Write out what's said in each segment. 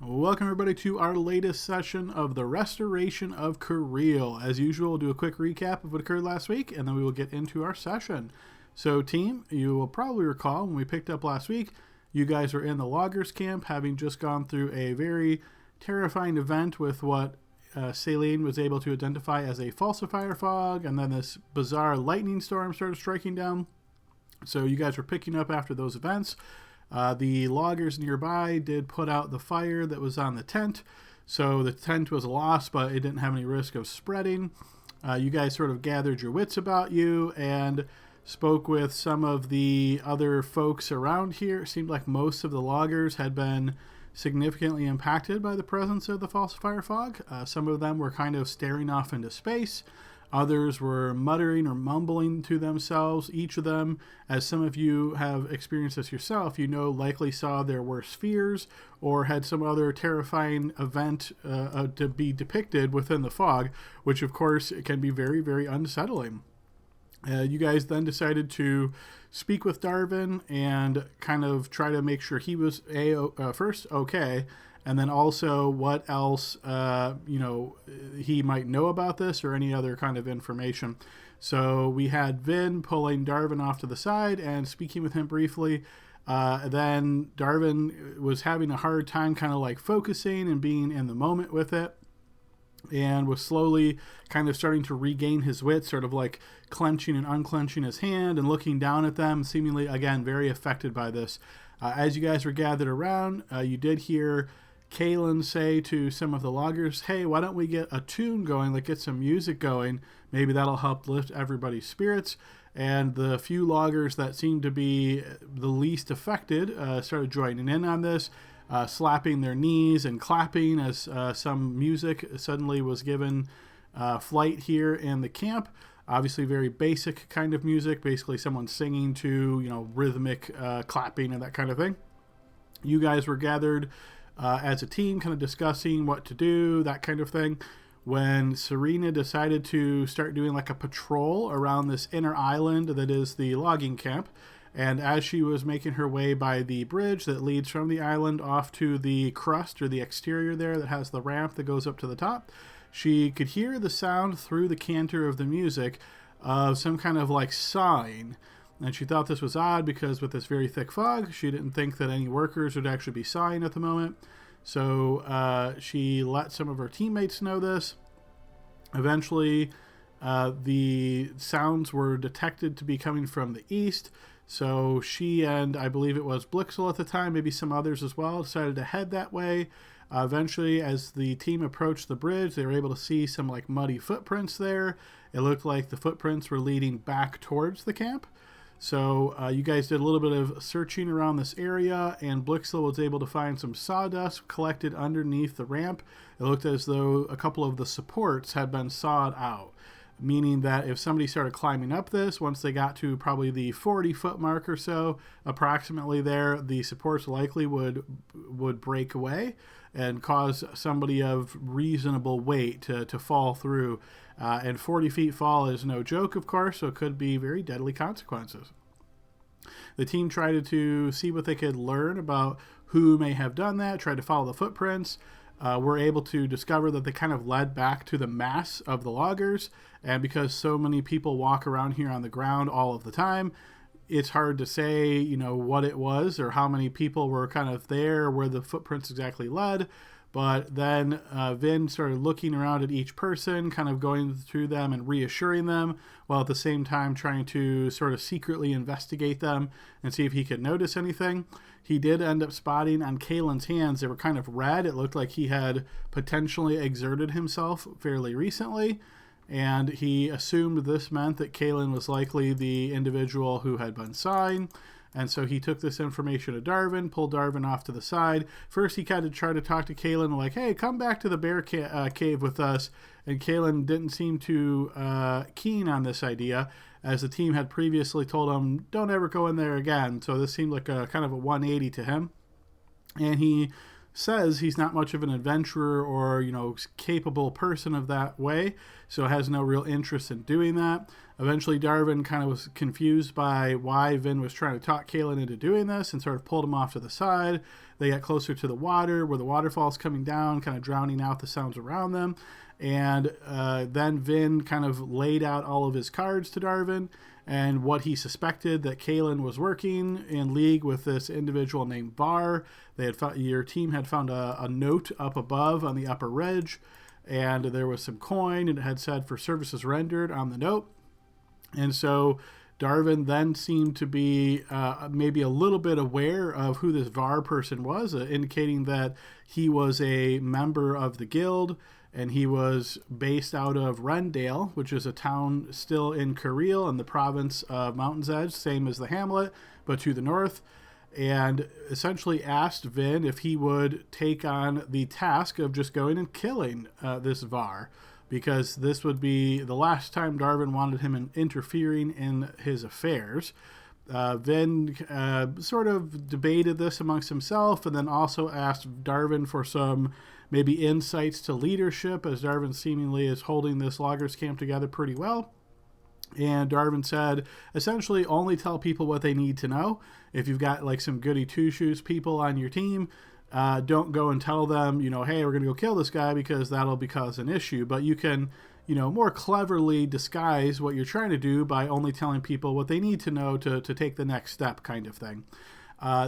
Welcome everybody to our latest session of the Restoration of Cariele. As usual, we'll do a quick recap of what occurred last week, and then we will get into our session. So team, you will probably recall when we picked up last week, you guys were in the loggers camp, having just gone through a very terrifying event with what Cerilia was able to identify as a falsifier fog, and then this bizarre lightning storm started striking down. So you guys were picking up after those events. The loggers nearby did put out the fire that was on the tent, so the tent was lost, but it didn't have any risk of spreading. You guys sort of gathered your wits about you and spoke with some of the other folks around here. It seemed like most of the loggers had been significantly impacted by the presence of the falsifier fog. Some of them were kind of staring off into space. Others were muttering or mumbling to themselves. Each of them, as some of you have experienced this yourself, you know likely saw their worst fears or had some other terrifying event to be depicted within the fog, which of course can be very, very unsettling. You guys then decided to speak with Darwin and kind of try to make sure he was first okay, and then also what else he might know about this or any other kind of information. So we had Vin pulling Darwin off to the side and speaking with him briefly. Then Darwin was having a hard time kind of like focusing and being in the moment with it, and was slowly kind of starting to regain his wits, sort of like clenching and unclenching his hand and looking down at them, seemingly, again, very affected by this. As you guys were gathered around, you did hear Kalen say to some of the loggers, hey, why don't we get a tune going, like get some music going? Maybe that'll help lift everybody's spirits. And the few loggers that seemed to be the least affected started joining in on this, slapping their knees and clapping as some music suddenly was given flight here in the camp. Obviously very basic kind of music, basically someone singing to, rhythmic clapping and that kind of thing. You guys were gathered as a team, kind of discussing what to do, that kind of thing, when Cerilia decided to start doing like a patrol around this inner island that is the logging camp. And as she was making her way by the bridge that leads from the island off to the crust or the exterior there that has the ramp that goes up to the top, she could hear the sound through the canter of the music of some kind of like sawing. And she thought this was odd because with this very thick fog, she didn't think that any workers would actually be sawing at the moment. So she let some of her teammates know this. Eventually, the sounds were detected to be coming from the east. So she and I believe it was Blixel at the time, maybe some others as well, decided to head that way. Eventually, as the team approached the bridge, they were able to see some like muddy footprints there. It looked like the footprints were leading back towards the camp. So you guys did a little bit of searching around this area, and Blixel was able to find some sawdust collected underneath the ramp. It looked as though a couple of the supports had been sawed out, meaning that if somebody started climbing up this, once they got to probably the 40-foot mark or so, approximately there, the supports likely would break away and cause somebody of reasonable weight to fall through. And 40 feet fall is no joke, of course, so it could be very deadly consequences. The team tried to see what they could learn about who may have done that, tried to follow the footprints. Were able to discover that they kind of led back to the mass of the loggers, and because so many people walk around here on the ground all of the time, it's hard to say, what it was or how many people were kind of there where the footprints exactly led. But then Vin started looking around at each person, kind of going through them and reassuring them, while at the same time trying to sort of secretly investigate them and see if he could notice anything. He did end up spotting on Kalen's hands, they were kind of red. It looked like he had potentially exerted himself fairly recently, and he assumed this meant that Kalen was likely the individual who had been sawing. And so he took this information to Darwin, pulled Darwin off to the side. First, he kind of tried to talk to Kalen, like, hey, come back to the bear cave with us. And Kalen didn't seem too keen on this idea, as the team had previously told him, don't ever go in there again. So this seemed like a kind of a 180 to him. And he says he's not much of an adventurer or, capable person of that way, so has no real interest in doing that. Eventually, Darvin kind of was confused by why Vin was trying to talk Kaelin into doing this and sort of pulled him off to the side. They got closer to the water where the waterfall's coming down, kind of drowning out the sounds around them. And then Vin kind of laid out all of his cards to Darvin and what he suspected that Kaelin was working in league with this individual named Var. Your team had found a note up above on the upper ridge, and there was some coin, and it had said for services rendered on the note. And so Darvin then seemed to be maybe a little bit aware of who this Var person was, indicating that he was a member of the guild, and he was based out of Rendale, which is a town still in Cariele in the province of Mountain's Edge, same as the hamlet, but to the north, and essentially asked Vin if he would take on the task of just going and killing this Var, because this would be the last time Darvin wanted him interfering in his affairs. Vin sort of debated this amongst himself, and then also asked Darvin for some maybe insights to leadership, as Darvin seemingly is holding this loggers camp together pretty well. And Darvin said, essentially, only tell people what they need to know. If you've got like some goody two-shoes people on your team, don't go and tell them, hey, we're going to go kill this guy, because that'll cause an issue. But you can, more cleverly disguise what you're trying to do by only telling people what they need to know to take the next step, kind of thing.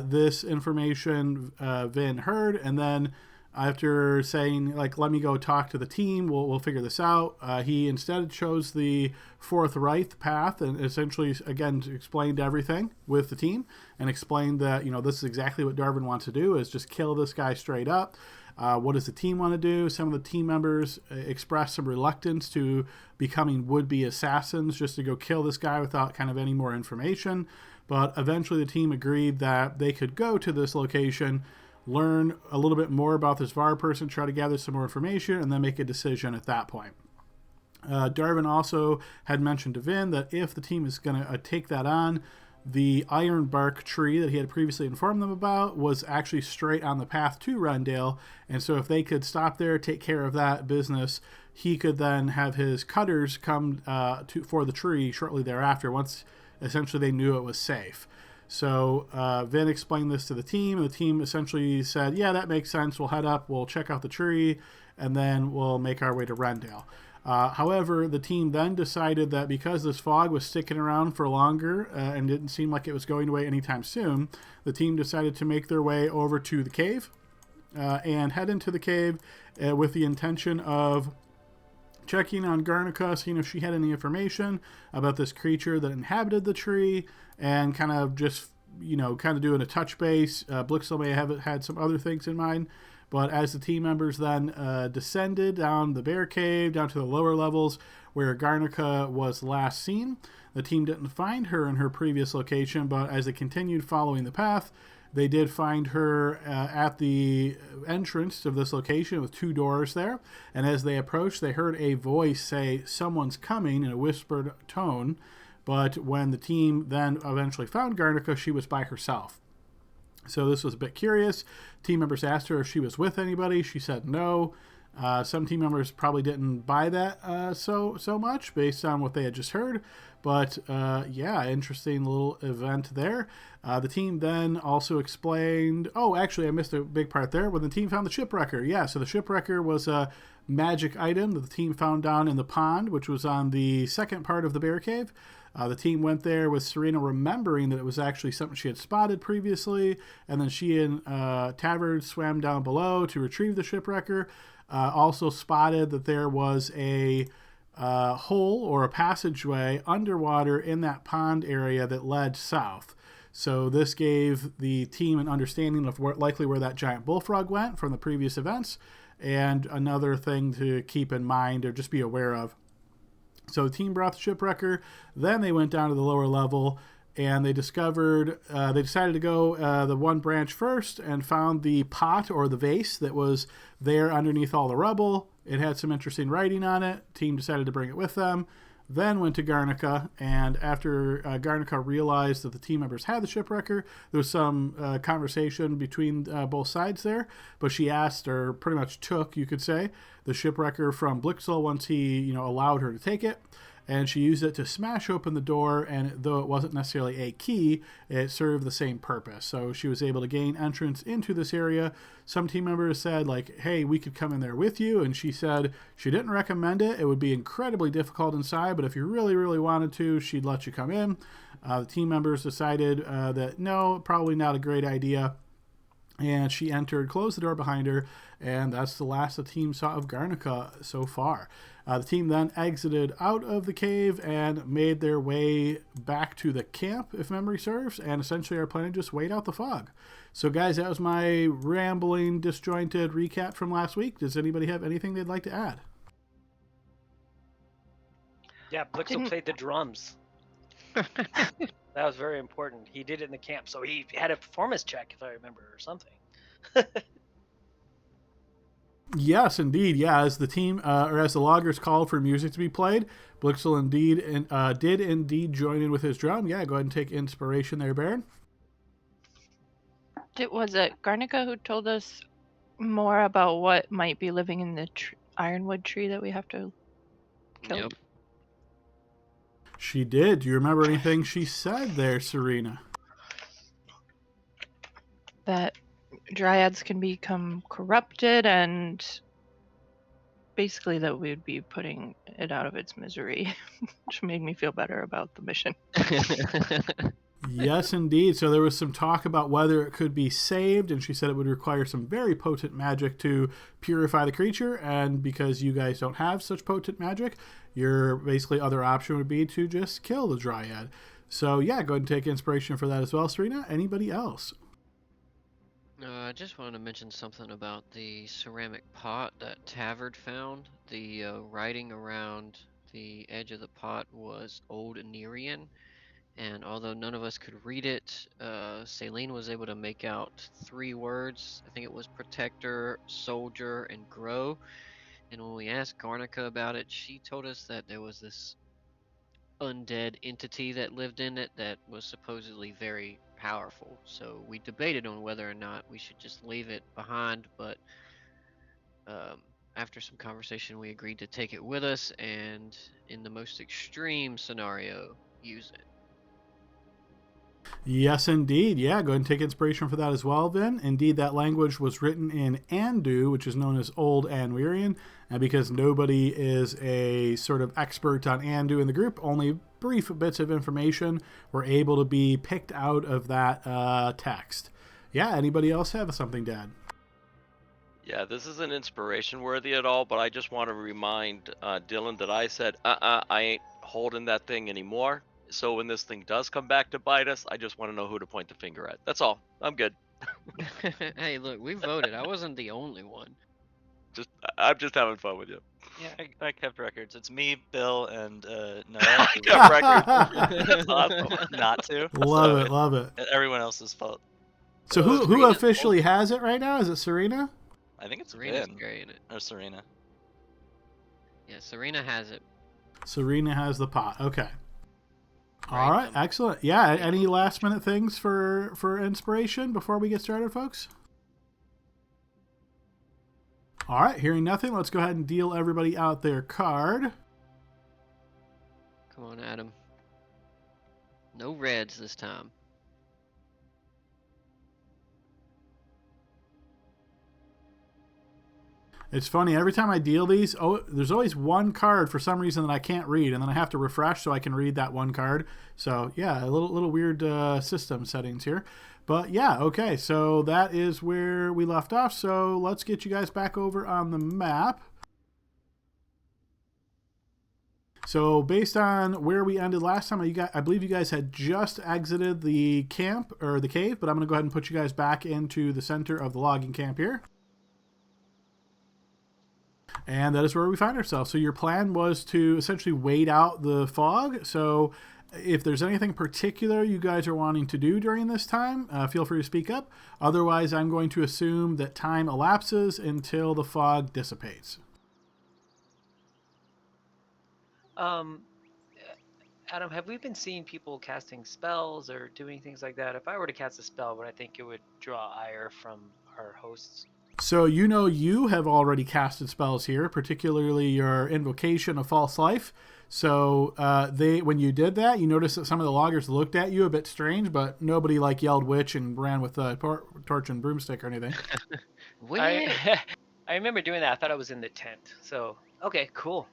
This information Vin heard, and then after saying, let me go talk to the team, we'll figure this out, he instead chose the Birthright path and essentially, again, explained everything with the team and explained that, this is exactly what Darvin wants to do, is just kill this guy straight up. What does the team want to do? Some of the team members expressed some reluctance to becoming would-be assassins just to go kill this guy without kind of any more information. But eventually the team agreed that they could go to this location, learn a little bit more about this Var person, try to gather some more information, and then make a decision at that point. Darvin also had mentioned to Vin that if the team is going to take that on, the iron bark tree that he had previously informed them about was actually straight on the path to Rendale, and so if they could stop there, take care of that business, he could then have his cutters come for the tree shortly thereafter, once essentially they knew it was safe. So Vin explained this to the team, and the team essentially said, yeah, that makes sense, we'll head up, we'll check out the tree, and then we'll make our way to Rendale. However, the team then decided that because this fog was sticking around for longer and didn't seem like it was going away anytime soon, the team decided to make their way over to the cave and head into the cave with the intention of checking on Garnica, seeing if she had any information about this creature that inhabited the tree, and kind of just, doing a touch base. Blixel may have had some other things in mind. But as the team members then descended down the bear cave, down to the lower levels where Garnica was last seen, the team didn't find her in her previous location, but as they continued following the path, they did find her at the entrance of this location with two doors there. And as they approached, they heard a voice say, "Someone's coming," in a whispered tone. But when the team then eventually found Garnica, she was by herself. So this was a bit curious. Team members asked her if she was with anybody. She said no. Some team members probably didn't buy that so much based on what they had just heard. But interesting little event there. The team then also explained... Oh, actually, I missed a big part there. When the team found the shipwrecker. Yeah, so the shipwrecker was a magic item that the team found down in the pond, which was on the second part of the bear cave. The team went there with Serena remembering that it was actually something she had spotted previously, and then she and Tavern swam down below to retrieve the shipwrecker. Also spotted that there was a hole or a passageway underwater in that pond area that led south. So this gave the team an understanding of likely where that giant bullfrog went from the previous events, and another thing to keep in mind or just be aware of. So the team brought the shipwrecker, then they went down to the lower level, and they discovered, they decided to go the one branch first and found the pot or the vase that was there underneath all the rubble. It had some interesting writing on it. Team decided to bring it with them. then went to Garnica, and after Garnica realized that the team members had the shipwrecker, there was some conversation between both sides there, but she asked, or pretty much took, you could say, the shipwrecker from Blixel once he allowed her to take it, and she used it to smash open the door, and though it wasn't necessarily a key, it served the same purpose. So she was able to gain entrance into this area. Some team members said, like, hey, we could come in there with you, and she said she didn't recommend it. It would be incredibly difficult inside, but if you really, really wanted to, she'd let you come in. The team members decided that no, probably not a great idea. And she entered, closed the door behind her, and that's the last the team saw of Garnica so far. The team then exited out of the cave and made their way back to the camp, if memory serves, and essentially are planning to just wait out the fog. So, guys, that was my rambling, disjointed recap from last week. Does anybody have anything they'd like to add? Yeah, Blixel played the drums. That was very important. He did it in the camp, so he had a performance check, if I remember, or something. Yes, indeed. Yeah, as the team, or as the loggers called for music to be played, Blixel did indeed join in with his drum. Yeah, go ahead and take inspiration there, Baron. Was it Garnica who told us more about what might be living in the ironwood tree that we have to kill? Yep. She did. Do you remember anything she said there, Serena? That dryads can become corrupted, and basically that we would be putting it out of its misery, which made me feel better about the mission. Yes, indeed. So there was some talk about whether it could be saved, and she said it would require some very potent magic to purify the creature, and because you guys don't have such potent magic, your basically other option would be to just kill the dryad. So yeah, go ahead and take inspiration for that as well, Serena. Anybody else? I just wanted to mention something about the ceramic pot that Tavard found. The writing around the edge of the pot was Old Anirian, and although none of us could read it, Celine was able to make out 3 words. I think it was protector, soldier, and grow. And when we asked Garnica about it, she told us that there was this undead entity that lived in it that was supposedly very powerful. So we debated on whether or not we should just leave it behind, but after some conversation we agreed to take it with us and in the most extreme scenario use it. Yes, indeed. Yeah, go ahead and take inspiration for that as well, then. Indeed, that language was written in Andu, which is known as Old Anwirian, and because nobody is a sort of expert on Andu in the group, only brief bits of information were able to be picked out of that text. Yeah, anybody else have something to add? Yeah, this isn't inspiration worthy at all, but I just want to remind Dylan that I said, I ain't holding that thing anymore. So when this thing does come back to bite us, I just want to know who to point the finger at. That's all. I'm good. Hey, look, we voted. I wasn't the only one. I'm just having fun with you. Yeah, I kept records. It's me, Bill, and Noah. I kept records. That's awesome. Not to. Love So it, love it. Everyone else's fault. So who officially has it right now? Is it Serena? I think it's Serena's Ben carrying it. or Serena. Yeah, Serena has it. Serena has the pot. Okay. Right, All right, excellent. Yeah, any last minute things for inspiration before we get started, folks? All right, hearing nothing, let's go ahead and deal everybody out their card. Come on, Adam. No reds this time. It's funny, every time I deal these, there's always one card for some reason that I can't read, and then I have to refresh so I can read that one card. So, yeah, a little weird system settings here. But, yeah, okay, so that is where we left off. So let's get you guys back over on the map. So based on where we ended last time, I believe you guys had just exited the camp, or the cave, but I'm going to go ahead and put you guys back into the center of the logging camp here. And that is where we find ourselves. So your plan was to essentially wait out the fog. So if there's anything particular you guys are wanting to do during this time, feel free to speak up. Otherwise, I'm going to assume that time elapses until the fog dissipates. Adam, have we been seeing people casting spells or doing things like that? If I were to cast a spell, would I think it would draw ire from our hosts? So you have already casted spells here, particularly your invocation of false life. So when you did that, you noticed that some of the loggers looked at you a bit strange, but nobody like yelled witch and ran with a torch and broomstick or anything. Wait. I remember doing that. I thought I was in the tent. So okay, cool.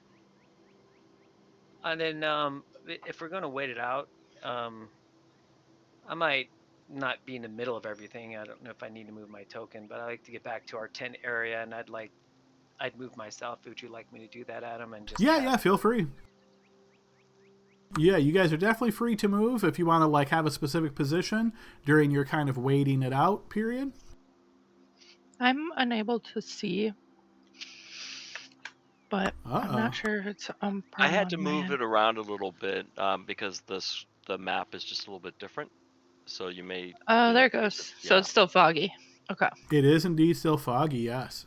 And then if we're gonna wait it out, I might not be in the middle of everything. I don't know if I need to move my token, but I like to get back to our tent area, and I'd move myself. Would you like me to do that, Adam? And just Yeah, feel free. Yeah, you guys are definitely free to move if you want to like have a specific position during your kind of waiting it out period. I'm unable to see, but I'm Uh-oh. not sure if it's I problem had to on my move end. it around a little bit because the map is just a little bit different. So you may. Oh, You know, there it goes. So yeah. it's still foggy. Okay. It is indeed still foggy, yes.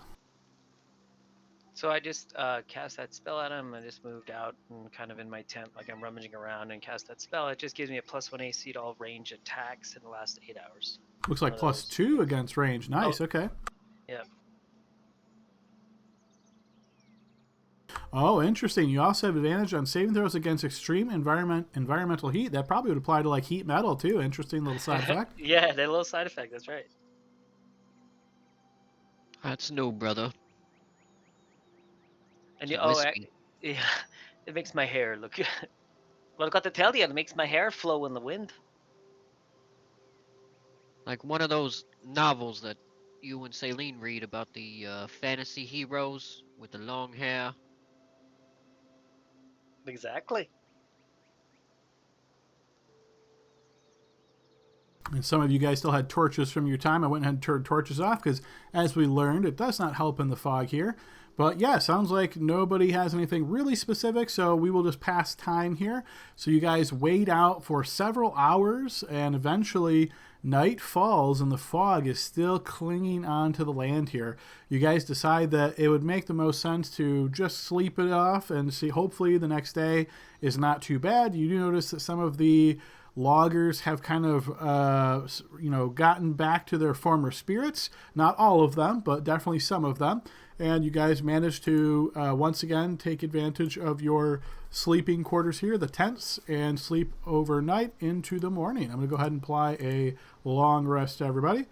So I just cast that spell at him. I just moved out and kind of in my tent, like I'm rummaging around, and cast that spell. It just gives me a +1 AC to all range attacks in the last 8 hours. Looks like +2 against range. Nice, okay. Yeah. Oh, interesting. You also have advantage on saving throws against extreme environmental heat. That probably would apply to like heat metal too. Interesting little side effect. Yeah, that little side effect. That's right. That's no, brother. And It's you, whiskey. yeah, it makes my hair look. Well, I've got to tell you, it makes my hair flow in the wind. Like one of those novels that you and Celine read about the fantasy heroes with the long hair. Exactly. And some of you guys still had torches from your time. I went ahead and turned torches off because, as we learned, it does not help in the fog here. But yeah, sounds like nobody has anything really specific, so we will just pass time here. So you guys wait out for several hours, and eventually night falls, and the fog is still clinging onto the land here. You guys decide that it would make the most sense to just sleep it off and see. Hopefully, the next day is not too bad. You do notice that some of the loggers have kind of gotten back to their former spirits. Not all of them, but definitely some of them. And you guys managed to once again take advantage of your sleeping quarters here, the tents, and sleep overnight into the morning. I'm going to go ahead and apply a long rest to everybody.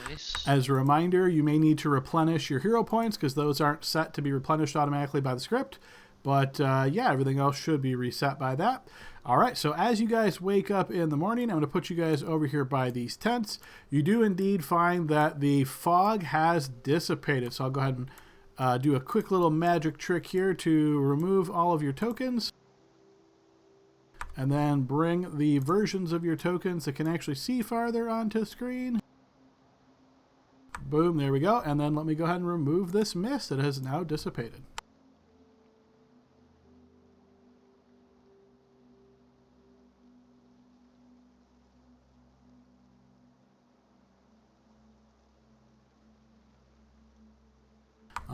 Nice. As a reminder, you may need to replenish your hero points because those aren't set to be replenished automatically by the script. But yeah, everything else should be reset by that. All right, so as you guys wake up in the morning, I'm going to put you guys over here by these tents. You do indeed find that the fog has dissipated. So I'll go ahead and do a quick little magic trick here to remove all of your tokens. And then bring the versions of your tokens that can actually see farther onto the screen. Boom, there we go. And then let me go ahead and remove this mist that has now dissipated.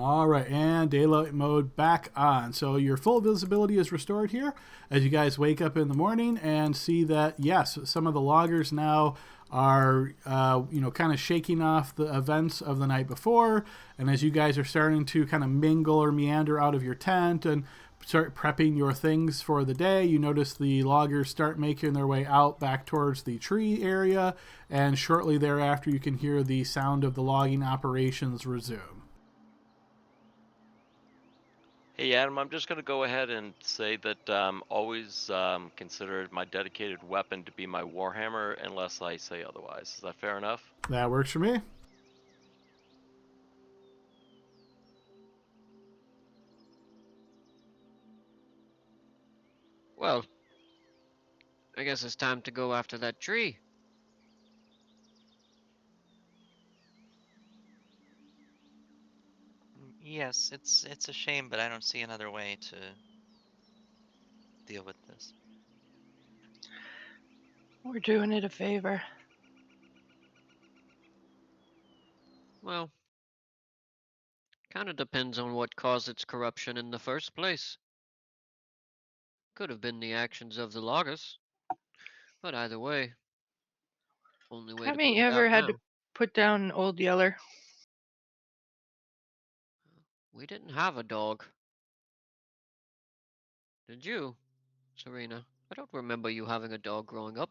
All right, and daylight mode back on. So your full visibility is restored here as you guys wake up in the morning and see that, yes, some of the loggers now are, kind of shaking off the events of the night before. And as you guys are starting to kind of mingle or meander out of your tent and start prepping your things for the day, you notice the loggers start making their way out back towards the tree area. And shortly thereafter, you can hear the sound of the logging operations resume. Hey Adam, I'm just going to go ahead and say that always consider my dedicated weapon to be my warhammer unless I say otherwise. Is that fair enough? That works for me. Well, I guess it's time to go after that tree. Yes, it's a shame, but I don't see another way to deal with this. We're doing it a favor. Well, kind of depends on what caused its corruption in the first place. Could have been the actions of the loggers. But either way, only way to Haven't put you it ever out had now. to put down Old Yeller? We didn't have a dog. Did you, Serena? I don't remember you having a dog growing up.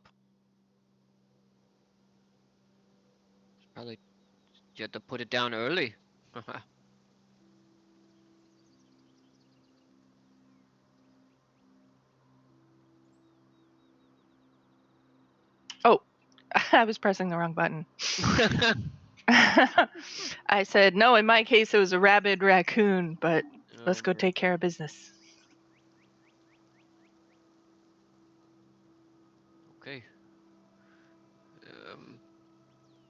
Probably you had to put it down early. Oh, I was pressing the wrong button. I said, no, in my case, it was a rabid raccoon, but let's go man. take care of business. Okay.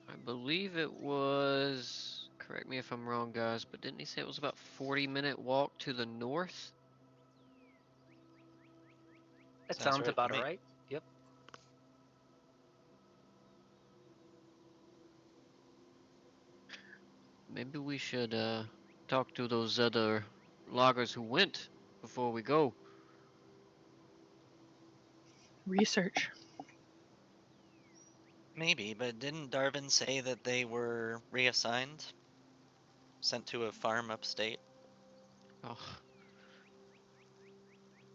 I believe it was, correct me if I'm wrong, guys, but didn't he say it was about 40-minute walk to the north? That Sounds sounds right to about me. right. Yep. Maybe we should talk to those other loggers who went before we go. Research. Maybe, but didn't Darvin say that they were reassigned? Sent to a farm upstate? Oh,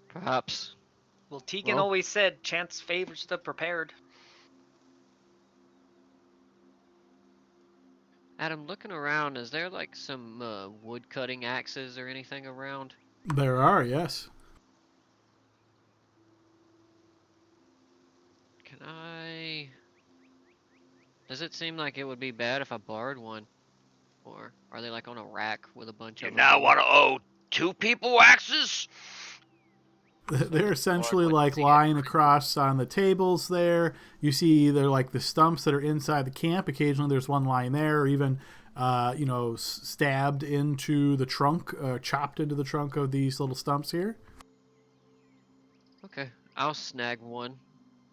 perhaps. Well, Tegan Well, always said chance favors the prepared. Adam, looking around, is there like some wood cutting axes or anything around? There are, yes. Can I... Does it seem like it would be bad if I borrowed one? Or are they like on a rack with a bunch You of them now on? want to owe 2 people axes? They're essentially Lord, like see it. lying across on the tables there. You see they're like the stumps that are inside the camp. Occasionally there's one lying there, or even, stabbed into the trunk, chopped into the trunk of these little stumps here. Okay, I'll snag one.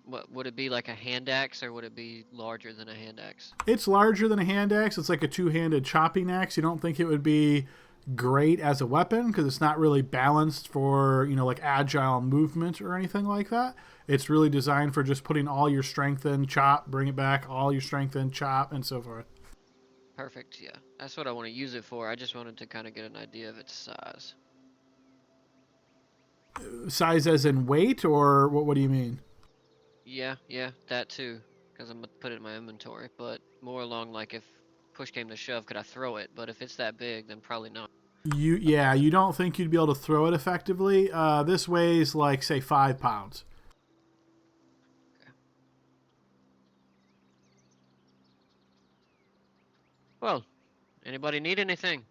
What would it be, like a hand axe, or would it be larger than a hand axe? It's larger than a hand axe. It's like a two-handed chopping axe. You don't think it would be great as a weapon because it's not really balanced for, like agile movement or anything like that. It's really designed for just putting all your strength in, chop, bring it back, all your strength in, chop, and so forth. Perfect, yeah. That's what I want to use it for. I just wanted to kind of get an idea of its size. Size as in weight, or what do you mean? Yeah, that too. Because I'm going to put it in my inventory. But more along like if push came to shove, could I throw it? But if it's that big, then probably not. You don't think you'd be able to throw it effectively. This weighs like, say, 5 pounds. Okay. Well, anybody need anything?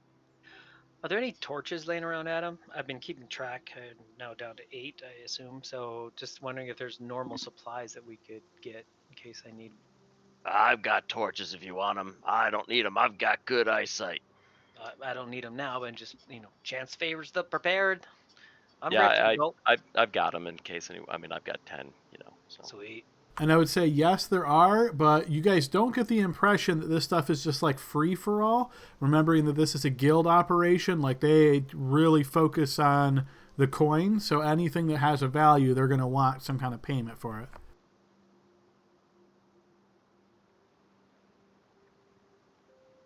Are there any torches laying around, Adam? I've been keeping track. I'm now down to 8, I assume. So just wondering if there's normal supplies that we could get in case I need. I've got torches if you want them. I don't need them. I've got good eyesight. I don't need them now, but just chance favors the prepared. I'm Yeah, ready to go. I've got them in case any. I mean, I've got 10. So. Sweet. And I would say, yes, there are, but you guys don't get the impression that this stuff is just like free for all. Remembering that this is a guild operation, like they really focus on the coin. So anything that has a value, they're going to want some kind of payment for it.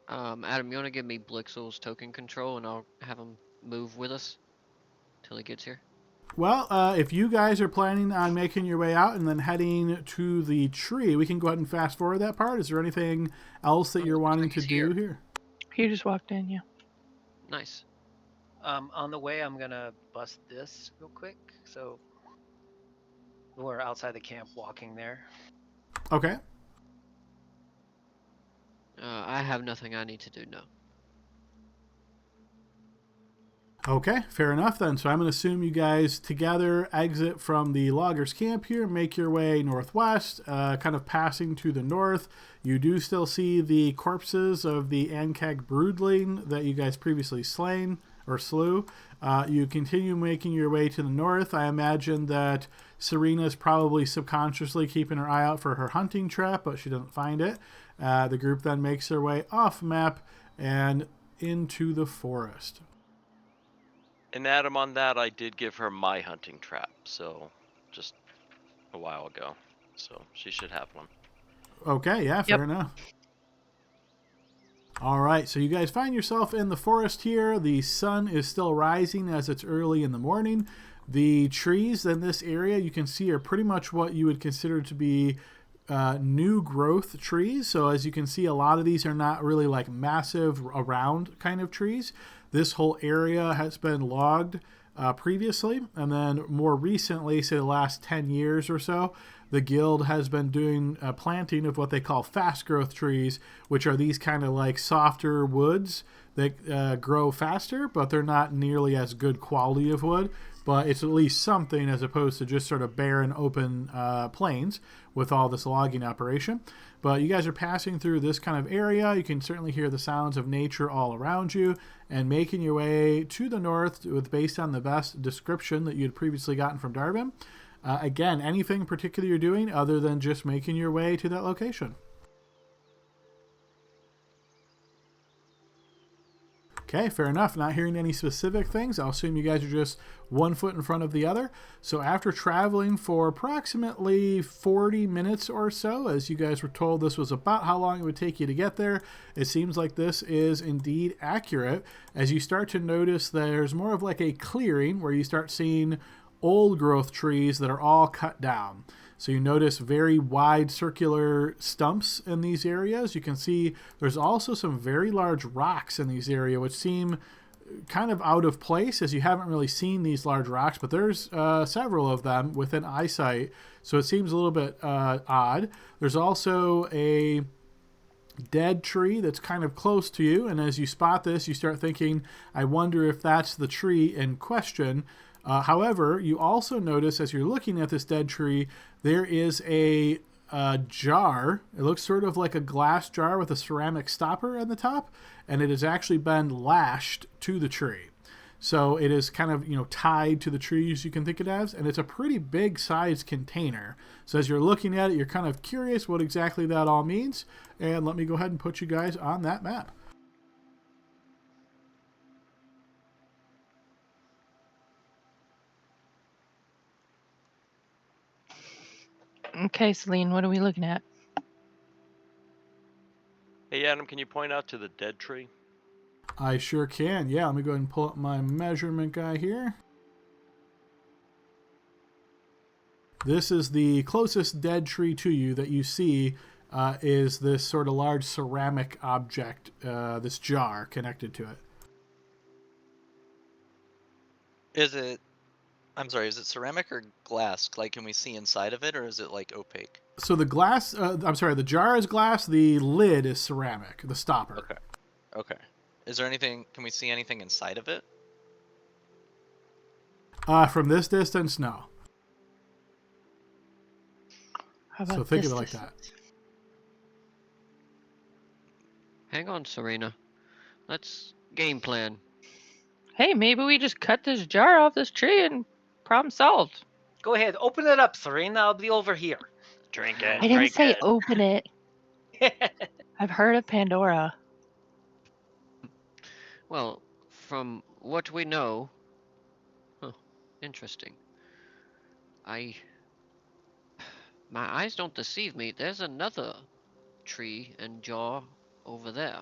Adam, you want to give me Blixel's token control and I'll have him move with us till he gets here? Well, if you guys are planning on making your way out and then heading to the tree, we can go ahead and fast forward that part. Is there anything else that you're wanting to do here? He just walked in, yeah. Nice. On the way, I'm gonna bust this real quick. So we're outside the camp, walking there. Okay. I have nothing I need to do, no. Okay, fair enough then. So I'm going to assume you guys together exit from the loggers camp here, make your way northwest, kind of passing to the north. You do still see the corpses of the Ankag broodling that you guys previously slain or slew. You continue making your way to the north. I imagine that Serena's probably subconsciously keeping her eye out for her hunting trap, but she doesn't find it. The group then makes their way off map and into the forest. And Adam, on that, I did give her my hunting trap, so just a while ago. So she should have one. Okay, yeah, fair enough. All right, so you guys find yourself in the forest here. The sun is still rising as it's early in the morning. The trees in this area you can see are pretty much what you would consider to be new growth trees. So as you can see, a lot of these are not really like massive around kind of trees. This whole area has been logged previously, and then more recently, say the last 10 years or so, the guild has been doing planting of what they call fast growth trees, which are these kind of like softer woods that grow faster, but they're not nearly as good quality of wood. But it's at least something as opposed to just sort of barren open plains with all this logging operation. But you guys are passing through this kind of area. You can certainly hear the sounds of nature all around you, and making your way to the north with based on the best description that you'd previously gotten from Darvin. Again, anything particular you're doing other than just making your way to that location? Okay, fair enough. Not hearing any specific things. I'll assume you guys are just one foot in front of the other. So after traveling for approximately 40 minutes or so, as you guys were told this was about how long it would take you to get there, it seems like this is indeed accurate. As you start to notice there's more of like a clearing where you start seeing old growth trees that are all cut down. So you notice very wide circular stumps in these areas. You can see there's also some very large rocks in these areas, which seem kind of out of place as you haven't really seen these large rocks, but there's several of them within eyesight. So it seems a little bit odd. There's also a dead tree that's kind of close to you. And as you spot this, you start thinking, I wonder if that's the tree in question. However, you also notice as you're looking at this dead tree, there is a jar. It looks sort of like a glass jar with a ceramic stopper on the top, and it has actually been lashed to the tree. So it is kind of, tied to the tree as you can think it as, and it's a pretty big sized container. So as you're looking at it, you're kind of curious what exactly that all means. And let me go ahead and put you guys on that map. Okay, Celine, what are we looking at? Hey, Adam, can you point out to the dead tree? I sure can. Yeah, let me go ahead and pull up my measurement guy here. This is the closest dead tree to you that you see is this sort of large ceramic object, this jar connected to it. I'm sorry, is it ceramic or glass? Like, can we see inside of it, or is it like opaque? So the glass, the jar is glass, the lid is ceramic, the stopper. Okay. Is there anything, can we see anything inside of it? From this distance, no. How about So think this of it like that. distance? Hang on, Serena. Let's game plan. Hey, maybe we just cut this jar off this tree and problem solved. Go ahead, open it up, Serena. I'll be over here. Drink it. I didn't drink say it. open it. I've heard of Pandora. Well, from what we know... interesting. My eyes don't deceive me. There's another tree and jar over there.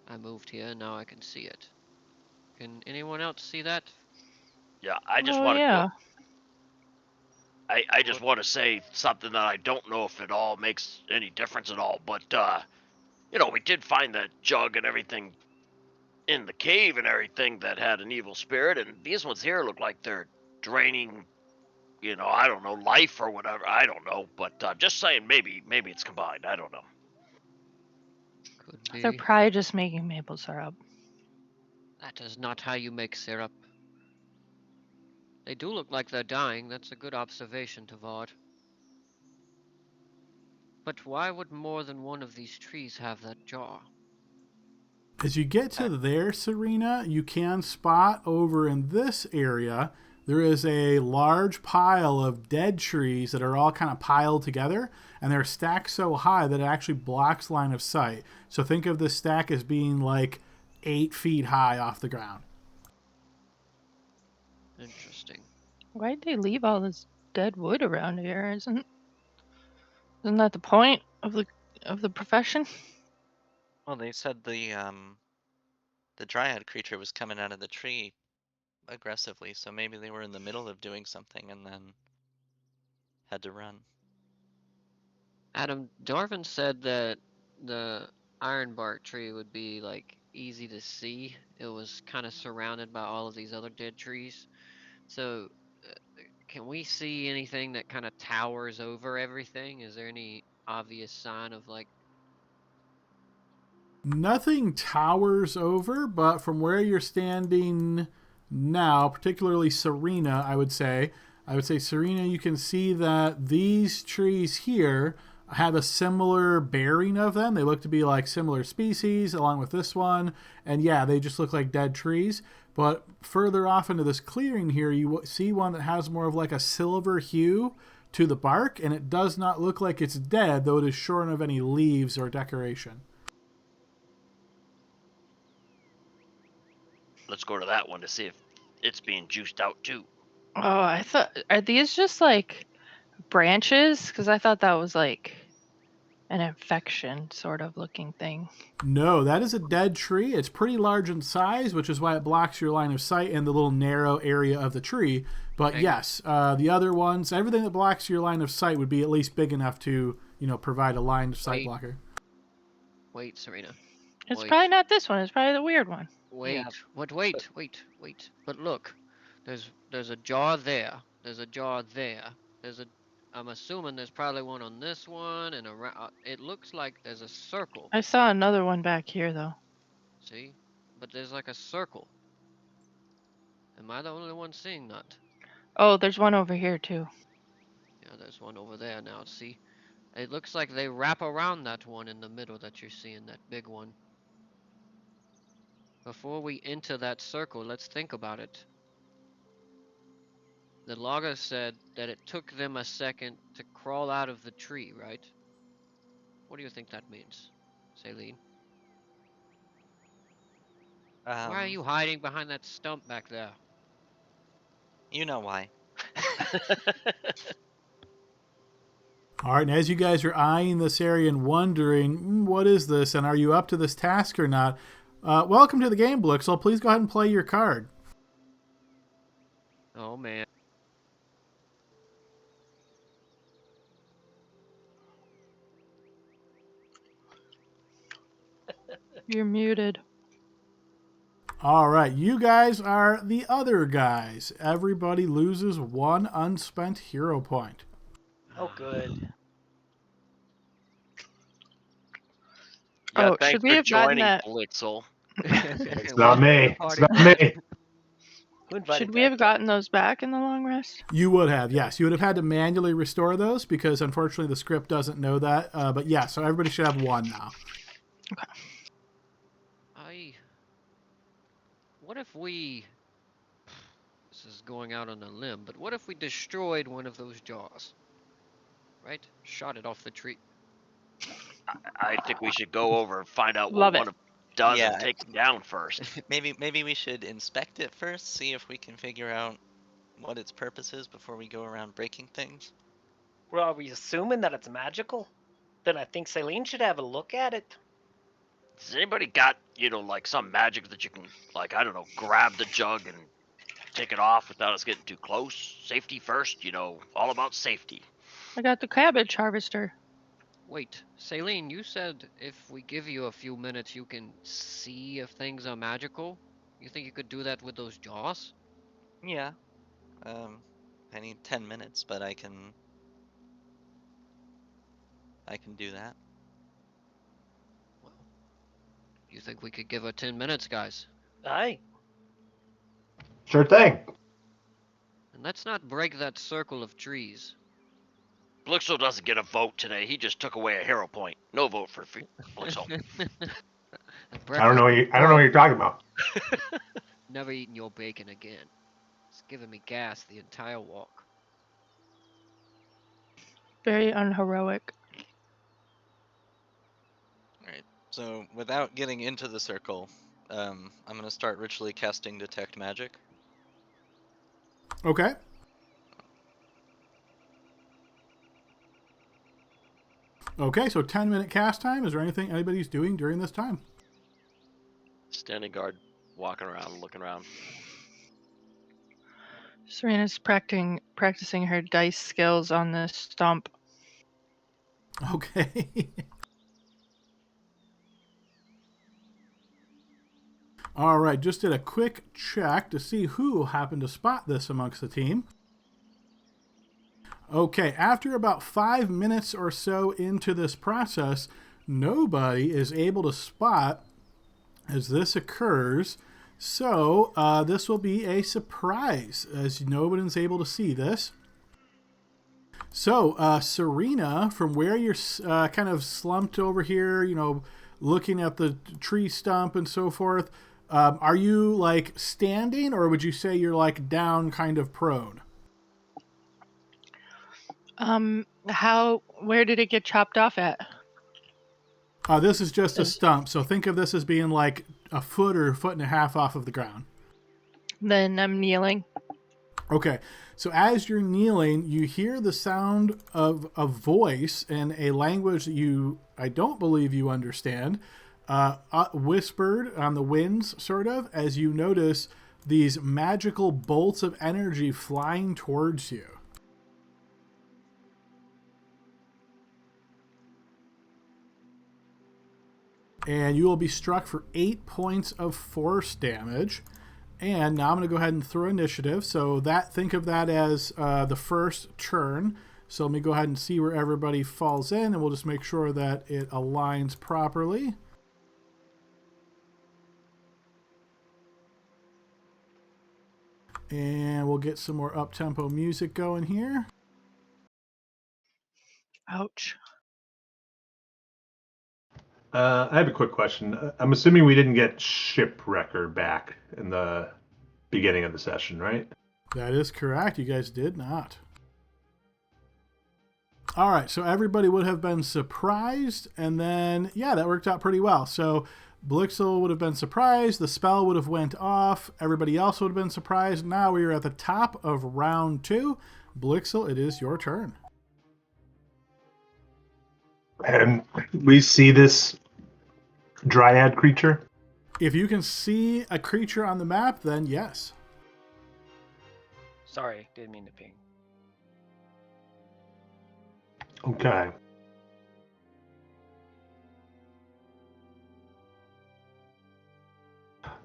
I moved here and now I can see it. Can anyone else see that? Yeah, I just Oh, want to yeah. I just want to say something that I don't know if it all makes any difference at all, but we did find that jug and everything in the cave and everything that had an evil spirit, and these ones here look like they're draining, I don't know, life or whatever. I don't know, but just saying, maybe it's combined. I don't know. Could be. They're probably just making maple syrup. That is not how you make syrup. They do look like they're dying. That's a good observation, Tavard. But why would more than one of these trees have that jar? As you get to there, Serena, you can spot over in this area, there is a large pile of dead trees that are all kind of piled together, and they're stacked so high that it actually blocks line of sight. So think of this stack as being like 8 feet high off the ground. Interesting. Why'd they leave all this dead wood around here? Isn't that the point of the profession? Well, they said the dryad creature was coming out of the tree aggressively, so maybe they were in the middle of doing something and then had to run. Adam, Darvin said that the ironbark tree would be like easy to see. It was kind of surrounded by all of these other dead trees. So, can we see anything that kind of towers over everything? Is there any obvious sign of like? Nothing towers over, but from where you're standing now, particularly Serena, I would say, Serena, you can see that these trees here have a similar bearing of them. They look to be like similar species, along with this one, and yeah, they just look like dead trees. But further off into this clearing here, you see one that has more of like a silver hue to the bark, and it does not look like it's dead, though it is shorn of any leaves or decoration. Let's go to that one to see if it's being juiced out too. Oh, I thought, are these just like branches? Because I thought that was like an infection sort of looking thing. No, that is a dead tree. It's pretty large in size, which is why it blocks your line of sight in the little narrow area of the tree. But Hang yes, the other ones, everything that blocks your line of sight would be at least big enough to, provide a line of sight Wait. blocker. Wait, Serena. It's Wait. probably not this one. It's probably the weird one. Wait. Yeah, Wait. But look, there's a jar there. There's a jar there. I'm assuming there's probably one on this one and around. It looks like there's a circle. I saw another one back here though. See? But there's like a circle. Am I the only one seeing that? Oh, there's one over here too. Yeah, there's one over there now. See? It looks like they wrap around that one in the middle that you're seeing, that big one. Before we enter that circle, let's think about it. The logger said that it took them a second to crawl out of the tree, right? What do you think that means, Celine? Why are you hiding behind that stump back there? You know why. All right, and as you guys are eyeing this area and wondering, what is this, and are you up to this task or not, welcome to the game, Blixel. Please go ahead and play your card. Oh, man. You're muted. All right, you guys are the other guys. Everybody loses one unspent hero point. Oh, good. Yeah, Oh, thanks should we for have gotten joining, that? Blixel. It's not me. It's not me. Who invited Should we that have gotten those back in the long rest? You would have, yes. You would have had to manually restore those because unfortunately the script doesn't know that. But yeah, so everybody should have one now. What if we... This is going out on a limb, but what if we destroyed one of those jars? Right? Shot it off the tree. I think we should go over and find out Love what it. one of does Yeah. and take it down first. Maybe we should inspect it first, see if we can figure out what its purpose is before we go around breaking things. Well, are we assuming that it's magical? Then I think Celine should have a look at it. Has anybody got, like some magic that you can, like, I don't know, grab the jug and take it off without us getting too close? Safety first, all about safety. I got the cabbage harvester. Wait, Celine, you said if we give you a few minutes, you can see if things are magical? You think you could do that with those jaws? Yeah. I need 10 minutes, but I can do that. Well, you think we could give her 10 minutes, guys? Aye. Sure thing. And let's not break that circle of trees. Blixel doesn't get a vote today. He just took away a hero point. No vote for Blixel. I don't know what you're talking about. Never eating your bacon again. It's giving me gas the entire walk. Very unheroic. Alright, so without getting into the circle, I'm going to start ritually casting Detect Magic. Okay. Okay, so 10-minute cast time. Is there anything anybody's doing during this time? Standing guard, walking around, looking around. Serena's practicing her dice skills on the stomp. Okay. All right, just did a quick check to see who happened to spot this amongst the team. Okay, after about 5 minutes or so into this process, nobody is able to spot as this occurs. So this will be a surprise as nobody's able to see this. So Serena, from where you're kind of slumped over here, looking at the tree stump and so forth, are you like standing, or would you say you're like down kind of prone? Where did it get chopped off at? This is just a stump, so think of this as being like a foot or a foot and a half off of the ground. Then I'm kneeling. Okay, so as you're kneeling, you hear the sound of a voice in a language that I don't believe you understand, whispered on the winds, sort of, as you notice these magical bolts of energy flying towards you. And you will be struck for 8 points of force damage. And now I'm going to go ahead and throw initiative. So think of that as the first turn. So let me go ahead and see where everybody falls in, and we'll just make sure that it aligns properly. And we'll get some more up-tempo music going here. Ouch. I have a quick question. I'm assuming we didn't get Shipwrecker back in the beginning of the session, right? That is correct. You guys did not. All right, so everybody would have been surprised, and then, yeah, that worked out pretty well. So Blixel would have been surprised, the spell would have went off, everybody else would have been surprised. Now we are at the top of round 2. Blixel, it is your turn. And we see this dryad creature. If you can see a creature on the map, then yes. Sorry, didn't mean to ping. Okay.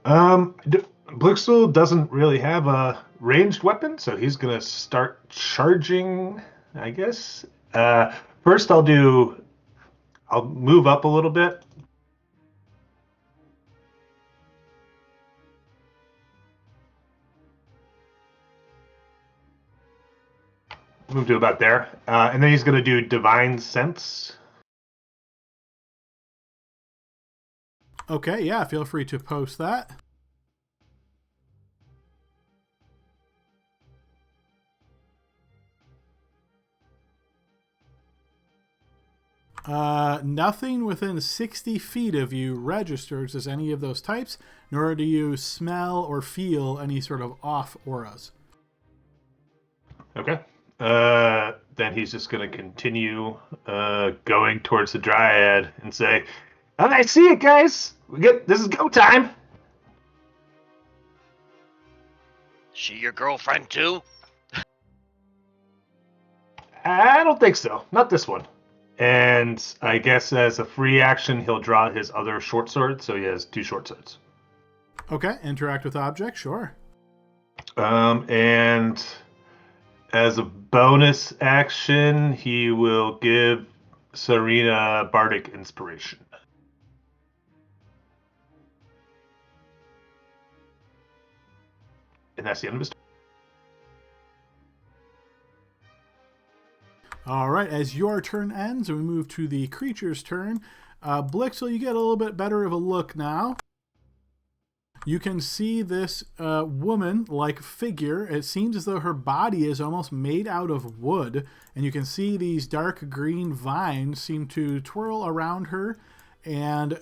Blixel doesn't really have a ranged weapon, so he's gonna start charging, I guess. First I'll move up a little bit. Move to about there. And then he's going to do Divine Sense. Okay, yeah, feel free to post that. Nothing within 60 feet of you registers as any of those types, nor do you smell or feel any sort of off auras. Okay. Then he's just going to continue going towards the Dryad and say, I see it, guys. This is go time. She your girlfriend too? I don't think so. Not this one. And I guess as a free action, he'll draw his other short sword, so he has 2 short swords. Okay, interact with objects, sure. And as a bonus action, he will give Serena Bardic Inspiration. And that's the end of his turn. All right, as your turn ends, and we move to the creature's turn, Blixel, you get a little bit better of a look now. You can see this woman-like figure. It seems as though her body is almost made out of wood, and you can see these dark green vines seem to twirl around her and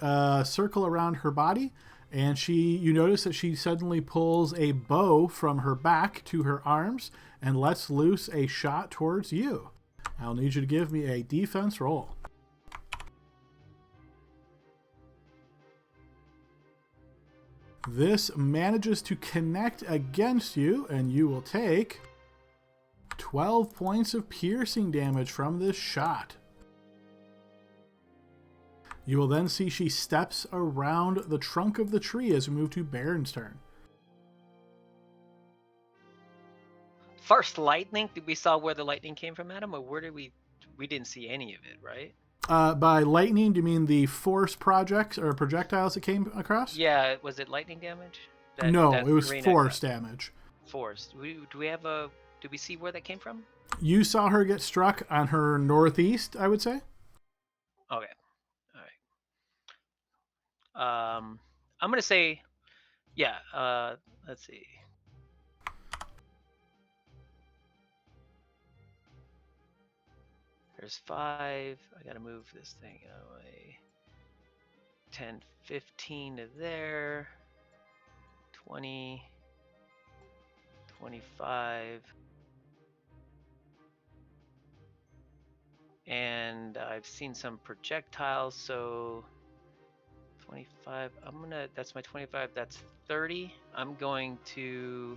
circle around her body. And you notice that she suddenly pulls a bow from her back to her arms and lets loose a shot towards you. I'll need you to give me a defense roll. This manages to connect against you, and you will take 12 points of piercing damage from this shot. You will then see she steps around the trunk of the tree as we move to Baron's turn. First lightning. Did we saw where the lightning came from, Adam, or where did we didn't see any of it, right? By lightning, do you mean the force projects or projectiles that came across? Yeah, was it lightning damage? No, it was Serena force got? damage. Force. Did we see where that came from? You saw her get struck on her northeast, I would say. Okay. All right. I'm gonna say, yeah. Let's see. There's 5. I gotta move this thing away. 10, 15 to there. 20, 25. And I've seen some projectiles, so 25. That's my 25. That's 30. I'm going to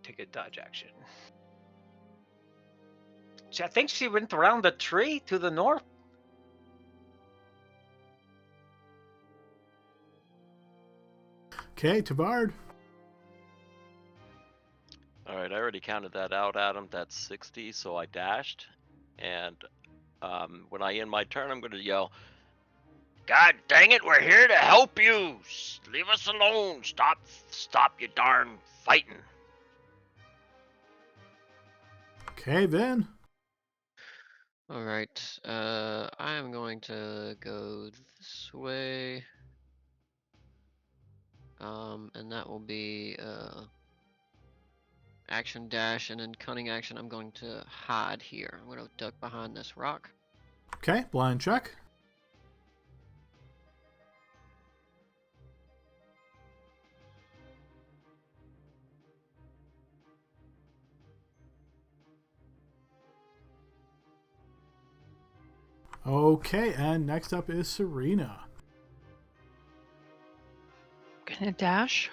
take a dodge action. I think she went around the tree to the north. Okay, Tavard. All right, I already counted that out, Adam. That's 60, so I dashed. And when I end my turn, I'm going to yell, "God dang it, we're here to help you! Leave us alone! Stop your darn fighting!" Okay, then. All right. I am going to go this way. And that will be action dash, and then cunning action. I'm going to hide here. I'm going to duck behind this rock. Okay, blind check. Okay, and next up is Serena. Gonna dash.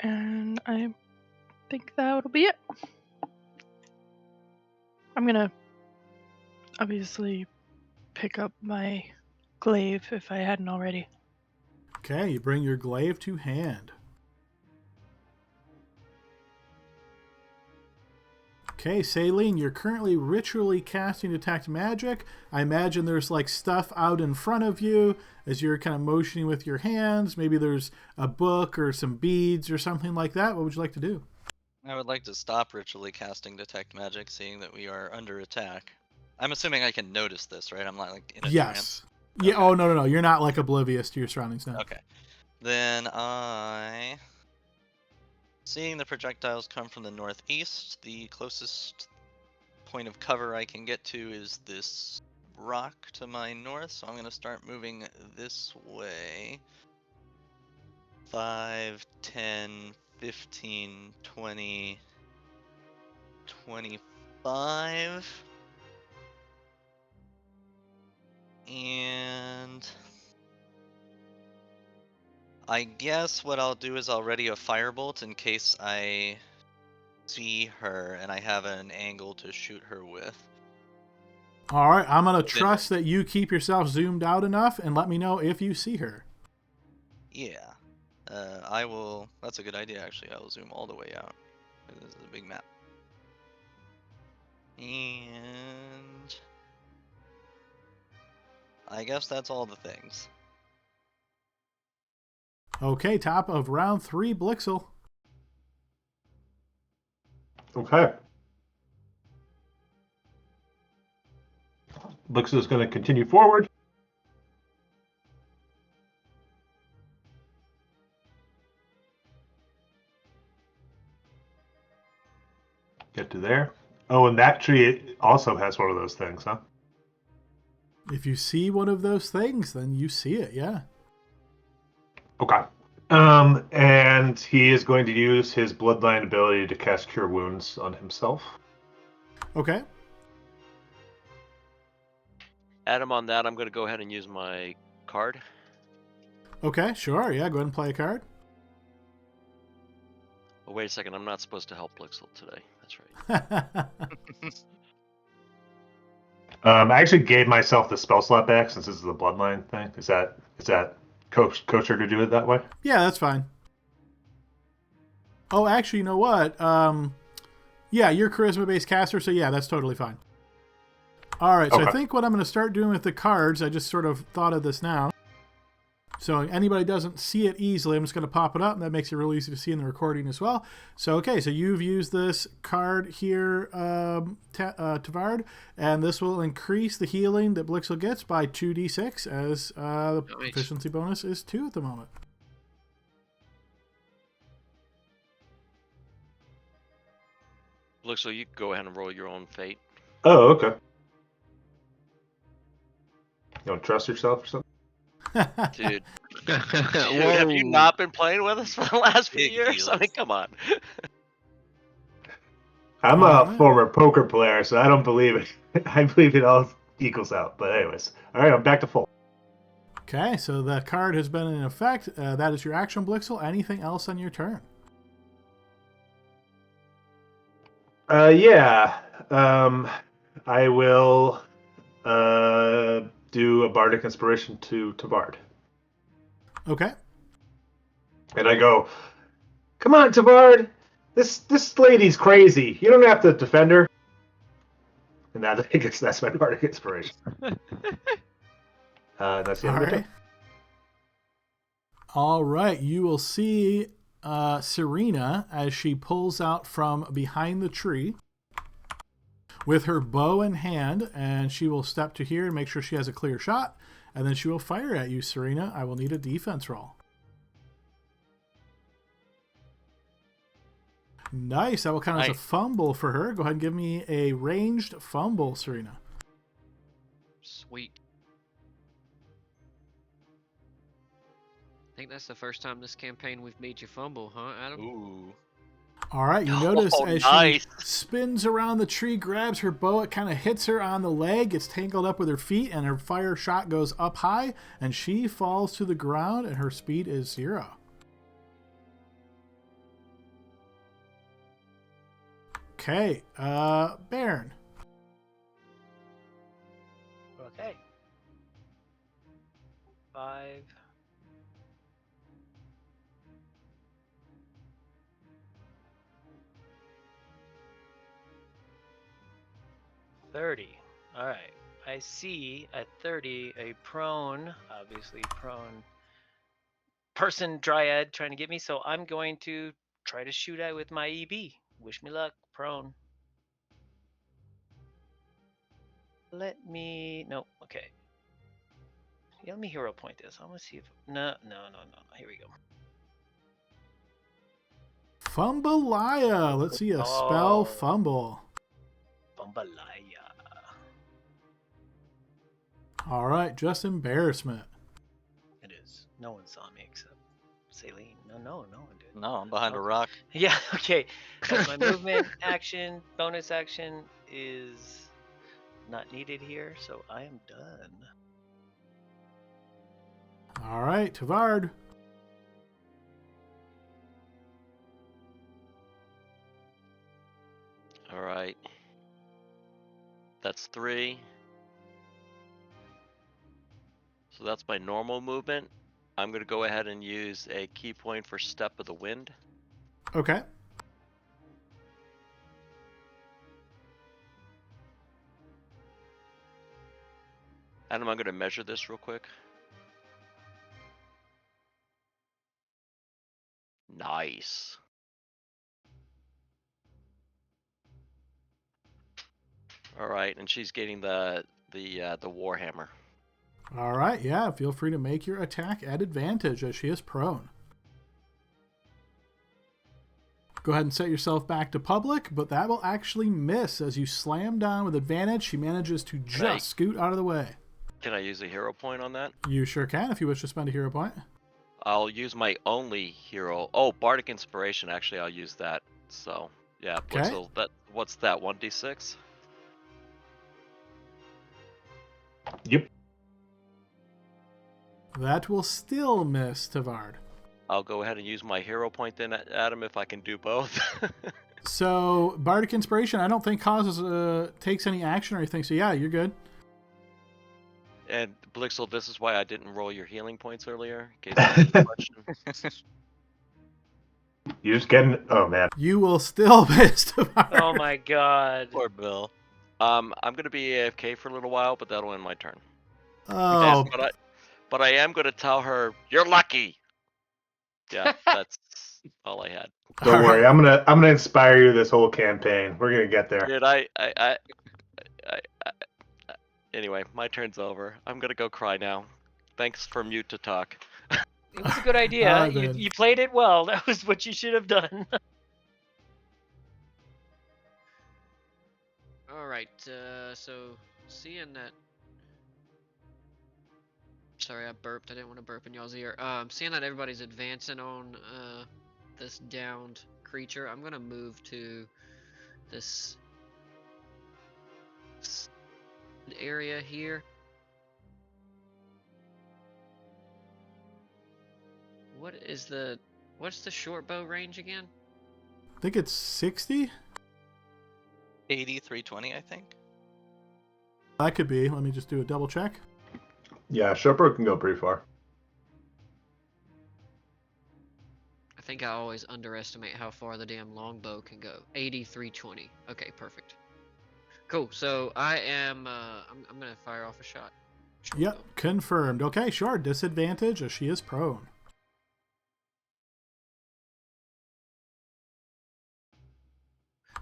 And I think that'll be it. I'm gonna obviously pick up my glaive if I hadn't already. Okay, you bring your glaive to hand. Okay, Saline, you're currently ritually casting Detect Magic. I imagine there's like stuff out in front of you as you're kind of motioning with your hands. Maybe there's a book or some beads or something like that. What would you like to do? I would like to stop ritually casting Detect Magic, seeing that we are under attack. I'm assuming I can notice this, right? I'm not like in a trance. Yeah. Okay. Oh, no. You're not like oblivious to your surroundings now. Okay. Then seeing the projectiles come from the northeast, the closest point of cover I can get to is this rock to my north, so I'm going to start moving this way. 5, 10, 15, 20, 25. And I guess what I'll do is I'll ready a firebolt in case I see her and I have an angle to shoot her with. All right, I'm going to trust that you keep yourself zoomed out enough and let me know if you see her. Yeah. I will. That's a good idea, actually. I will zoom all the way out. This is a big map. And I guess that's all the things. Okay, top of round 3, Blixel. Okay. Blixel is going to continue forward. get to there. Oh, and that tree also has one of those things, huh? If you see one of those things, then you see it, yeah. Okay. And he is going to use his bloodline ability to cast Cure Wounds on himself. Okay. Adam, on that, I'm going to go ahead and use my card. Okay, sure. Yeah, go ahead and play a card. Oh, wait a second. I'm not supposed to help Blixel today. That's right. I actually gave myself the spell slot back since this is the bloodline thing. Is that kosher to do it that way? Yeah, that's fine. Oh, actually, you know what? Yeah, you're charisma-based caster, so yeah, that's totally fine. All right, so Okay. I think what I'm going to start doing with the cards, I just sort of thought of this now. So anybody doesn't see it easily, I'm just going to pop it up, and that makes it really easy to see in the recording as well. So, okay, so you've used this card here, Tavard, and this will increase the healing that Blixel gets by 2d6, as the Nice. proficiency bonus is 2 at the moment. Blixel, you can go ahead and roll your own fate. Oh, okay. You don't trust yourself or something? Dude, have you not been playing with us for the last few Big years? I mean, deals. come on. I'm All a right. former poker player, so I don't believe it. I believe it all equals out. But anyways, all right, I'm back to full. Okay, so that card has been in effect. That is your action, Blixel. Anything else on your turn? Yeah. I will do a bardic inspiration to Tavard. Okay. And I go, come on, Tavard. This lady's crazy. You don't have to defend her. And that's my bardic inspiration. That's the All end of my right. turn. All right. You will see Serena as she pulls out from behind the tree with her bow in hand, and she will step to here and make sure she has a clear shot, and then she will fire at you, Serena. I will need a defense roll. Nice. That will count as a Nice. fumble for her. Go ahead and give me a ranged fumble, Serena. Sweet. I think that's the first time this campaign we've made you fumble, huh, Adam? Ooh. All right, you notice Oh, as nice. she spins around the tree, grabs her bow, it kind of hits her on the leg, gets tangled up with her feet, and her fire shot goes up high, and she falls to the ground, and her speed is 0. Okay, Baron. Okay. 5. $30. All right. I see at 30 a prone, obviously prone person dryad trying to get me, so I'm going to try to shoot at with my EB. Wish me luck, prone. No, okay. Yeah, let me hero point this. I want to see if, no. Here we go. Fumbleia. Let's see a spell Oh. fumble. Bumbalaya. All right, just embarrassment. It is. No one saw me except Saline. No one did. No, I'm behind a Okay. rock. Yeah, okay. That's my movement action. Bonus action is not needed here, so I am done. All right, Tavard. All right. That's 3. So that's my normal movement. I'm going to go ahead and use a key point for Step of the Wind. Okay. Adam, I'm going to measure this real quick. Nice. All right, and she's getting the warhammer. All right, yeah, feel free to make your attack at advantage as she is prone. Go ahead and set yourself back to public, but that will actually miss as you slam down with advantage. She manages to just scoot out of the way. Can I use a hero point on that? You sure can if you wish to spend a hero point. I'll use my only hero. Oh, Bardic Inspiration. Actually, I'll use that. So, yeah. Okay. Blixel, what's that, 1d6? Yep. That will still miss, Tavard. I'll go ahead and use my hero point then, Adam, if I can do both. So, Bardic Inspiration, I don't think takes any action or anything. So, yeah, you're good. And Blixel, this is why I didn't roll your healing points earlier. In case I had a question. You're just getting. Oh man. You will still miss, Tavard. Oh my god. Poor Bill. I'm gonna be AFK for a little while, but that'll end my turn. Oh, But I am gonna tell her you're lucky. Yeah, that's all I had. Don't worry. I'm gonna inspire you this whole campaign. We're gonna get there. Dude, anyway, my turn's over. I'm gonna go cry now. Thanks for mute to talk. It was a good idea. Alright, then. You played it well. That was what you should have done. All right. So seeing that. Sorry, I burped. I didn't want to burp in y'all's ear. Seeing that everybody's advancing on this downed creature, I'm gonna move to this area here. What's the short bow range again? I think it's 60. 80, 320, I think. That could be. Let me just do a double check. Yeah, Shopro can go pretty far. I think I always underestimate how far the damn longbow can go. 80, 320. Okay, perfect. Cool. So I am. I'm gonna fire off a shot. Short Yep, bow. confirmed. Okay, sure. Disadvantage as she is prone.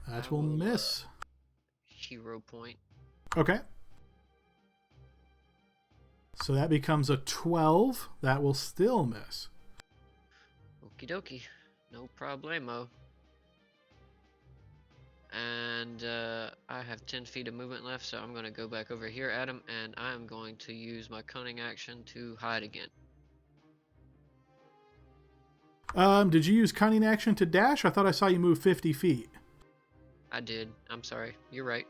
That will miss. Hero point. Okay. So that becomes a 12. That will still miss. Okie dokie. No problemo. And I have 10 feet of movement left, so I'm going to go back over here, Adam, and I'm going to use my cunning action to hide again. Did you use cunning action to dash? I thought I saw you move 50 feet. I did. I'm sorry. You're right.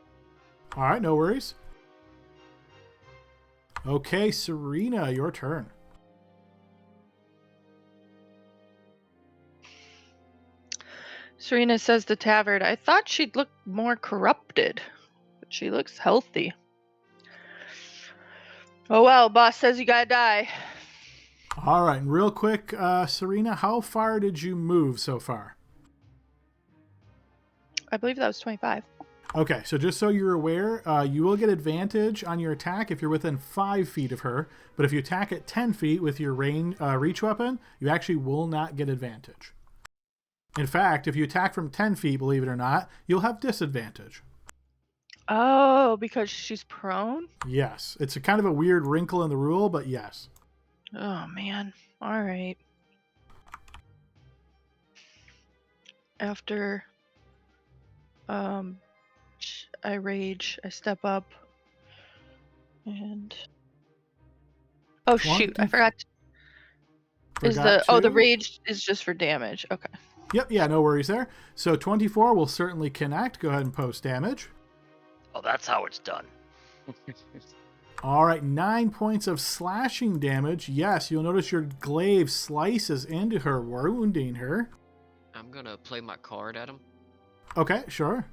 All right, no worries. Okay, Serena, your turn. Serena says to Tavard, I thought she'd look more corrupted, but she looks healthy. Oh well, boss says you gotta die. All right, and real quick, Serena, how far did you move so far? I believe that was 25. Okay, so just so you're aware, you will get advantage on your attack if you're within 5 feet of her, but if you attack at 10 feet with your reach weapon, you actually will not get advantage. In fact, if you attack from 10 feet, believe it or not, you'll have disadvantage. Oh, because she's prone? Yes, it's a kind of a weird wrinkle in the rule, but yes. Oh, man. All right. After I rage, I step up, and oh shoot, I forgot. The rage is just for damage. Okay. Yep, yeah, no worries there. So 24 will certainly connect. Go ahead and post damage. Oh, that's how it's done. All right, 9 points of slashing damage. Yes, you'll notice your glaive slices into her, wounding her. I'm gonna play my card at him. Okay, sure.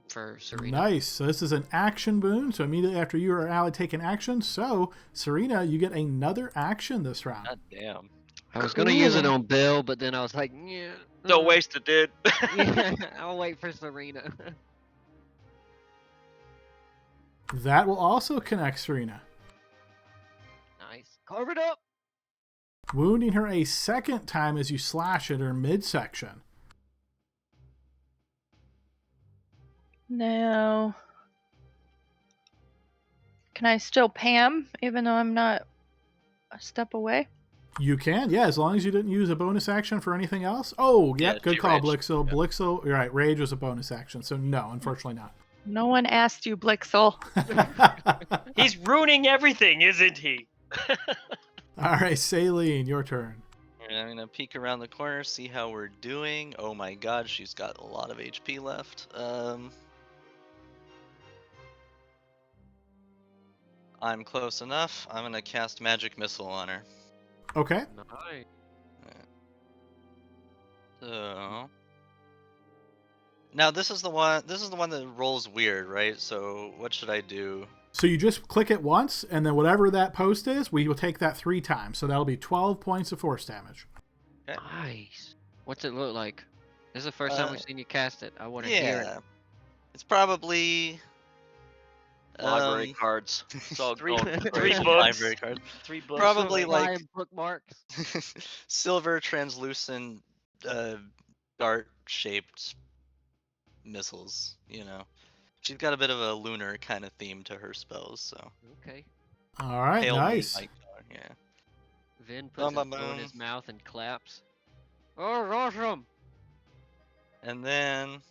For Serena. Nice. So this is an action boon. So immediately after you or ally take an action. So, Serena, you get another action this round. God damn. I was gonna use it on Bill, but then I was like, yeah. Don't waste it, dude. Yeah, I'll wait for Serena. That will also connect Serena. Nice. Carve it up! Wounding her a second time as you slash at her midsection. Now, can I still Pam, even though I'm not a step away? You can, yeah, as long as you didn't use a bonus action for anything else. Oh, Yeah, yep, good she call, raged. Blixel. Yep. Blixel, you're right, rage was a bonus action, so no, unfortunately not. No one asked you, Blixel. He's ruining everything, isn't he? All right, Saline, your turn. Alright, I'm gonna peek around the corner, see how we're doing. Oh my god, she's got a lot of HP left. I'm close enough. I'm gonna cast Magic Missile on her. Okay. Nice. So now this is the one that rolls weird, right? So what should I do? So you just click it once, and then whatever that post is, we will take that 3 times. So that'll be 12 points of force damage. Okay. Nice. What's it look like? This is the first time we've seen you cast it. I want to Yeah. hear it. It's probably Library cards. It's all Three- going three crazy. books. library card. 3 books. Probably of, like bookmarks. silver translucent dart shaped missiles, you know. She's got a bit of a lunar kind of theme to her spells, so Okay. All right, pale nice. moonlight color, yeah. Vin puts his Bum, bow bum, in bum. his mouth and claps. Oh, awesome! And then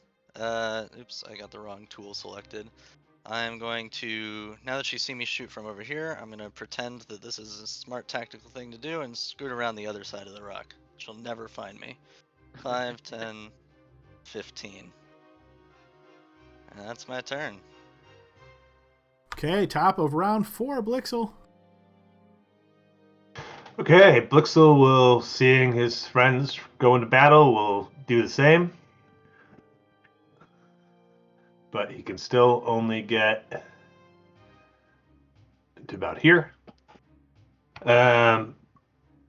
oops, I got the wrong tool selected. I'm going to, now that she's seen me shoot from over here, I'm gonna pretend that this is a smart tactical thing to do and scoot around the other side of the rock. She'll never find me. 5, 10, 15. And that's my turn. Okay, top of round 4, Blixel. Okay, Blixel will, seeing his friends go into battle, will do the same. But he can still only get to about here. And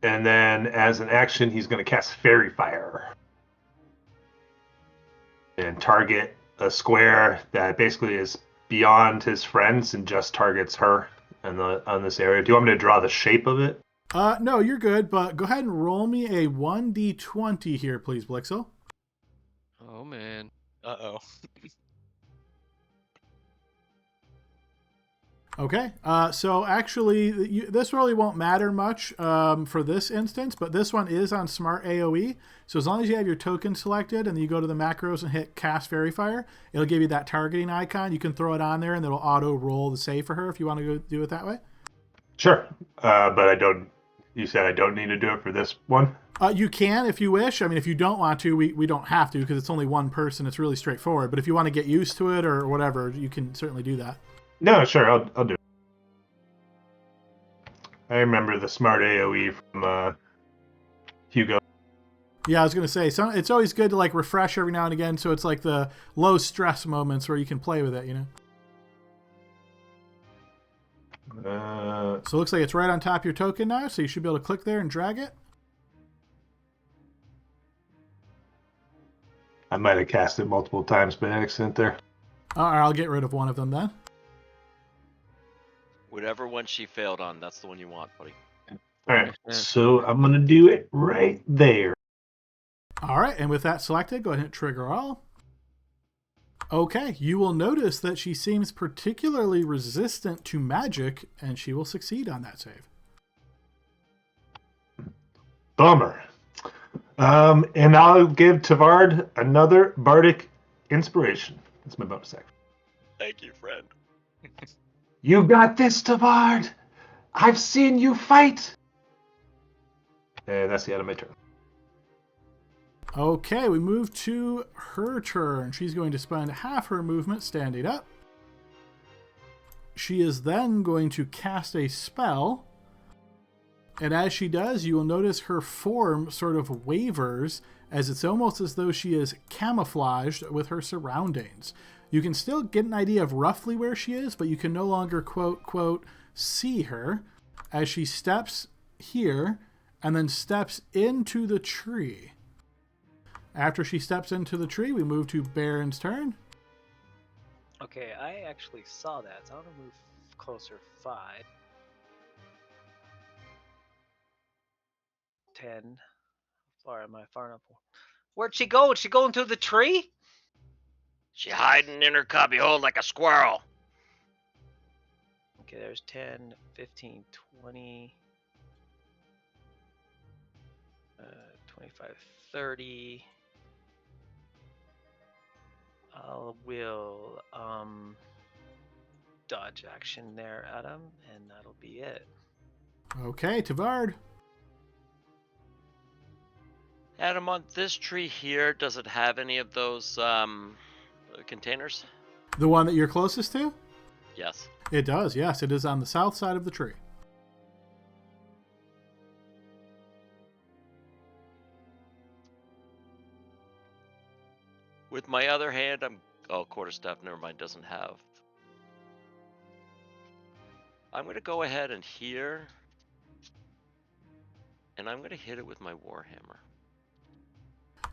then as an action, he's going to cast Fairy Fire. And target a square that basically is beyond his friends and just targets her on this area. Do you want me to draw the shape of it? No, you're good, but go ahead and roll me a 1d20 here, please, Blixel. Oh, man. Uh-oh. Okay, so actually, this really won't matter much for this instance, but this one is on Smart AoE. So as long as you have your token selected and you go to the macros and hit Cast Fairy Fire, it'll give you that targeting icon. You can throw it on there and it'll auto roll the save for her if you want to go do it that way. Sure, but I don't. You said I don't need to do it for this one? You can if you wish. I mean, if you don't want to, we don't have to because it's only one person. It's really straightforward. But if you want to get used to it or whatever, you can certainly do that. No, sure, I'll do it. I remember the Smart AoE from Hugo. Yeah, I was going to say, it's always good to like refresh every now and again, so it's like the low stress moments where you can play with it, you know? So it looks like it's right on top of your token now, so you should be able to click there and drag it. I might have cast it multiple times by accident there. All right, I'll get rid of one of them then. Whatever one she failed on, that's the one you want, buddy. All right, so I'm going to do it right there. All right, and with that selected, go ahead and hit trigger all. Okay, you will notice that she seems particularly resistant to magic, and she will succeed on that save. Bummer. And I'll give Tavard another bardic inspiration. That's my bonus action. Thank you, friend. You got this, Tavard. I've seen you fight. And that's the end of my turn. Okay, we move to her turn. She's going to spend half her movement standing up. She is then going to cast a spell. And as she does, you will notice her form sort of wavers as it's almost as though she is camouflaged with her surroundings. You can still get an idea of roughly where she is, but you can no longer, quote, see her as she steps here and then steps into the tree. After she steps into the tree, we move to Baron's turn. Okay, I actually saw that, so I want to move closer. 5, 10. How far am I? Far enough. Where'd she go? Is she going through the tree? She hiding in her cubby hole like a squirrel. Okay, there's 10, 15, 20. 25, 30. I will dodge action there, Adam, and that'll be it. Okay, Tavard. Adam, on this tree here, does it have any of those containers? The one that you're closest to? Yes. It does, yes. It is on the south side of the tree. With my other hand, quarterstaff, never mind, doesn't have. I'm going to go ahead and here, and I'm going to hit it with my warhammer.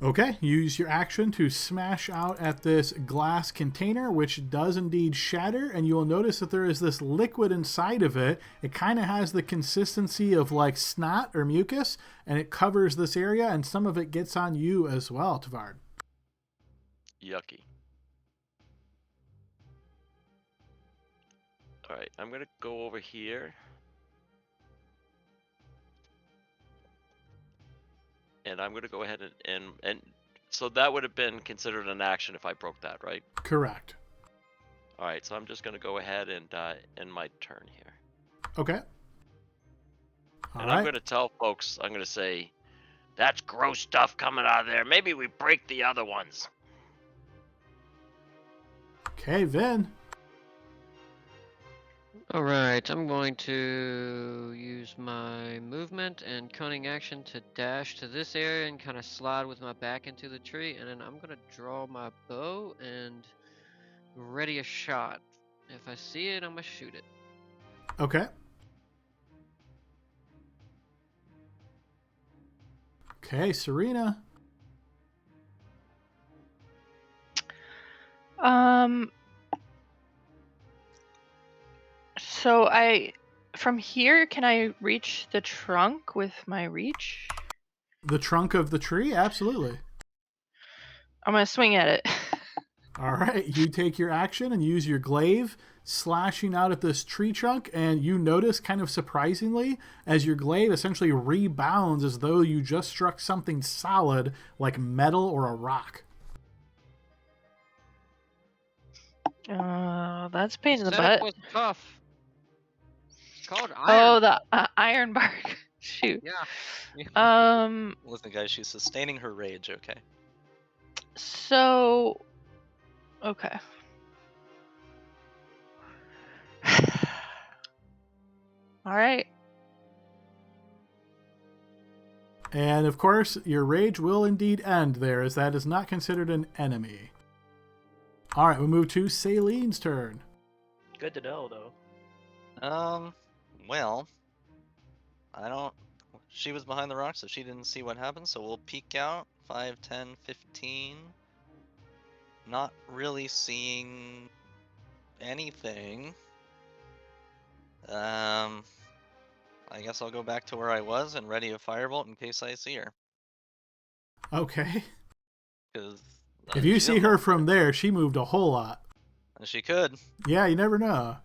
Okay, use your action to smash out at this glass container, which does indeed shatter, and you will notice that there is this liquid inside of it. It kind of has the consistency of like snot or mucus, and it covers this area, and some of it gets on you as well, Tavard. Yucky. All right, I'm going to go over here. And I'm going to go ahead and so that would have been considered an action if I broke that, right? Correct. All right, so I'm just going to go ahead and end my turn here. Okay. And I'm going to tell folks, I'm going to say, that's gross stuff coming out of there. Maybe we break the other ones. Okay, Vin. Alright, I'm going to use my movement and cunning action to dash to this area and kind of slide with my back into the tree, and then I'm going to draw my bow and ready a shot. If I see it, I'm going to shoot it. Okay. Okay, Serena. So from here, can I reach the trunk with my reach? The trunk of the tree? Absolutely. I'm going to swing at it. All right, you take your action and use your glaive, slashing out at this tree trunk, and you notice, kind of surprisingly, as your glaive essentially rebounds as though you just struck something solid like metal or a rock. That's a pain in the Setup butt. was tough. It's called iron. Oh, the iron bark. Shoot. Yeah. Listen, guys, she's sustaining her rage, okay? So, okay. All right. And of course, your rage will indeed end there, as that is not considered an enemy. All right, we'll move to Celine's turn. Good to know, though. Well, she was behind the rock, so she didn't see what happened, so we'll peek out. 5, 10, 15. Not really seeing anything. I guess I'll go back to where I was and ready a firebolt in case I see her. Okay. Because if you see her from there, she moved a whole lot. She could. Yeah, you never know.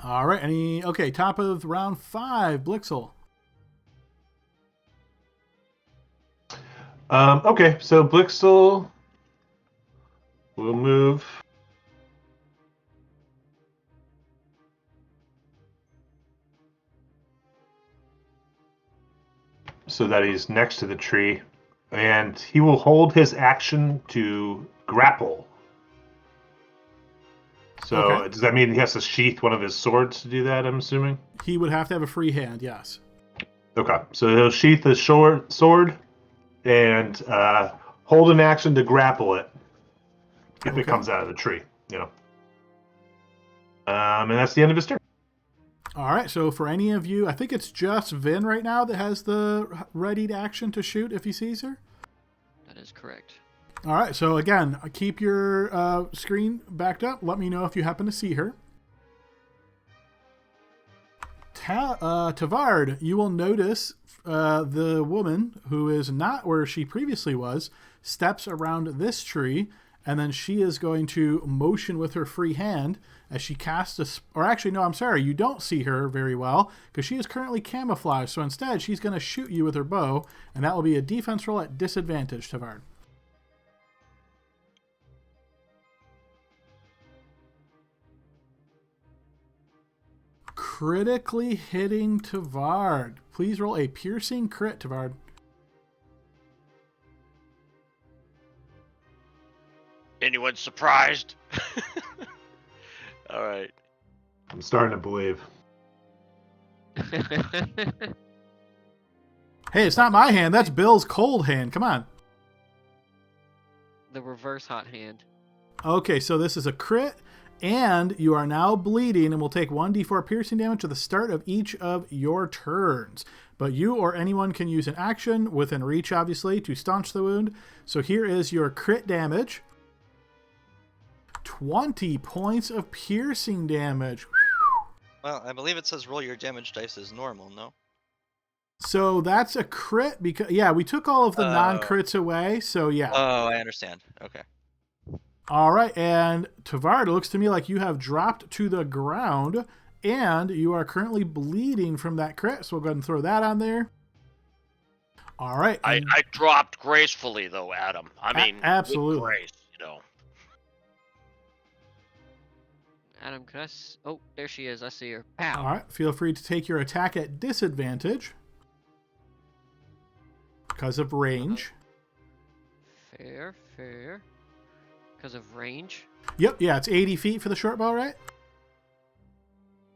All right, okay, top of round 5, Blixel. Okay, so Blixel will move so that he's next to the tree, and he will hold his action to grapple. So Okay. Does that mean he has to sheath one of his swords to do that, I'm assuming? He would have to have a free hand, yes. Okay, so he'll sheath his sword and hold an action to grapple it if it comes out of the tree, you know. And that's the end of his turn. All right, so for any of you, I think it's just Vin right now that has the readied action to shoot if he sees her. That is correct. All right, so again, keep your screen backed up. Let me know if you happen to see her. Tavard, you will notice the woman who is not where she previously was steps around this tree, and then she is going to motion with her free hand, as she casts or actually, no, I'm sorry, you don't see her very well because she is currently camouflaged. So instead, she's going to shoot you with her bow, and that will be a defense roll at disadvantage, Tavard. Critically hitting Tavard. Please roll a piercing crit, Tavard. Anyone surprised? All right. I'm starting to believe. Hey, it's not my hand. That's Bill's cold hand. Come on. The reverse hot hand. Okay, so this is a crit, and you are now bleeding, and will take 1d4 piercing damage at the start of each of your turns. But you or anyone can use an action within reach, obviously, to staunch the wound. So here is your crit damage. 20 points of piercing damage. Well, I believe it says roll your damage dice as normal, no? So that's a crit because, yeah, we took all of the non-crits away, so yeah. Oh, I understand. Okay. All right, and Tavard, it looks to me like you have dropped to the ground, and you are currently bleeding from that crit, so we'll go ahead and throw that on there. All right. I dropped gracefully, though, Adam. I mean, absolutely. With grace, you know. Adam, could I oh, there she is. I see her. Pow. All right, feel free to take your attack at disadvantage because of range. Fair. Because of range. Yep, yeah, it's 80 feet for the short bow, right?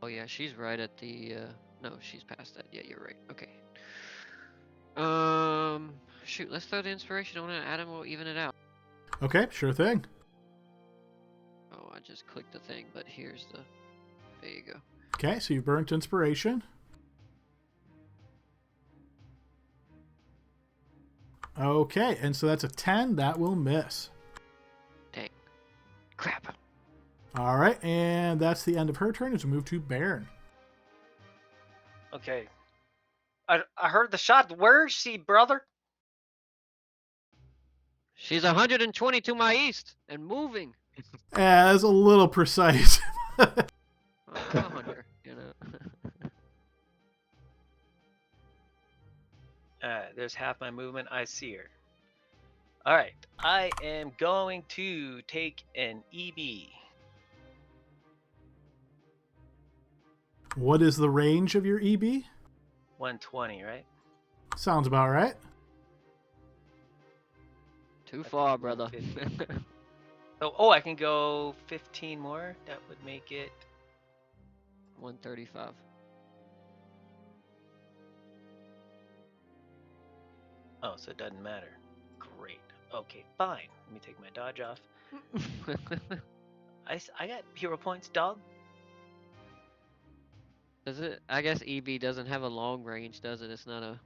Oh yeah, she's right at the. No, she's past that. Yeah, you're right. Okay. Shoot, let's throw the inspiration on it. Adam will even it out. Okay, sure thing. Oh, I just clicked the thing, but here's the. There you go. Okay, so you burnt inspiration. Okay, and so that's a 10. That will miss. Dang. Crap. All right, and that's the end of her turn as we move to Baron. Okay. I heard the shot. Where is she, brother? She's 120 to my east and moving. That's a little precise. I'm a hunter, you know. There's half my movement. I see her. All right. I am going to take an EB. What is the range of your EB? 120, right? Sounds about right. Too far, brother. Oh, I can go 15 more. That would make it 135. Oh, so it doesn't matter. Great. Okay, fine. Let me take my dodge off. I got hero points, dog. Does it? I guess EB doesn't have a long range, does it? It's not a.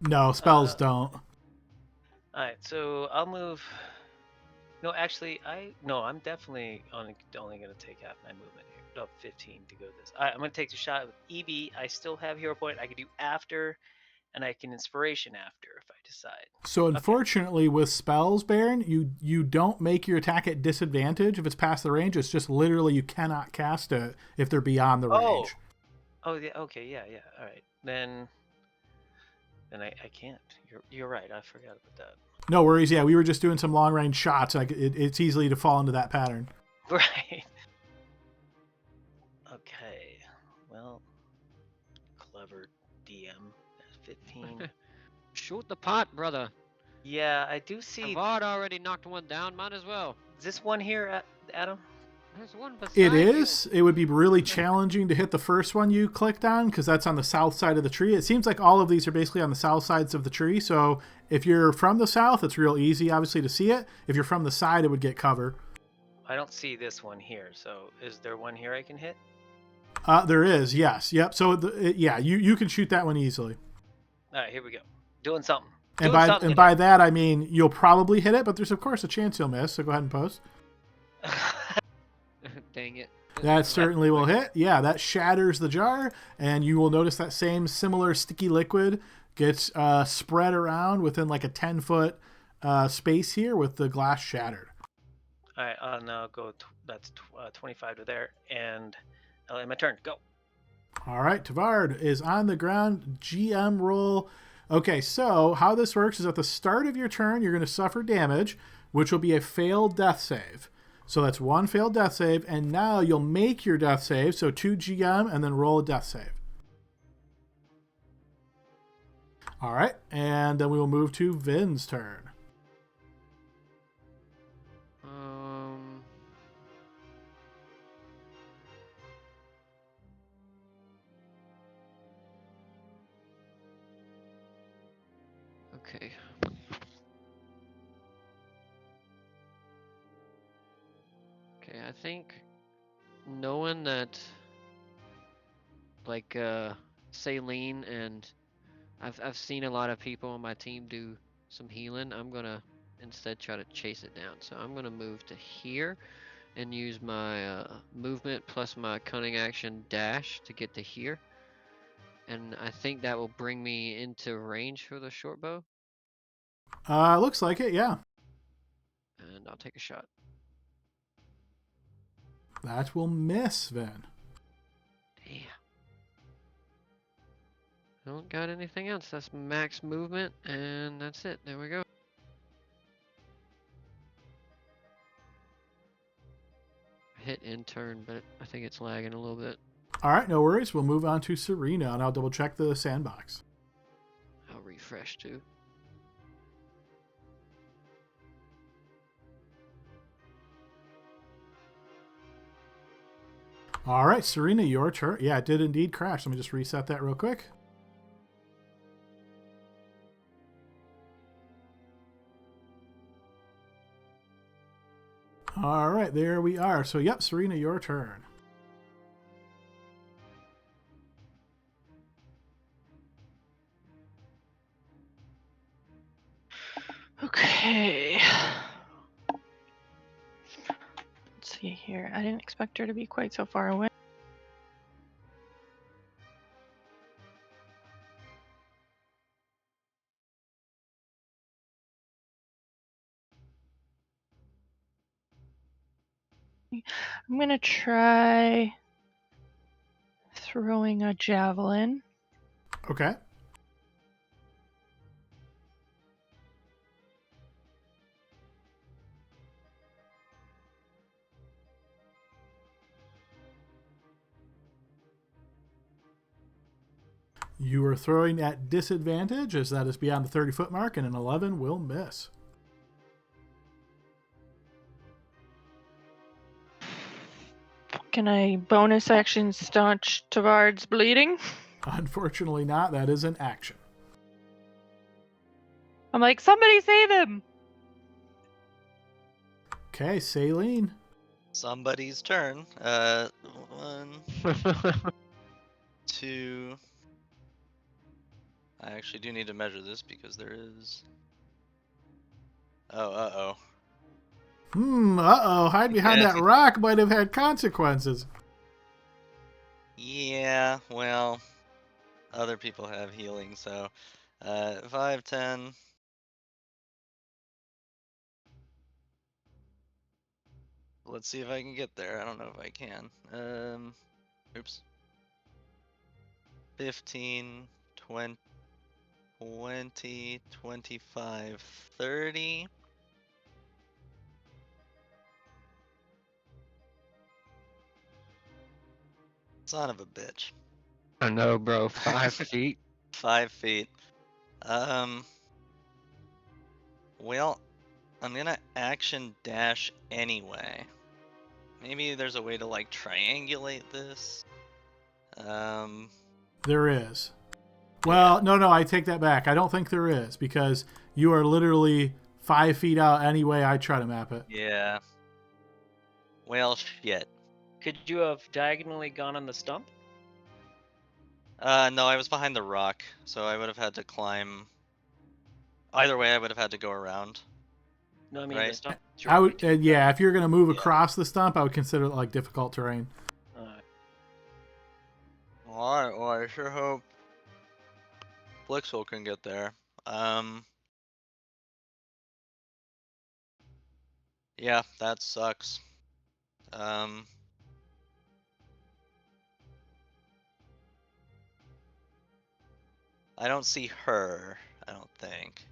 No, spells don't. Alright, so I'll move. No, actually, I'm definitely only going to take half my movement here. No, 15 to go this. Alright, I'm going to take the shot with EB. I still have hero point. I can do after, and I can inspiration after if I decide. So unfortunately, with spells, Baron, you don't make your attack at disadvantage if it's past the range. It's just literally you cannot cast it if they're beyond the range. Oh, yeah. Okay, yeah. All right, then I can't. You're right. I forgot about that. No worries. Yeah, we were just doing some long range shots. Like it's easily to fall into that pattern. Right. Okay. Well, clever DM. 15. Shoot the pot, brother. Yeah, I do see. Tavard already knocked one down. Might as well. Is this one here, Adam? There's one beside It is. It would be really challenging to hit the first one you clicked on because that's on the south side of the tree. It seems like all of these are basically on the south sides of the tree. So if you're from the south, it's real easy, obviously, to see it. If you're from the side, it would get cover. I don't see this one here. So is there one here I can hit? There is, yes. Yep. So, you can shoot that one easily. All right, here we go. Doing something. And by that, I mean you'll probably hit it, but there's, of course, a chance you'll miss. So go ahead and post. Dang it. That certainly will hit. Yeah, that shatters the jar, and you will notice that same similar sticky liquid gets spread around within like a 10-foot space here with the glass shattered. All right, I'll now go. That's 25 to there, and I'll end my turn. Go. All right, Tavard is on the ground. GM roll. Okay, so how this works is at the start of your turn, you're going to suffer damage, which will be a failed death save. So that's one failed death save, and now you'll make your death save. So 2 GM, and then roll a death save. All right, and then we will move to Vin's turn. Okay. Okay, I think knowing that, like, Saline and I've seen a lot of people on my team do some healing. I'm gonna instead try to chase it down. So I'm gonna move to here and use my movement plus my cunning action dash to get to here. And I think that will bring me into range for the short bow. Looks like it, yeah. And I'll take a shot. That will miss, Vin. Damn. I don't got anything else. That's max movement, and that's it. There we go. Hit in turn, but I think it's lagging a little bit. All right, no worries. We'll move on to Serena, and I'll double check the sandbox. I'll refresh too. All right, Serena, your turn. Yeah, it did indeed crash. Let me just reset that real quick. All right, there we are. So, yep, Serena, your turn. Okay. Let's see here. I didn't expect her to be quite so far away. I'm going to try throwing a javelin. Okay. You are throwing at disadvantage, as that is beyond the 30-foot mark, and an 11 will miss. Can I bonus action staunch Tavard's bleeding? Unfortunately not. That is an action. I'm like, somebody save him! Okay, Saline. Somebody's turn. 1, 2. I actually do need to measure this because there is. Oh, uh-oh. Uh-oh. Hide behind that rock might have had consequences. Yeah, well, other people have healing, so 5, 10. Let's see if I can get there. I don't know if I can. Oops. 15, 20, 25, 30. Son of a bitch. I know, bro. 5 feet. 5 feet. Well, I'm gonna action dash anyway. Maybe there's a way to like triangulate this. There is. Well, no, I take that back. I don't think there is, because you are literally 5 feet out any way I try to map it. Yeah. Well, shit. Could you have diagonally gone on the stump? No, I was behind the rock, so I would have had to climb. Either way, I would have had to go around. No, I mean Right. the stump. I would, yeah, if you're going to move across the stump, I would consider it like difficult terrain. Alright, well, I sure hope Blixel can get there. Yeah, that sucks. I don't see her, I don't think.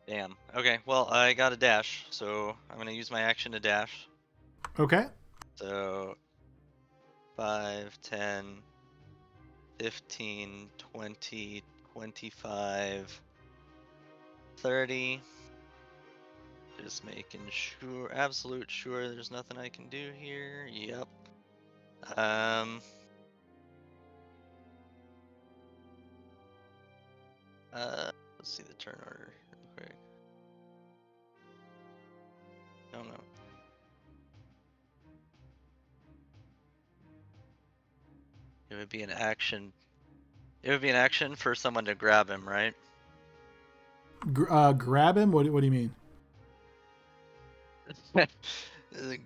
Damn. Okay, well, I got a dash, so I'm gonna use my action to dash. Okay. So 5, 10, 15, 20, 25, 30. Just making sure, absolute sure there's nothing I can do here. Yep. Let's see the turn order real quick. No. It would be an action. It would be an action for someone to grab him, right? Grab him? What do you mean?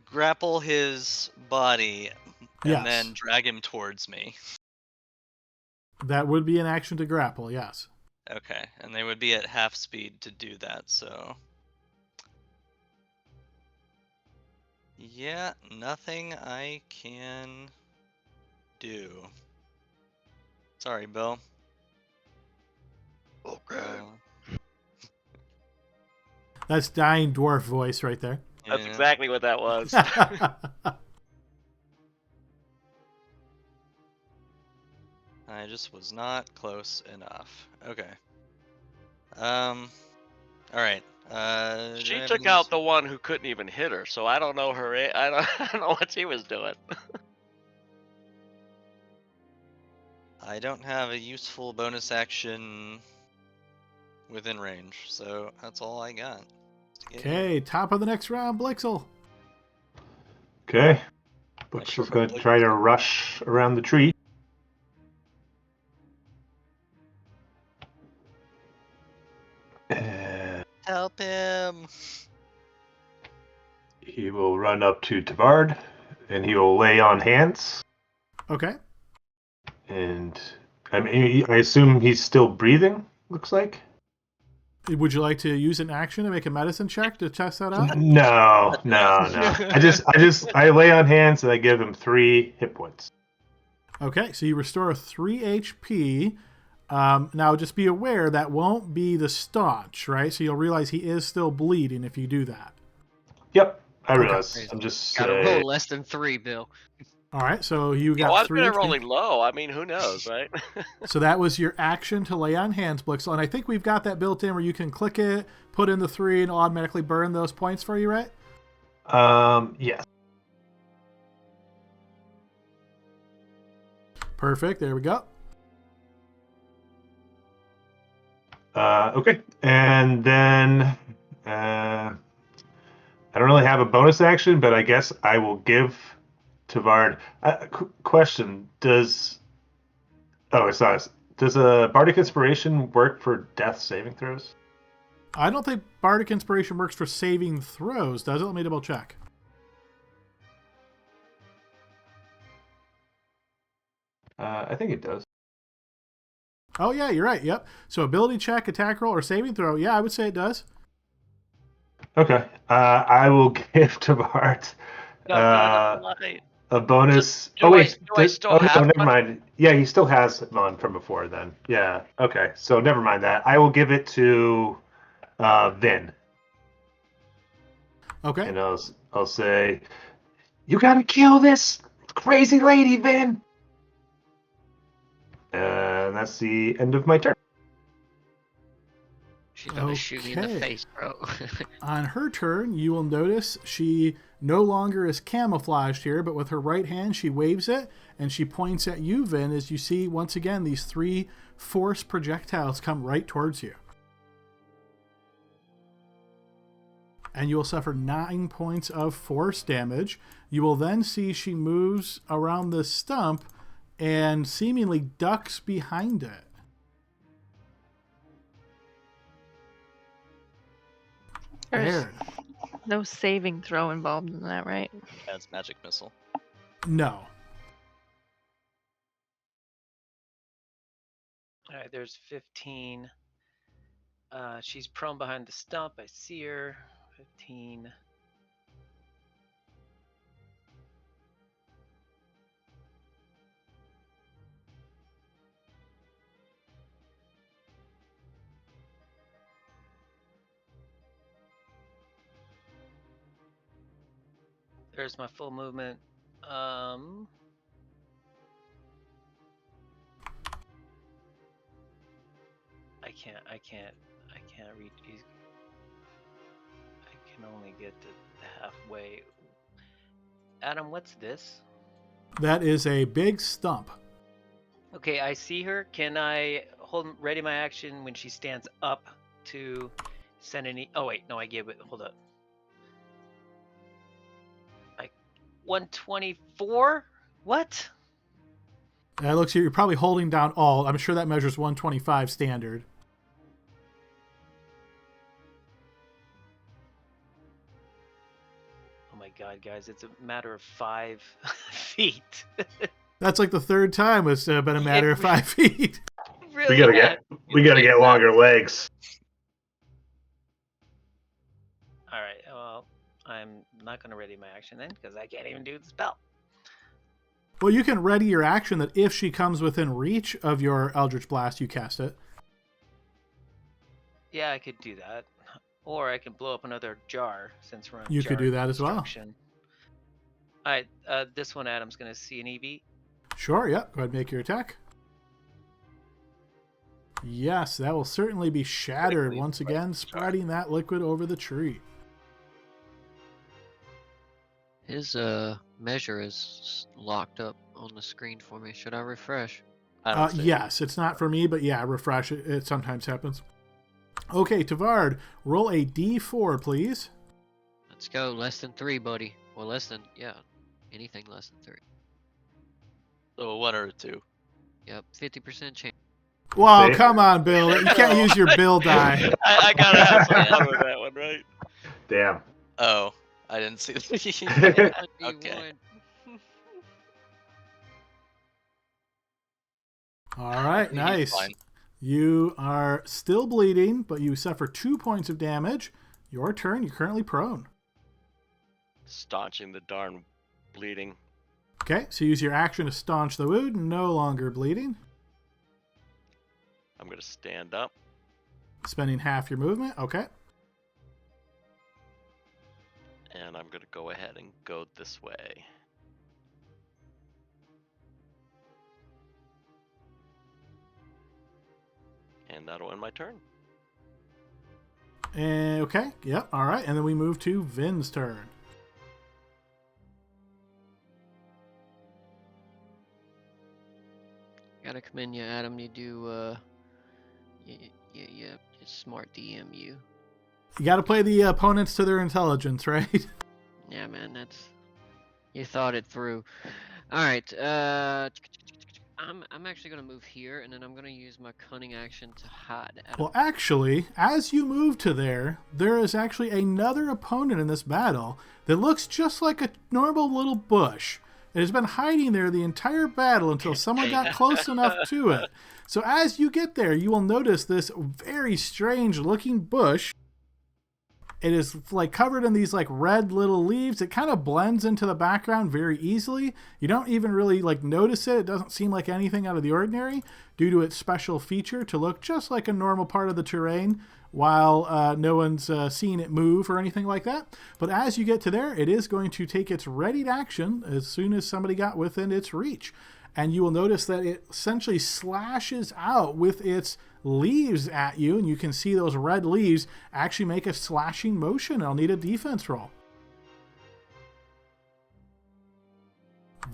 Grapple his body and Yes. then drag him towards me. That would be an action to grapple, yes. Okay, and they would be at half speed to do that, so... Yeah, nothing I can do. Sorry, Bill. Okay. That's dying dwarf voice right there. That's Yeah. exactly what that was. I just was not close enough. Okay. Alright. She do I took have out the one who couldn't even hit her, so I don't know her. I don't know what she was doing. I don't have a useful bonus action within range, so that's all I got. Okay, top of the next round, Blixel. Okay. Blixel's going to try to rush around the tree. And Help him! he will run up to Tavard, and he will lay on hands. Okay. And I assume he's still breathing, looks like. Would you like to use an action to make a medicine check to test that out? No. I lay on hands and I give him 3 hit points. Okay, so you restore 3 HP. Now, just be aware that won't be the staunch, right? So you'll realize he is still bleeding if you do that. Yep, I Okay. realize. I'm just Gotta roll less than 3, Bill. All right, so you got Oh, I was 3 gonna HP. rolling low. I mean, who knows, right? So that was your action to lay on hands, Blixel. And I think we've got that built in where you can click it, put in the 3, and it'll automatically burn those points for you, right? Yes. Perfect. There we go. Okay, and then I don't really have a bonus action, but I guess I will give Tavard. Question: Does a Bardic Inspiration work for death saving throws? I don't think Bardic Inspiration works for saving throws, does it? Let me double check. I think it does. Oh, yeah, you're right. Yep. So ability check, attack roll, or saving throw. Yeah, I would say it does. Okay, I will give Tavard a bonus. Do I still have never one? mind. Yeah, he still has one from before then. Yeah. Okay, so never mind that. I will give it to Vin. Okay. And I'll say, you gotta kill this crazy lady, Vin. And that's the end of my turn. She's gonna shoot me in the Okay. face, bro. On her turn, you will notice she no longer is camouflaged here, but with her right hand, she waves it, and she points at you, Vin, as you see, once again, these 3 force projectiles come right towards you. And you will suffer 9 points of force damage. You will then see she moves around the stump and seemingly ducks behind it. There's Aaron. no saving throw involved in that, right? That's magic missile. No. All right, there's 15. She's prone behind the stump. I see her. 15. There's my full movement. I can't reach. I can only get to halfway. Adam, what's this? That is a big stump. Okay, I see her. Can I ready my action when she stands up to send any? Oh wait, no, I gave it. Hold up. Like 124? What? It looks like you're probably holding down Alt. I'm sure that measures 125 standard. Oh my god, guys, it's a matter of 5 feet. That's like the third time it's been a matter of 5 feet. Really we gotta get longer legs. All right. Well, I'm not going to ready my action then because I can't even do the spell. Well, you can ready your action that if she comes within reach of your Eldritch Blast, you cast it. Yeah, I could do that. Or I can blow up another jar since we're on You could jar do that as well. construction. All right. This one, Adam's going to see an EV. Sure, yeah. Go ahead and make your attack. Yes, that will certainly be shattered once again, spreading that liquid over the tree. His measure is locked up on the screen for me. Should I refresh? I don't see it. Yes, it's not for me, but yeah, refresh it. It sometimes happens. Okay, Tavard, roll a d4, please. Let's go. Less than 3, buddy. Well, less than, yeah. Anything less than 3. So a 1 or a 2. Yep, 50% chance. Wow, See? come on, Bill. You can't use your Bill die. I gotta have some fun with that one, right? Damn. Oh, I didn't see the. Okay. All right, He's nice. fine. You are still bleeding, but you suffer 2 points of damage. Your turn. You're currently prone. Staunching the darn bleeding. Okay, so use your action to staunch the wound. No longer bleeding. I'm gonna stand up. Spending half your movement. Okay. And I'm gonna go ahead and go this way. And that'll end my turn. Okay, yep, all right. And then we move to Vin's turn. Gotta commend you, Adam. You do, yeah, just smart DM you. You got to play the opponents to their intelligence, right? Yeah, man, that's... You thought it through. Alright, I'm actually gonna move here, and then I'm gonna use my cunning action to hide. Well, actually, as you move to there is actually another opponent in this battle that looks just like a normal little bush. It has been hiding there the entire battle until someone got close enough to it. So as you get there, you will notice this very strange looking bush. It is like covered in these like red little leaves. It kind of blends into the background very easily. You don't even really like notice it. It doesn't seem like anything out of the ordinary due to its special feature to look just like a normal part of the terrain while no one's seeing it move or anything like that. But as you get to there, it is going to take its readied action as soon as somebody got within its reach. And you will notice that it essentially slashes out with its leaves at you, and you can see those red leaves actually make a slashing motion. I'll need a defense roll.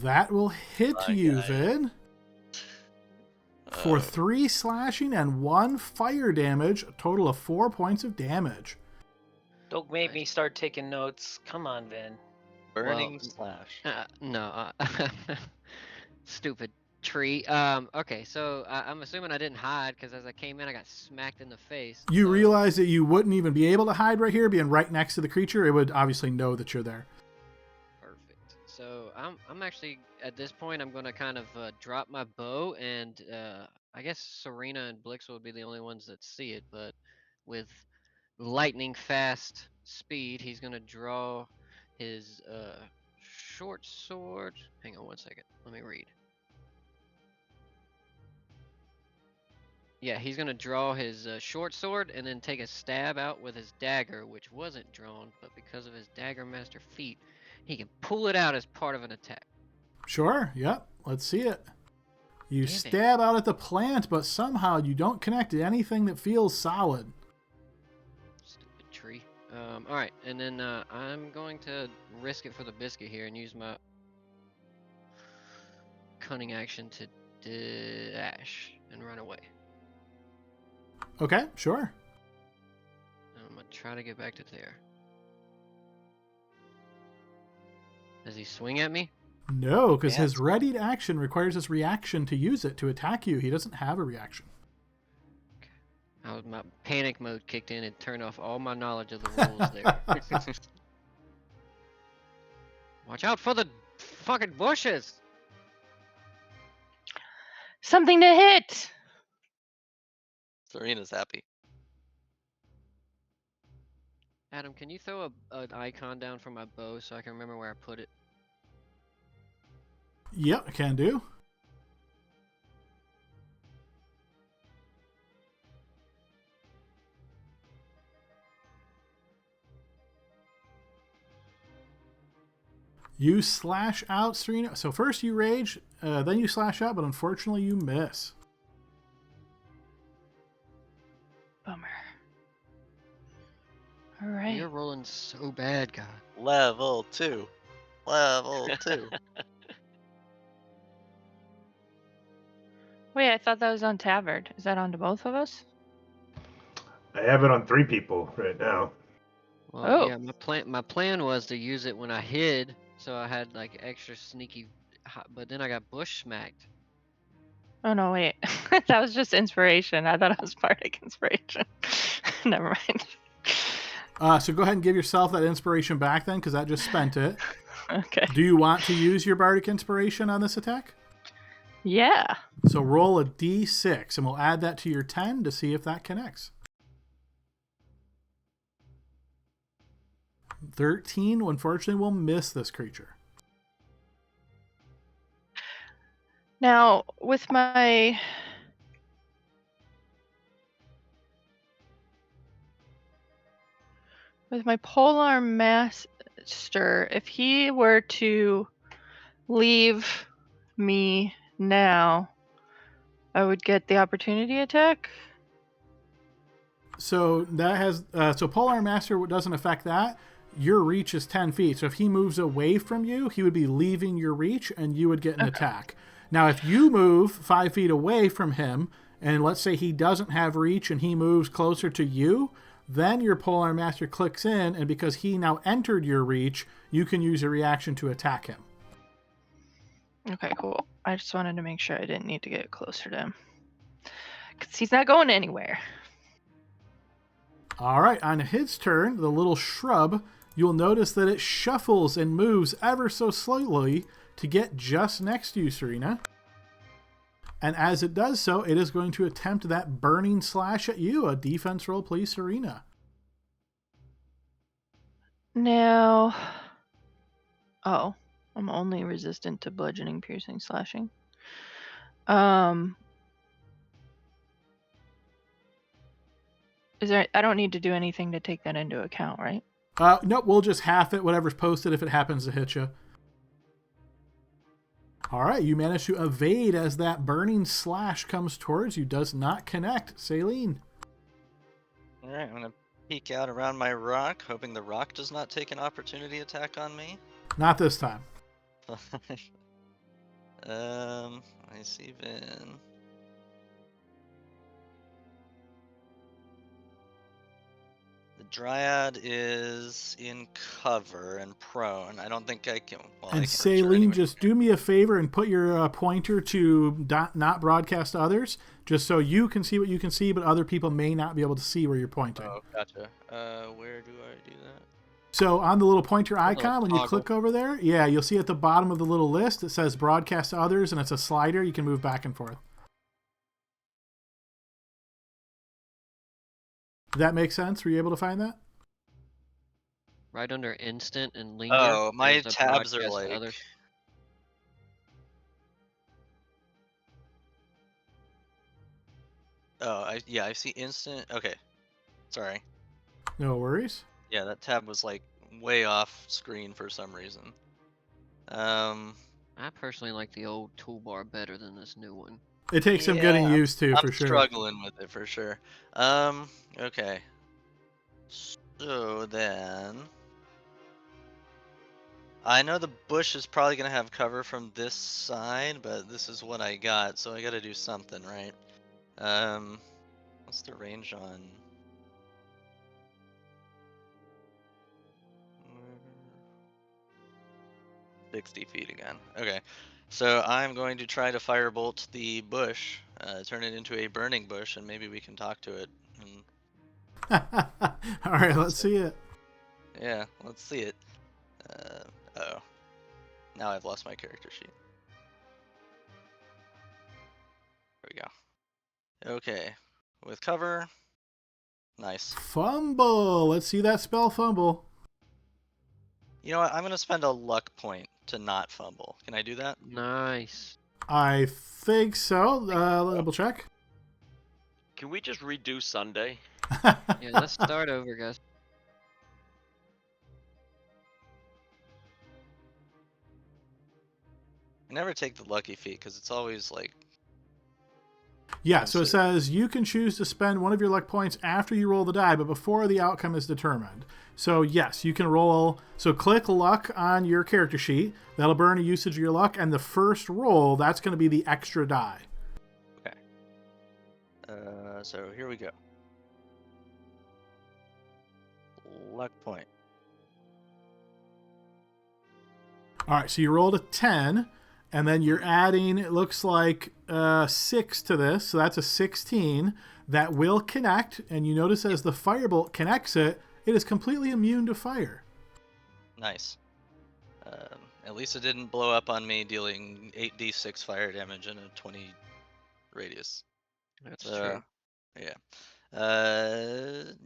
That will hit you, Vin, for 3 slashing and 1 fire damage, a total of 4 points of damage. Don't make me start taking notes. Come on, Vin. Burning slash. No, stupid tree. Okay, so I'm assuming I didn't hide because as I came in, I got smacked in the face. You so... realize that you wouldn't even be able to hide right here, being right next to the creature. It would obviously know that you're there. Perfect. So I'm actually at this point I'm gonna kind of drop my bow and I guess Serena and Blix would be the only ones that see it, but with lightning fast speed, he's gonna draw his short sword. Hang on one second. Let me read. Yeah, he's gonna draw his short sword and then take a stab out with his dagger, which wasn't drawn, but because of his dagger master feat, he can pull it out as part of an attack. Sure, yep. Let's see it. You Damn it. stab out at the plant, but somehow you don't connect to anything that feels solid. Stupid tree. Alright, and then I'm going to risk it for the biscuit here and use my cunning action to dash and run away. Okay, sure. I'm gonna try to get back to there. Does he swing at me? No, because Yeah, his it's- readied action requires his reaction to use it to attack you. He doesn't have a reaction. My panic mode kicked in and turned off all my knowledge of the rules there. Watch out for the fucking bushes! Something to hit. Serena's happy. Adam, can you throw an icon down for my bow so I can remember where I put it? Yep, can do. You slash out, Serena. So first you rage, then you slash out, but unfortunately you miss. Bummer. All right. You're rolling so bad, God. Level 2. Level 2. Wait, I thought that was on Tavern. Is that on to both of us? I have it on 3 people right now. Well, Oh. yeah, my plan was to use it when I hid, so I had like extra sneaky, but then I got bush smacked. Oh no, wait. That was just inspiration. I thought it was bardic inspiration. Never mind. So go ahead and give yourself that inspiration back then, because that just spent it. Okay. Do you want to use your bardic inspiration on this attack? Yeah. So roll a d6, and we'll add that to your 10 to see if that connects. 13, unfortunately, will miss this creature. Now, with my polar master, if he were to leave me now, I would get the opportunity attack. So that has so Polar Master doesn't affect that. Your reach is 10 feet. So if he moves away from you, he would be leaving your reach, and you would get an attack. Now, if you move 5 feet away from him, and let's say he doesn't have reach and he moves closer to you, then your Polar Master clicks in, and because he now entered your reach, you can use a reaction to attack him. Okay, cool. I just wanted to make sure I didn't need to get closer to him. Because he's not going anywhere. All right, on his turn, the little shrub, you'll notice that it shuffles and moves ever so slowly to get just next to you, Serena. And as it does so, it is going to attempt that burning slash at you. A defense roll, please, Serena. Now... Oh, I'm only resistant to bludgeoning, piercing, slashing. Is there? I don't need to do anything to take that into account, right? Nope, we'll just half it, whatever's posted, if it happens to hit you. All right, you manage to evade as that burning slash comes towards you. Does not connect. Saline. Alright, I'm gonna peek out around my rock, hoping the rock does not take an opportunity attack on me. Not this time. I see Vin. The Dryad is in cover and prone. I don't think I can. Well, I And can reach her Saline, anyway. just do me a favor and put your pointer to not broadcast to others, just so you can see what you can see, but other people may not be able to see where you're pointing. Oh, gotcha. Where do I do that? So on the little pointer icon, when you toggle. click over there, yeah, you'll see at the bottom of the little list, it says broadcast to others, and it's a slider. You can move back and forth. Did that make sense? Were you able to find that? Right under instant and linger. Oh, my there's a tabs are broadcast to like. others. Oh, I see instant. Okay, sorry. No worries. Yeah, that tab was like way off screen for some reason. I personally like the old toolbar better than this new one. It takes some getting Yeah, used to, I'm for sure. struggling with it for sure. Okay. So then, I know the bush is probably gonna have cover from this side, but this is what I got, so I gotta do something, right? What's the range on? 60 feet again. Okay, so I'm going to try to firebolt the bush, turn it into a burning bush, and maybe we can talk to it. All right, let's see it. Yeah, let's see it. Oh. Now I've lost my character sheet. There we go. Okay. With cover. Nice. Fumble. Let's see that spell fumble. You know what? I'm going to spend a luck point to not fumble. Can I do that? Nice. I think so. Double check. Can we just redo Sunday? Yeah, let's start over, guys. I never take the lucky feat because it's always like. Yeah, so it says you can choose to spend one of your luck points after you roll the die, but before the outcome is determined. So yes, you can roll. So click luck on your character sheet. That'll burn a usage of your luck, and the first roll, that's going to be the extra die. Okay. So here we go. Luck point. All right, so you rolled a 10, and then you're adding, it looks like 6 to this, so that's a 16. That will connect, and you notice as the firebolt connects it, it is completely immune to fire. Nice. At least it didn't blow up on me, dealing 8d6 fire damage in a 20 radius. That's true. Yeah.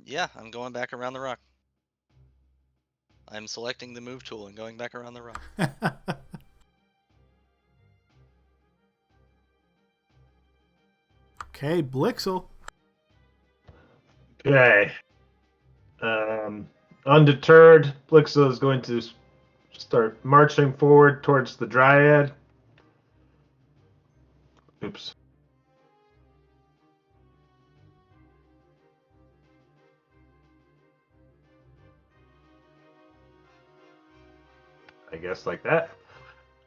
Yeah, I'm going back around the rock. I'm selecting the move tool and going back around the rock. Okay, Blixel. Okay. Undeterred, Blixel is going to start marching forward towards the Dryad. Oops. I guess like that.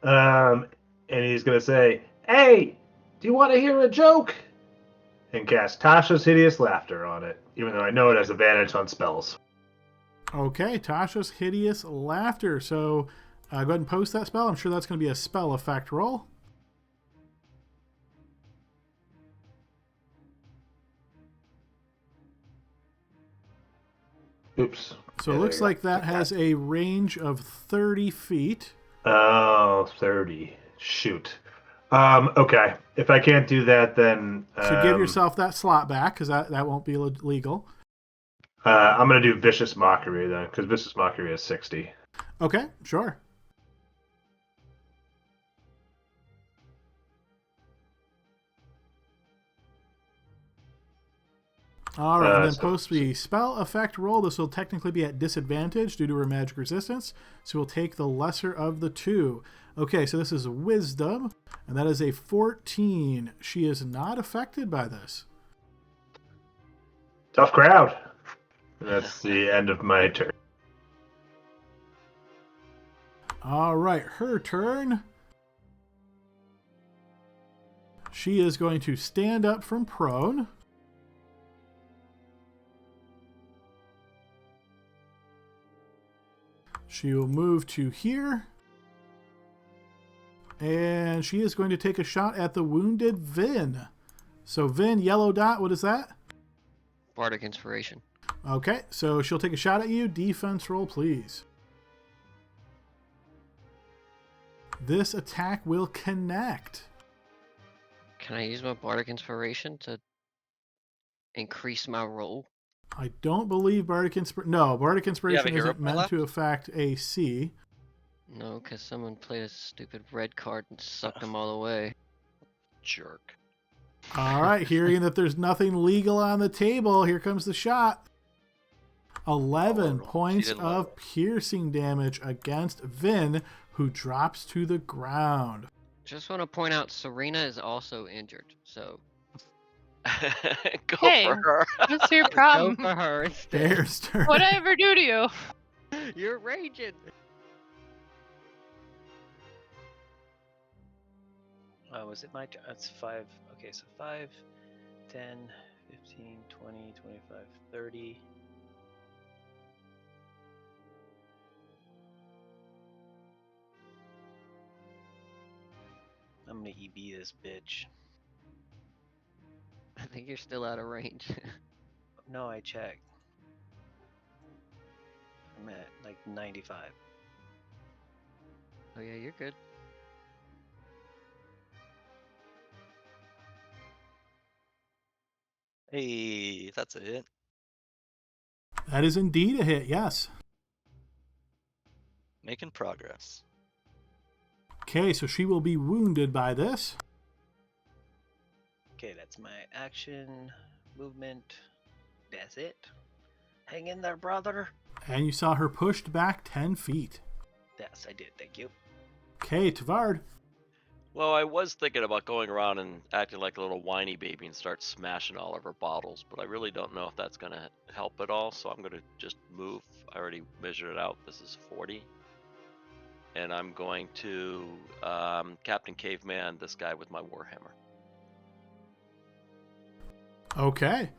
And he's going to say, "Hey, do you want to hear a joke?" And cast Tasha's Hideous Laughter on it, even though I know it has advantage on spells. Okay, Tasha's Hideous Laughter. So go ahead and post that spell. I'm sure that's going to be a spell effect roll. Oops. So it looks like that has a range of 30 feet. Oh, 30. Shoot. Okay. If I can't do that, then... So give yourself that slot back, because that won't be legal. I'm going to do Vicious Mockery, then, because Vicious Mockery is 60. Okay, sure. All right, and then post the spell effect roll. This will technically be at disadvantage due to her magic resistance, so we'll take the lesser of the two. Okay, so this is Wisdom, and that is a 14. She is not affected by this. Tough crowd. That's the end of my turn. All right, her turn. She is going to stand up from prone. She will move to here. And she is going to take a shot at the wounded Vin. So Vin, yellow dot, what is that? Bardic Inspiration. Okay, so she'll take a shot at you. Defense roll, please. This attack will connect. Can I use my Bardic Inspiration to increase my roll? I don't believe Bardic Inspiration. No, Bardic Inspiration hero isn't point meant left? to affect AC. No, because someone played a stupid red card and sucked them all away. Jerk. All right, hearing that there's nothing legal on the table, here comes the shot. 11 points didn't of love piercing damage against Vin, who drops to the ground. Just want to point out, Serena is also injured, so Go Hey. for her. What's your go problem? for her instead. Bear's turn. What'd I ever do to you? You're raging. Was it my turn? That's 5. Okay, so 5, 10, 15, 20, 25, 30. I'm gonna EB this bitch. I think you're still out of range. No, I checked. I'm at like 95. Oh yeah, you're good. Hey, that's a hit. That is indeed a hit, yes. Making progress. Okay, so she will be wounded by this. Okay, that's my action, movement. That's it. Hang in there, brother. And you saw her pushed back 10 feet. Yes, I did. Thank you. Okay, Tavard. Well, I was thinking about going around and acting like a little whiny baby and start smashing all of her bottles, but I really don't know if that's going to help at all, so I'm going to just move. I already measured it out. This is 40. And I'm going to Captain Caveman this guy with my Warhammer. Okay.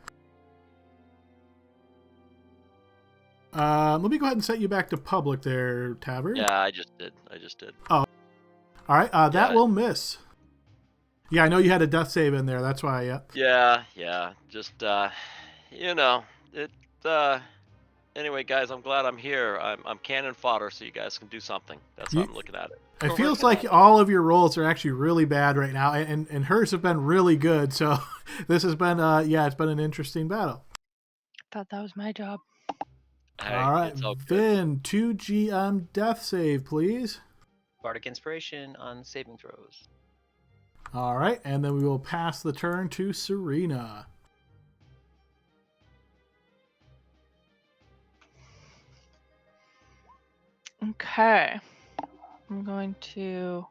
Let me go ahead and set you back to public there, Tavern. Yeah, I just did. All right, that Yeah. will miss. Yeah, I know you had a death save in there. That's why, yeah. Yeah. Just, anyway, guys, I'm glad I'm here. I'm cannon fodder, so you guys can do something. That's how I'm looking at it. It feels like all of your rolls are actually really bad right now, and hers have been really good. So this has been, it's been an interesting battle. Thought that was my job. Hey, All right, it's all good. Vin, 2 GM death save, please. Bardic Inspiration on saving throws. All right, and then we will pass the turn to Serena. Okay. I'm going to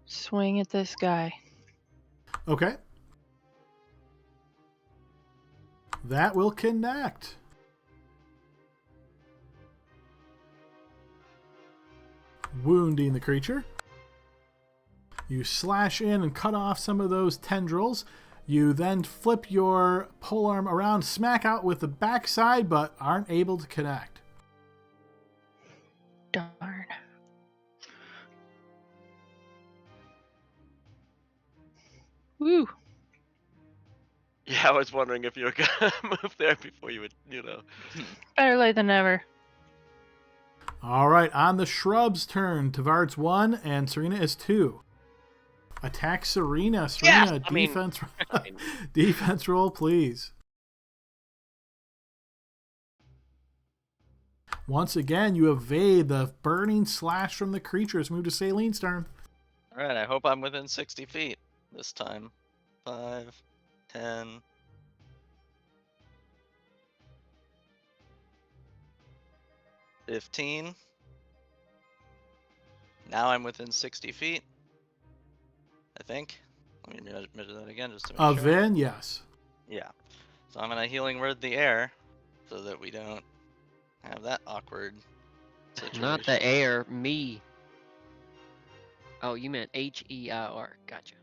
swing at this guy. Okay. That will connect. Wounding the creature. You slash in and cut off some of those tendrils. You then flip your polearm around, smack out with the backside, but aren't able to connect. Darn. Woo. Yeah, I was wondering if you were gonna move there before you would, Better late than never. All right, on the shrub's turn, Tavard's 1 and Serena is 2. Attack Serena. Serena, defense, defense roll, please. Once again, you evade the burning slash from the creatures. Move to Saileen's turn. Alright, I hope I'm within 60 feet this time. 5, 10. 15. Now I'm within 60 feet. I think. Let me measure that again just to make Of sure. Vin, yes. Yeah. So I'm gonna healing word the air so that we don't have that awkward situation. Not the air, me. Oh, you meant H-E-I-R. Gotcha.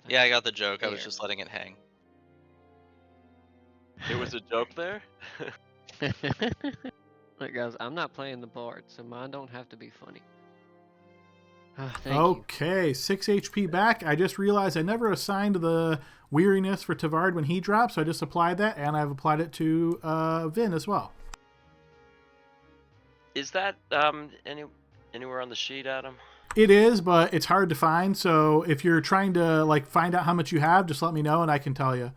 Yeah, I got the joke. I was Air. just letting it hang. It was a joke there? Look, guys, I'm not playing the bard, so mine don't have to be funny. Thank you. Okay, 6 HP back. I just realized I never assigned the weariness for Tavard when he dropped, so I just applied that, and I've applied it to Vin as well. Is that anywhere on the sheet, Adam? It is, but it's hard to find, so if you're trying to find out how much you have, just let me know and I can tell you.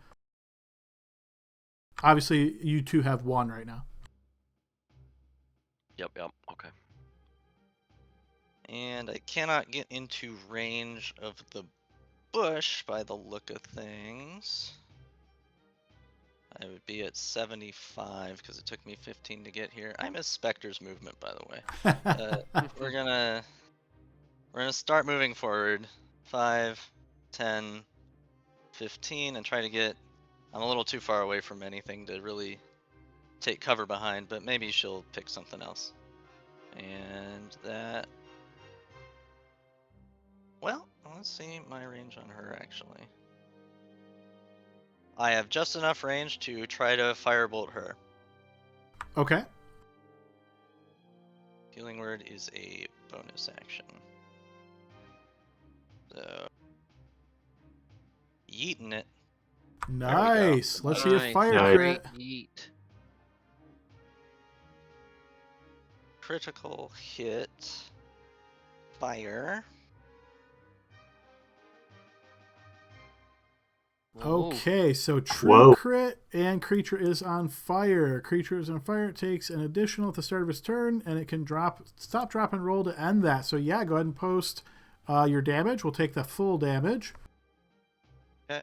Obviously, you two have 1 right now. Yep. Okay. And I cannot get into range of the bush by the look of things. I would be at 75 because it took me 15 to get here. I miss Spectre's movement, by the way. We're gonna start moving forward. 5, 10, 15, and try to get. I'm a little too far away from anything to really take cover behind, but maybe she'll pick something else. And that. Well, let's see my range on her actually. I have just enough range to try to firebolt her. Okay. Healing word is a bonus action. So, yeeting it. Nice. Let's see a Nice. fire Nice. crit. Yeet. Critical hit. Fire. Whoa. Okay, so true Whoa. crit and creature is on fire. Creature is on fire. It takes an additional at the start of its turn, and it can stop, drop, and roll to end that. So yeah, go ahead and post your damage. We'll take the full damage. Okay.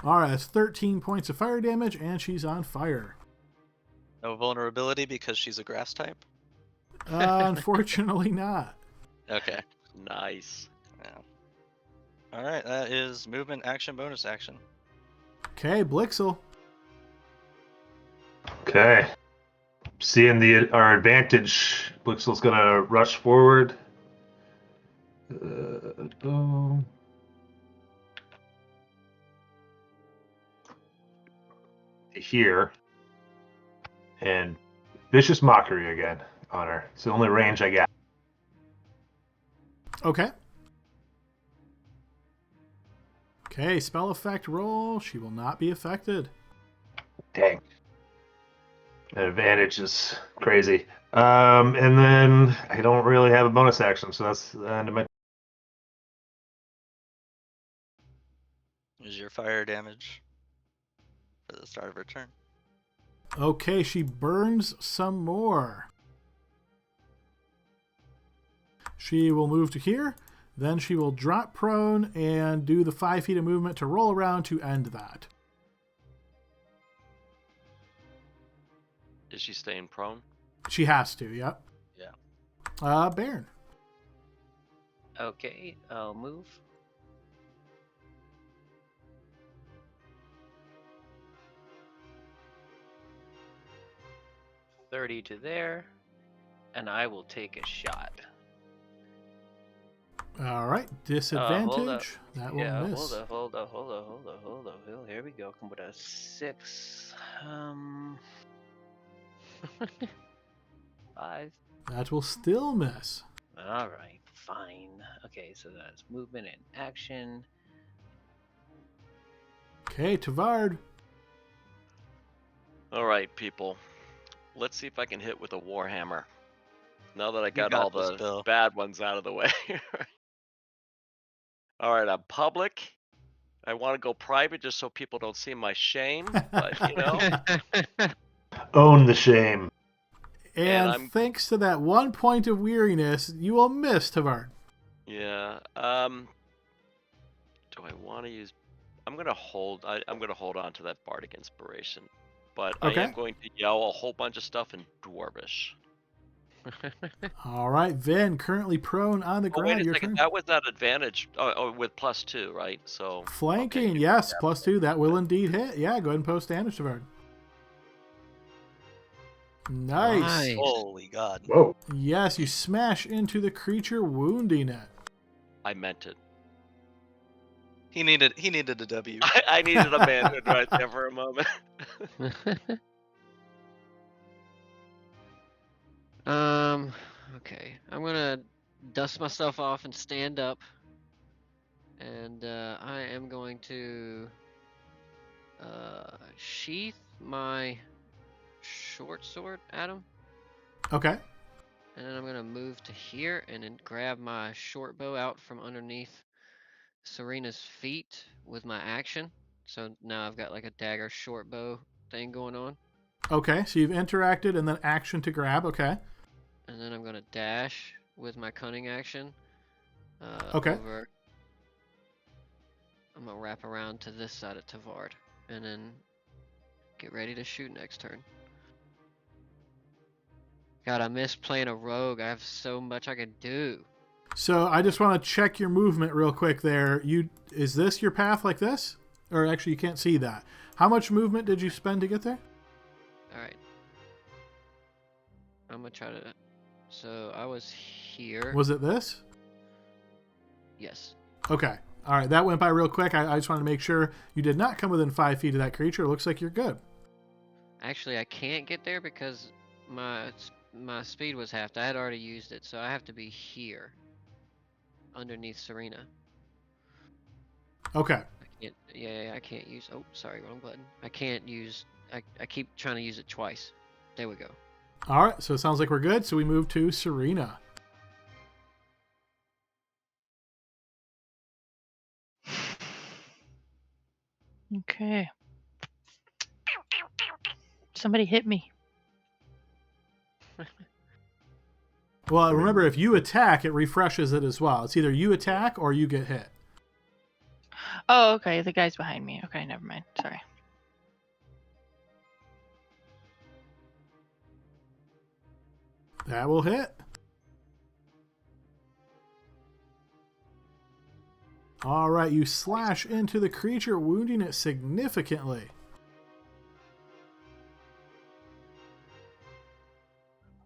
All right, it's 13 points of fire damage, and she's on fire. No vulnerability because she's a grass type? Unfortunately not. Okay. Nice. Yeah. Alright, that is movement, action, bonus action. Okay, Blixel. Okay. Seeing our advantage, Blixel's gonna rush forward. Boom. Here. And vicious mockery again on her. It's the only range I got. Okay. Okay, spell effect roll. She will not be affected. Dang. That advantage is crazy. And then I don't really have a bonus action, so that's the end of my. Is your fire damage for the start of her turn. Okay, she burns some more. She will move to here. Then she will drop prone and do the 5 feet of movement to roll around to end that. Is she staying prone? She has to, yep. Yeah. Baron. Okay, I'll move. $30 to there, and I will take a shot. All right, disadvantage. That will Yeah, miss. hold up. Here we go. Come with a 6. 5. That will still miss. All right, fine. Okay, so that's movement and action. Okay, Tavard. All right, people. Let's see if I can hit with a warhammer. Now that I got got all this, the Bill. bad ones out of the way. All right, I'm public. I want to go private just so people don't see my shame, but you know. Own the shame. And thanks to that 1 point of weariness, you will miss, Tavard. Yeah. Do I want to use? I'm gonna hold. I'm gonna hold on to that bardic inspiration, but Okay. I am going to yell a whole bunch of stuff in Dwarvish. All right, Vin, currently prone on the Oh, ground. wait a Your second. turn. That was that advantage with +2, right? So Flanking, okay. yes, +2. That will indeed hit. Yeah, go ahead and post damage, Tavard. Nice. Nice. Holy God. Whoa. Yes, you smash into the creature, wounding it. I meant it. He needed a W. I needed a manhood right there for a moment. Okay. I'm gonna dust myself off and stand up. And I am going to sheath my short sword at him. Okay. And then I'm gonna move to here and then grab my short bow out from underneath Serena's feet with my action. So now I've got like a dagger short bow thing going on. Okay, so you've interacted and then action to grab. Okay. And then I'm gonna dash with my cunning action. Okay. Over. I'm gonna wrap around to this side of Tavard, and then get ready to shoot next turn. God, I miss playing a rogue. I have so much I can do. So I just want to check your movement real quick there. Is this your path like this? Or actually, you can't see that. How much movement did you spend to get there? Alright. I'm gonna try to... So I was here. Was it this? Yes. Okay. All right. That went by real quick. I just wanted to make sure you did not come within 5 feet of that creature. It looks like you're good. Actually, I can't get there because my speed was halved. I had already used it, so I have to be here. Underneath Serena. Okay. I can't use... Oh, sorry, wrong button. I can't use... I keep trying to use it twice. There we go. All right. So it sounds like we're good. So we move to Serena. Okay. Somebody hit me. Well, remember, if you attack, it refreshes it as well. It's either you attack or you get hit. Oh, okay. The guy's behind me. Okay, never mind. Sorry. That will hit. All right, you slash into the creature, wounding it significantly.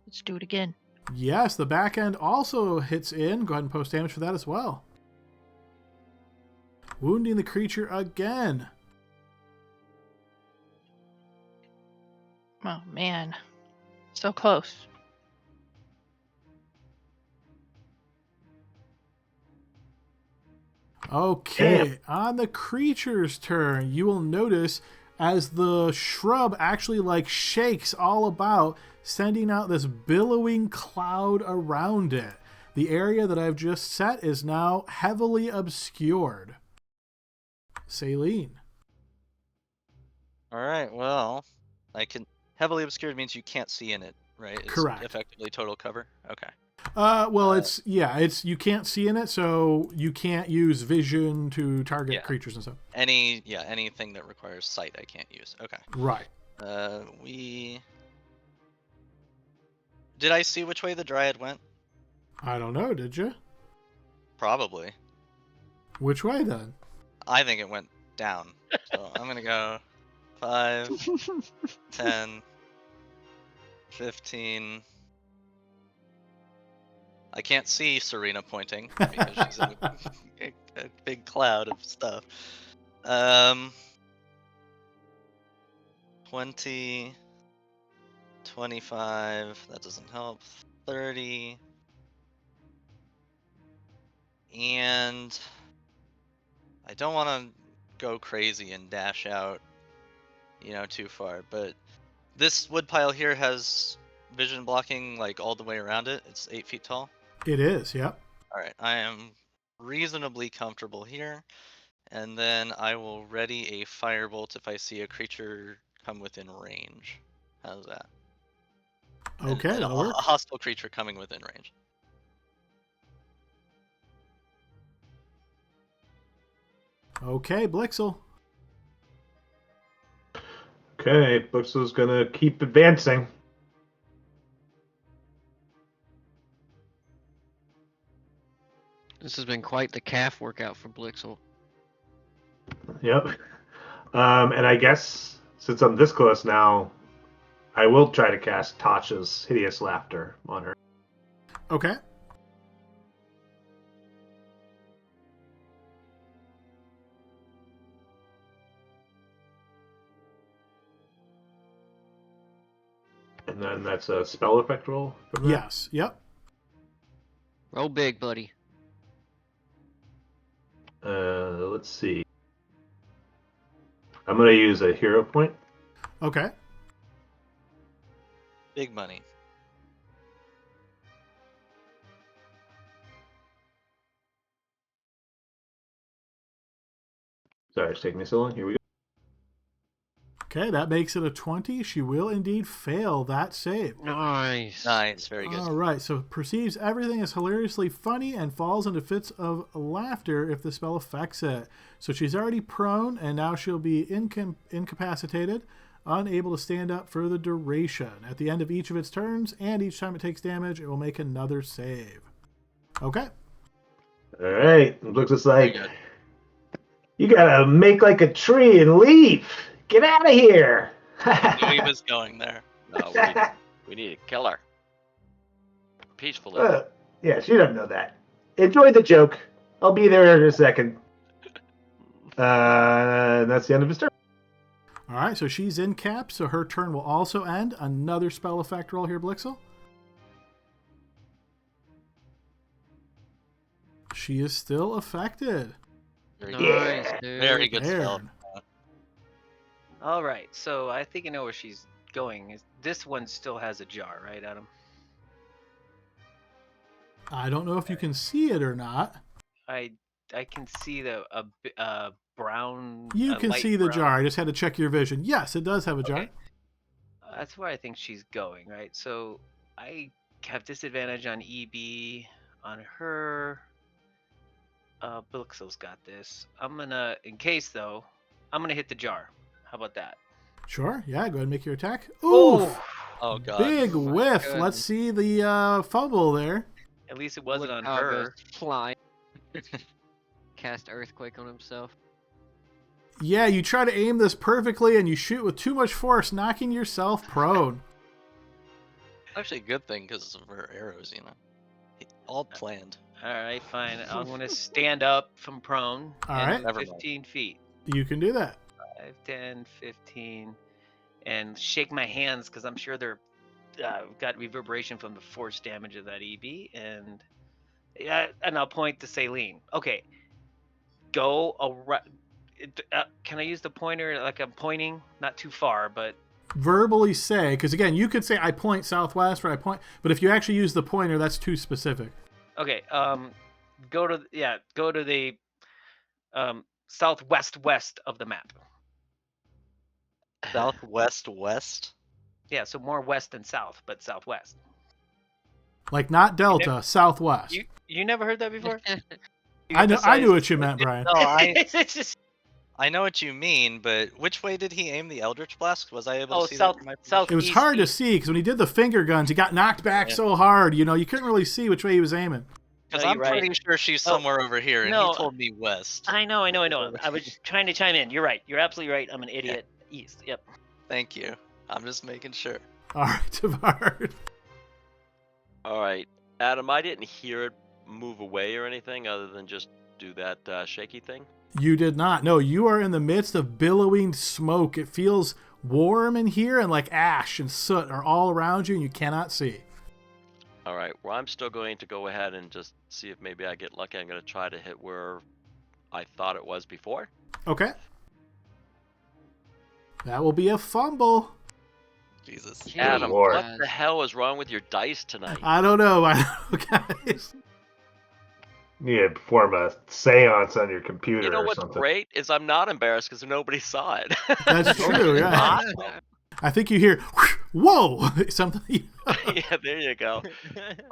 Let's do it again. Yes, the back end also hits in. Go ahead and post damage for that as well. Wounding the creature again. Oh, man. So close. Okay, on the creature's turn, you will notice as the shrub actually like shakes all about, sending out this billowing cloud around it. The area that I've just set is now heavily obscured. Saline. All right. Well, I can. Heavily obscured means you can't see in it, right? It's Correct. effectively total cover. Okay. Well, it's you can't see in it, so you can't use vision to target creatures and stuff. Anything that requires sight, I can't use. Okay. Right. Did I see which way the dryad went? I don't know, did you? Probably. Which way then? I think it went down. So I'm gonna go 5, 10, 15. I can't see Serena pointing because she's in a big cloud of stuff. 20, 25, that doesn't help. 30. And I don't want to go crazy and dash out, too far, but this wood pile here has vision blocking like all the way around it. It's 8 feet tall. It is, yep. Alright, I am reasonably comfortable here, and then I will ready a firebolt if I see a creature come within range. How's that? Okay, and that'll work. a hostile creature coming within range. Okay, Blixel. Okay, Blixel's gonna keep advancing. This has been quite the calf workout for Blixel. Yep. And I guess since I'm this close now, I will try to cast Tasha's Hideous Laughter on her. Okay. And then that's a spell effect roll? from that? Yes, yep. Roll big, buddy. Let's see. I'm going to use a hero point. Okay. Big money. Sorry, it's taking me so long. Here we go. Okay, that makes it a 20. She will indeed fail that save. Nice. Nice, very good. All right, so perceives everything as hilariously funny and falls into fits of laughter if the spell affects it. So she's already prone, and now she'll be incapacitated, unable to stand up for the duration. At the end of each of its turns, and each time it takes damage, it will make another save. Okay. All right. It looks like Very good. you gotta make like a tree and leave. Get out of here. Knew he was going there. No, we need a killer. Peacefully. Yeah, she doesn't know that. Enjoy the joke. I'll be there in a second. That's the end of his turn. All right, so she's in cap, so her turn will also end. Another spell effect roll here, Blixel. She is still affected. Very Nice, good. dude. Very good spell. Bairn. All right, so I think I know where she's going. This one still has a jar, right, Adam? I don't know if you can see it or not. I can see the brown. You can light see the brown. jar. I just had to check your vision. Yes, it does have a jar. Okay. That's where I think she's going, right? So I have disadvantage on EB on her. Blixel's got this. I'm gonna, in case though, I'm gonna hit the jar. How about that? Sure. Yeah, go ahead and make your attack. Oh! Oof! Oh god. Big Oh my whiff. goodness. Let's see the fumble there. At least it wasn't on Woodcock her. goes flying. Cast Earthquake on himself. Yeah, you try to aim this perfectly and you shoot with too much force, knocking yourself prone. Actually, a good thing because of her arrows, you know. All planned. All right, fine. I'm gonna stand up from prone. All and right. move Never mind. 15 feet. You can do that. 5, 10, 15, and shake my hands because I'm sure they're got reverberation from the force damage of that EB, and I'll point to Saline. Okay, go around. Can I use the pointer like I'm pointing? Not too far, but Verbally say, because again, you could say I point southwest or I point, but if you actually use the pointer, that's too specific. okay. Go to the southwest west of the map. Southwest west? Yeah, so more west than south, but southwest. Like not delta, southwest. You never heard that before? You I knew emphasize- what you meant, Brian. No, It's just I know what you mean, but which way did he aim the Eldritch Blast? Was I able to see south that from my south. It was east, hard to east. see because when he did the finger guns, he got knocked back Yeah. so hard. You know, you couldn't really see which way he was aiming. Because No, I'm you're right. pretty sure she's Oh, somewhere over here, and no. he told me west. I know. I was trying to chime in. You're right. You're absolutely right. I'm an idiot. East. Yep. Thank you. I'm just making sure. All right, Tavard. All right, Adam. I didn't hear it move away or anything other than just do that shaky thing. You did not. No, you are in the midst of billowing smoke. It feels warm in here, and like ash and soot are all around you, and you cannot see. All right. Well, I'm still going to go ahead and just see if maybe I get lucky. I'm going to try to hit where I thought it was before. Okay. That will be a fumble. Jesus. Jeez, Adam, Lord. what the hell is wrong with your dice tonight? I don't know. Guys. You need to perform a seance on your computer You know or what's something. great is I'm not embarrassed because nobody saw it. That's true, yeah. I think you hear, whoa, something. Yeah, there you go.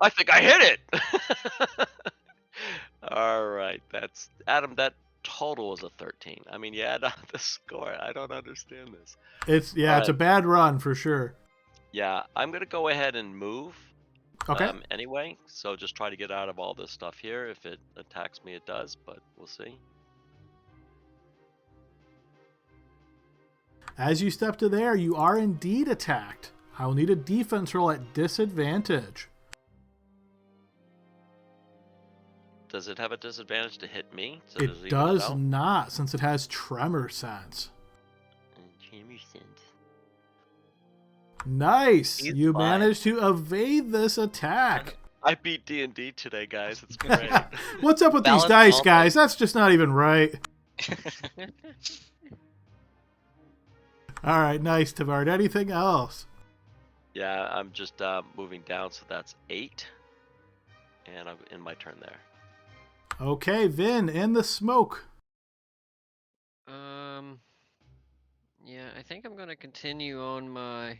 I think I hit it. All right, that's Adam. That total is a 13. I mean, you add on the score. I don't understand this. It's a bad run for sure. Yeah, I'm gonna go ahead and move. Okay. Anyway, so just try to get out of all this stuff here. If it attacks me, it does, but we'll see. As you step to there, you are indeed attacked. I will need a defense roll at disadvantage. Does it have a disadvantage to hit me? So does It even does out? not, since it has tremor sense. Tremor sense. Nice. He's You fine. managed to evade this attack. I beat D&D today, guys. It's great. What's up with these Balance dice, all guys? That's just not even right. All right, nice, Tavard. Anything else? Yeah, I'm just moving down, so that's 8. And I'm in my turn there. Okay, Vin, in the smoke. Yeah, I think I'm gonna continue on my.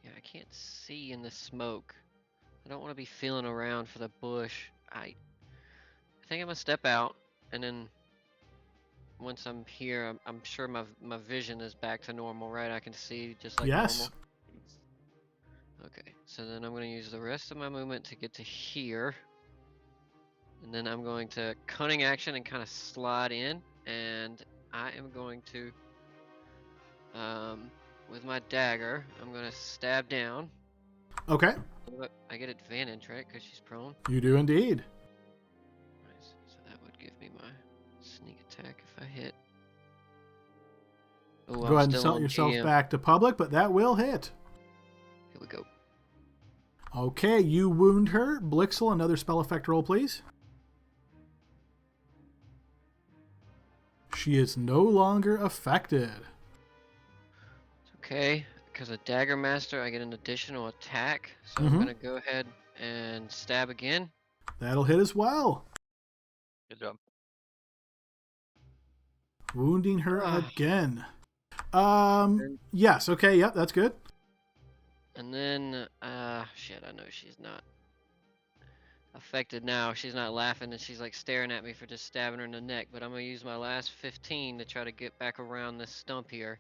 Yeah, I can't see in the smoke. I don't want to be feeling around for the bush. I think I'm gonna step out, and then once I'm here, I'm sure my vision is back to normal, right? I can see just like Yes. normal. Okay, so then I'm gonna use the rest of my movement to get to here. And then I'm going to cunning action and kind of slide in, and I am going to, with my dagger, I'm going to stab down. Okay. I get advantage, right? Because she's prone. You do indeed. Nice. So that would give me my sneak attack if I hit. Oh, Go ahead and set yourself back to public, but that will hit. Here we go. Okay, you wound her. Blixel, another spell effect roll, please. She is no longer affected. Okay, because of Dagger Master, I get an additional attack. So I'm going to go ahead and stab again. That'll hit as well. Good job. Wounding her again. Yes, okay, yep, that's good. And then, shit, I know she's not affected now. She's not laughing and she's like staring at me for just stabbing her in the neck. But I'm going to use my last 15 to try to get back around this stump here.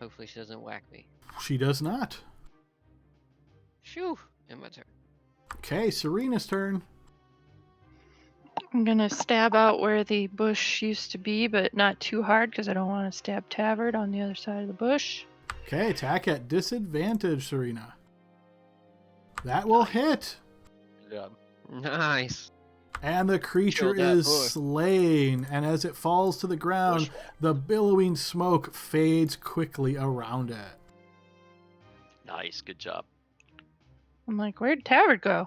Hopefully she doesn't whack me. She does not. Shoo! And my turn. Okay, Serena's turn. I'm going to stab out where the bush used to be, but not too hard because I don't want to stab Tavard on the other side of the bush. Okay, attack at disadvantage, Serena. That will hit. Good job. Nice. And the creature is slain. And as it falls to the ground, the billowing smoke fades quickly around it. Nice, good job. I'm like, where'd Tavard go?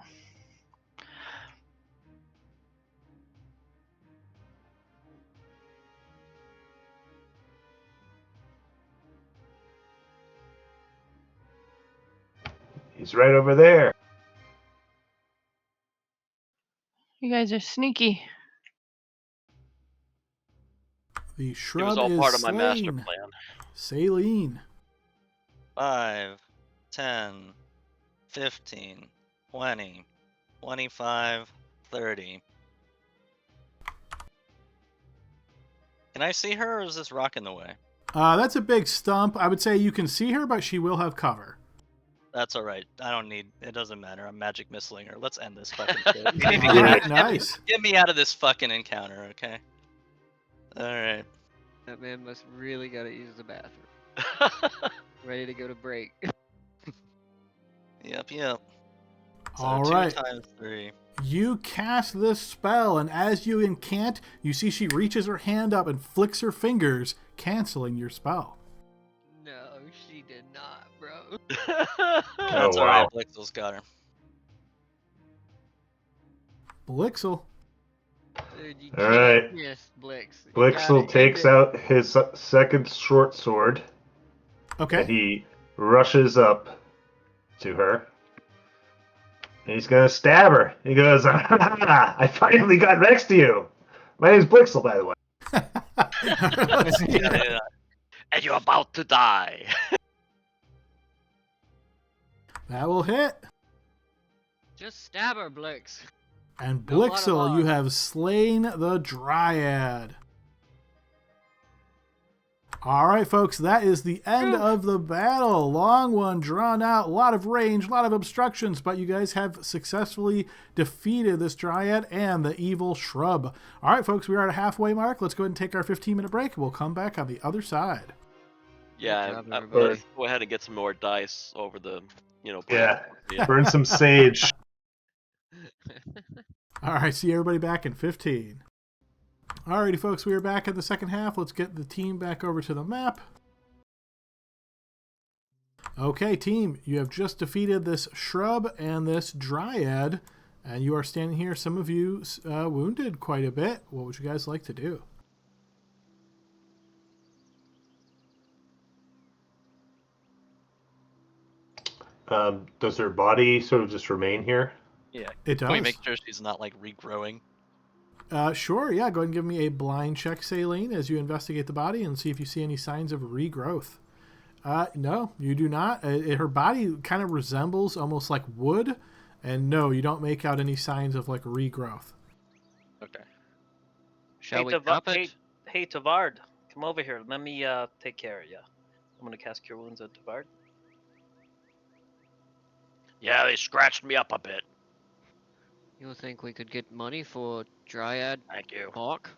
He's right over there. You guys are sneaky. The It shrub was all is part of my slain. master plan. Saline. 5, 10, 15, 20, 25, 30. Can I see her, or is this rock in the way? That's a big stump. I would say you can see her, but she will have cover. That's alright. I don't need... It doesn't matter. I'm magic missiling her. Let's end this fucking shit. All right, nice. Get me out of this fucking encounter, okay? Alright. That man must really gotta use the bathroom. Ready to go to break. Yep. So All 2 right. times 3. You cast this spell, and as you incant, you see she reaches her hand up and flicks her fingers, canceling your spell. No, she did not, bro. That's alright. Blixel's got her. Blixel. Dude, you All right. can't miss Blix. Blixel takes out his second short sword. Okay. And he rushes up to her. And he's going to stab her. He goes, I finally got next to you. My name's Blixel, by the way. Let's see. Yeah. And you're about to die. That will hit. Just stab her, Blix. And No Blixel, monologue. you have slain the Dryad. All right, folks, that is the end of the battle. Long one, drawn out, a lot of range, a lot of obstructions, but you guys have successfully defeated this Dryad and the evil shrub. All right, folks, we are at a halfway mark. Let's go ahead and take our 15-minute break. We'll come back on the other side. Yeah, job, I'm everybody. gonna go ahead and get some more dice over the, Yeah. Yeah. Burn some sage. All right, see everybody back in 15. Alrighty, folks, we are back in the second half. Let's get the team back over to the map. Okay, team, you have just defeated this shrub and this Dryad, and you are standing here, some of you wounded quite a bit. What would you guys like to do? Does her body sort of just remain here? Yeah. It Can we does. make sure she's not, like, regrowing? Sure, yeah. Go ahead and give me a blind check, Saline, as you investigate the body and see if you see any signs of regrowth. No, you do not. Her body kind of resembles almost like wood, and no, you don't make out any signs of like regrowth. Okay. Shall we chop it? Hey, Tavard, come over here. Let me take care of you. I'm gonna cast Cure Wounds on Tavard. Yeah, they scratched me up a bit. You think we could get money for Dryad Thank you. Hawk?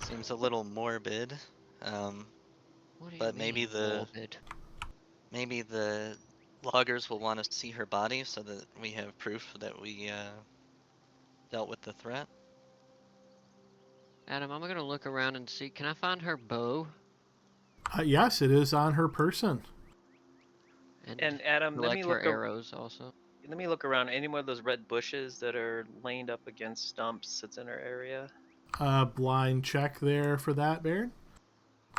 Seems a little morbid. What do you But mean, morbid? maybe the loggers will want to see her body so that we have proof that we dealt with the threat. Adam, I'm gonna look around and see. Can I find her bow? Yes, it is on her person. And Adam, let me collect look her arrows also. Let me look around. Any more of those red bushes that are laid up against stumps that's in our area? Blind check there for that, Baron.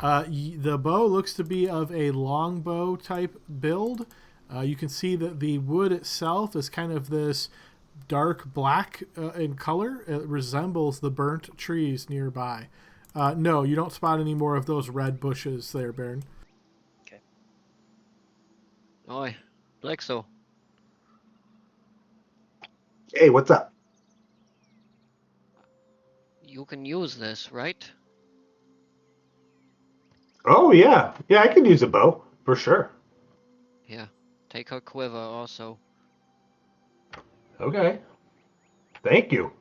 The bow looks to be of a longbow type build. You can see that the wood itself is kind of this dark black in color. It resembles the burnt trees nearby. No, you don't spot any more of those red bushes there, Baron. Okay. Oi, Blexo. Hey, what's up? You can use this, right? Oh, yeah. Yeah, I could use a bow, for sure. Yeah. Take her quiver also. Okay. Thank you.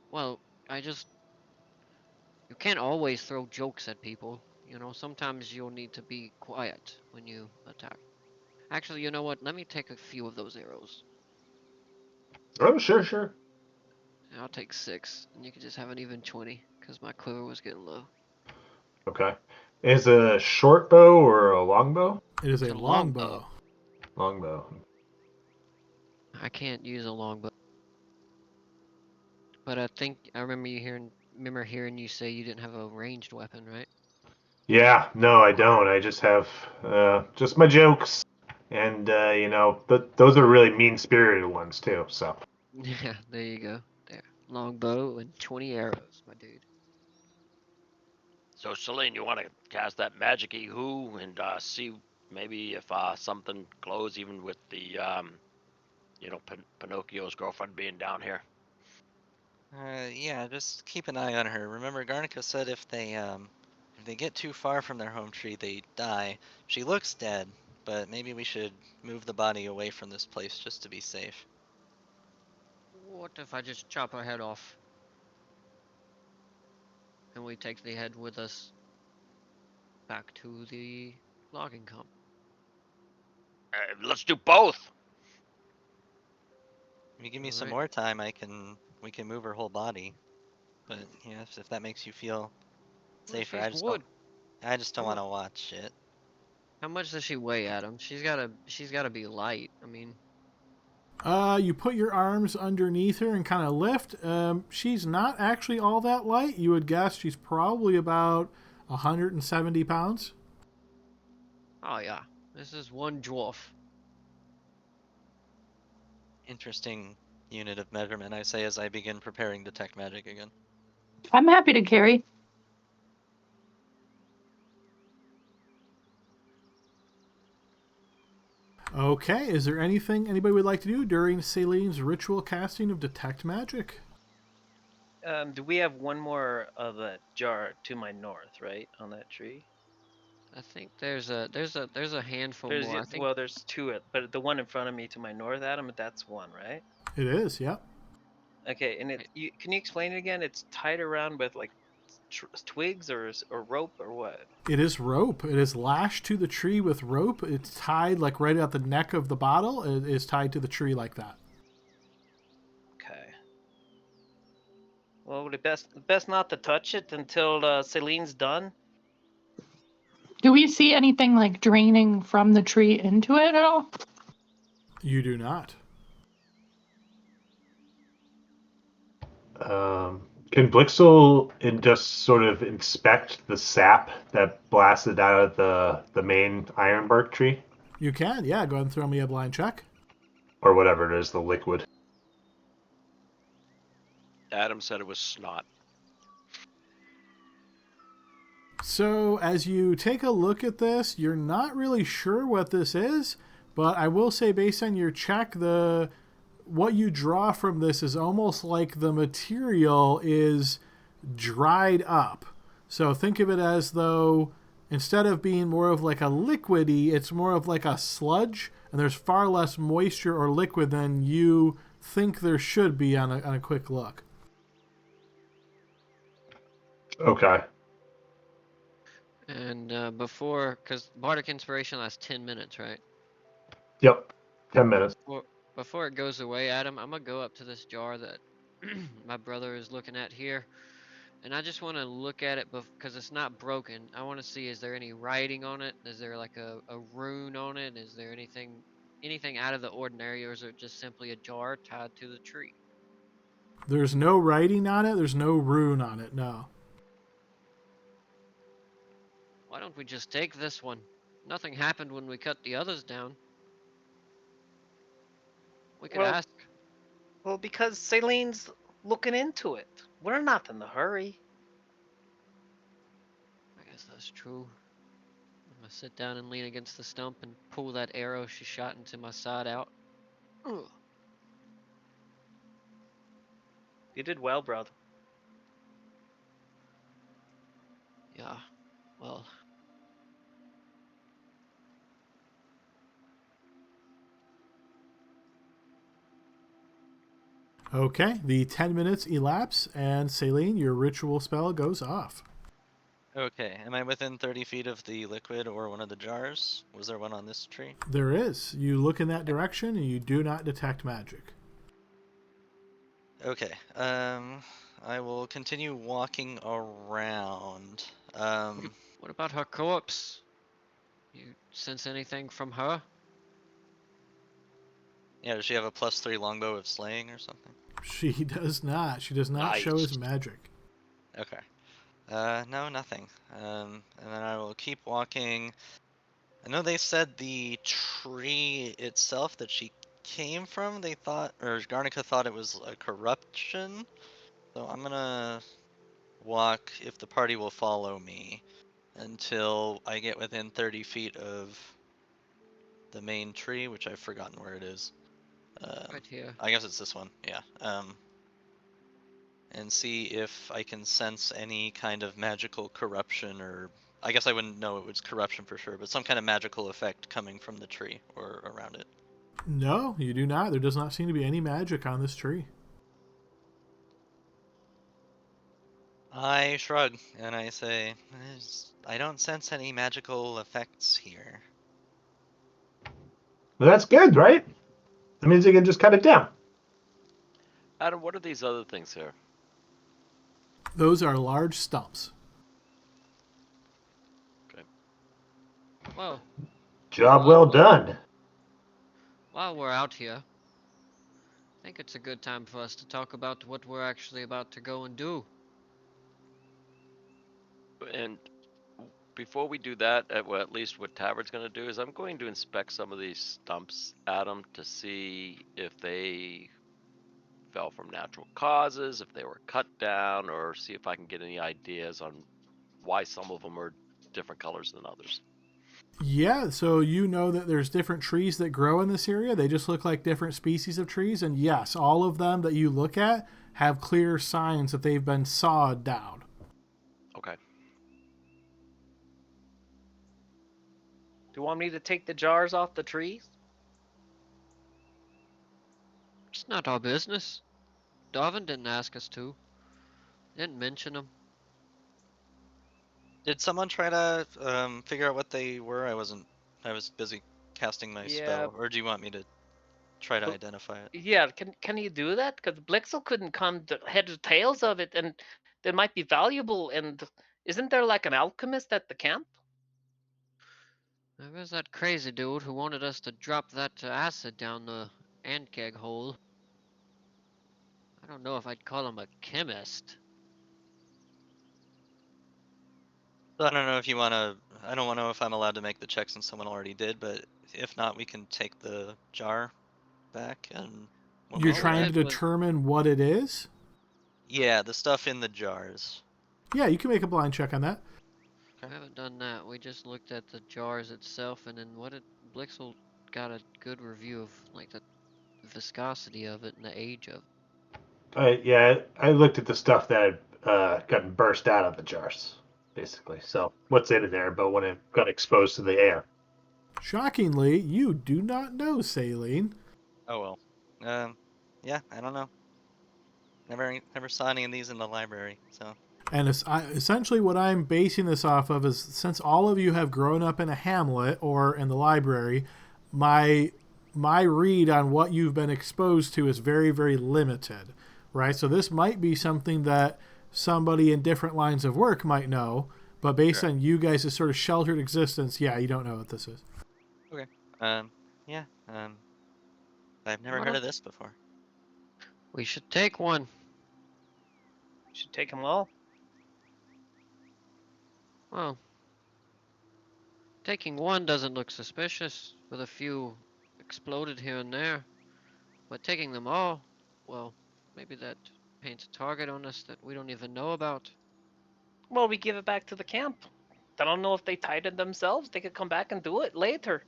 Well, you can't always throw jokes at people. You know, sometimes you'll need to be quiet when you attack. Actually, you know what? Let me take a few of those arrows. Oh, sure. I'll take 6, and you can just have an even 20, because my quiver was getting low. Okay. Is it a short bow or a long bow? It is It's a a longbow. Longbow. I can't use a longbow. But I remember hearing you say you didn't have a ranged weapon, right? Yeah, no, I don't. I just have just my jokes. And, those are really mean-spirited ones, too, so. Yeah, there you go. There. Longbow and 20 arrows, my dude. So, Celine, you want to cast that magic-y who and see maybe if something glows even with the, Pinocchio's girlfriend being down here? Yeah, just keep an eye on her. Remember, Garnica said if they get too far from their home tree, they die. She looks dead, but maybe we should move the body away from this place just to be safe. What if I just chop her head off? And we take the head with us back to the logging camp. Let's do both. If you give me some Alright. more time, we can move her whole body. But yeah, if that makes you feel safer, She's wood. I just don't Come want on. to watch it. How much does she weigh, Adam? She's gotta be light. I mean, You put your arms underneath her and kind of lift. She's not actually all that light. You would guess she's probably about 170 pounds. oh yeah, this is one dwarf. Interesting unit of measurement, I say as I begin preparing detect magic again. I'm happy to carry. Okay, is there anything anybody would like to do during Celine's ritual casting of Detect Magic? Do we have one more of a jar to my north, right, on that tree? I think there's a handful more. I think. Well, there's two, but the one in front of me to my north, Adam, that's one, right? It is, yep. Okay, and can you explain it again? It's tied around with like twigs or rope or what? It is rope. It is lashed to the tree with rope. It's tied like right at the neck of the bottle. It is tied to the tree like that. Okay. Well, the best not to touch it until Celine's done. Do we see anything like draining from the tree into it at all? You do not. Can Blixel just sort of inspect the sap that blasted out of the main ironbark tree? You can, yeah. Go ahead and throw me a blind check. or whatever it is, the liquid. Adam said it was snot. So, as you take a look at this, you're not really sure what this is, but I will say, based on your check, what you draw from this is almost like the material is dried up. So, think of it as though instead of being more of like a liquidy, it's more of like a sludge, and there's far less moisture or liquid than you think there should be on a quick look. Okay. And because Bardic Inspiration lasts 10 minutes, right? Yep. 10 minutes. Before it goes away, Adam, I'm going to go up to this jar that my brother is looking at here. And I just want to look at it because it's not broken. I want to see, is there any writing on it? Is there like a rune on it? Is there anything out of the ordinary, or is it just simply a jar tied to the tree? There's no writing on it. There's no rune on it, no. Why don't we just take this one? Nothing happened when we cut the others down. We could ask. Well, because Celine's looking into it. We're not in a hurry. I guess that's true. I'm gonna sit down and lean against the stump and pull that arrow she shot into my side out. Ugh. You did well, brother. Yeah, well. Okay, the 10 minutes elapse, and Celine, your ritual spell goes off. Okay, am I within 30 feet of the liquid or one of the jars? Was there one on this tree? There is. You look in that direction, and you do not detect magic. Okay, I will continue walking around. What about her corpse? You sense anything from her? Yeah, does she have a +3 longbow of slaying or something? She does not. She does not show Nice. his magic. Okay. No, nothing. And then I will keep walking. I know they said the tree itself that she came from, they thought, or Garnica thought it was a corruption. So I'm gonna walk, if the party will follow me, until I get within 30 feet of the main tree, which I've forgotten where it is. Right here. I guess it's this one, yeah. And see if I can sense any kind of magical corruption, or I guess I wouldn't know it was corruption for sure, but some kind of magical effect coming from the tree or around it. No, you do not. There does not seem to be any magic on this tree. I shrug and I say, I don't sense any magical effects here. Well, that's good, right? That means you can just cut it down. Adam, what are these other things here? Those are large stumps. Well, Job well done. while we're out here, I think it's a good time for us to talk about what we're actually about to go and do. And before we do that, well, at least what Tavern's going to do is I'm going to inspect some of these stumps, Adam, to see if they fell from natural causes, if they were cut down, or see if I can get any ideas on why some of them are different colors than others. Yeah, so you know that there's different trees that grow in this area. They just look like different species of trees. And yes, all of them that you look at have clear signs that they've been sawed down. Okay. Do you want me to take the jars off the trees? It's not our business. Darvin didn't ask us to. Didn't mention them. Did someone try to figure out what they were? I was busy casting my spell. Or do you want me to try to identify it? Yeah, can you do that? Because Blixel couldn't come to head or tails of it, and they might be valuable. And isn't there like an alchemist at the camp? There was that crazy dude who wanted us to drop that acid down the ant keg hole. I don't know if I'd call him a chemist. So I don't know if you want to. I don't know if I'm allowed to make the check since someone already did, but if not, we can take the jar. back and. You're all we trying to did was- determine what it is? Yeah, the stuff in the jars. Yeah, you can make a blind check on that. We haven't done that. We just looked at the jars itself, and then Blixel got a good review of like the viscosity of it and the age of it. Yeah, I looked at the stuff that had gotten burst out of the jars, basically. So what's in there, but when it got exposed to the air. Shockingly, you do not know, Saline. Oh well. Yeah, I don't know. Never saw any of these in the library, so. And essentially what I'm basing this off of is, since all of you have grown up in a hamlet or in the library, my read on what you've been exposed to is very, very limited, right? So this might be something that somebody in different lines of work might know, but based on you guys' sort of sheltered existence, yeah, you don't know what this is. Okay. Yeah. I've never heard of this before. We should take one. You should take them all. Well, taking one doesn't look suspicious, with a few exploded here and there. But taking them all, well, maybe that paints a target on us that we don't even know about. Well, we give it back to the camp. I don't know if they tied it themselves. They could come back and do it later.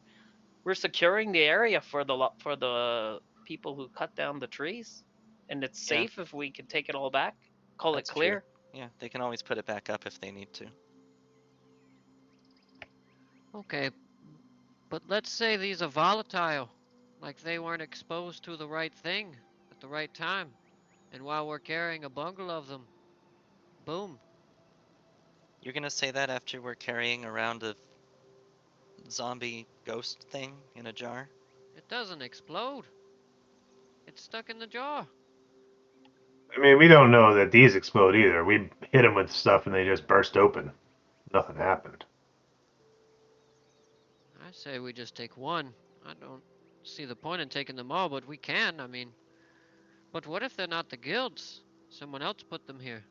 We're securing the area for the people who cut down the trees, and it's Yeah. safe if we can take it all back. Call That's it clear. true. Yeah, they can always put it back up if they need to. Okay, but let's say these are volatile, like they weren't exposed to the right thing at the right time, and while we're carrying a bundle of them, boom. You're gonna say that after we're carrying around a zombie ghost thing in a jar? It doesn't explode. It's stuck in the jar. I mean, we don't know that these explode either. We hit them with stuff and they just burst open. Nothing happened. I say we just take one. I don't see the point in taking them all, but we can, I mean. But what if they're not the guilds? Someone else put them here.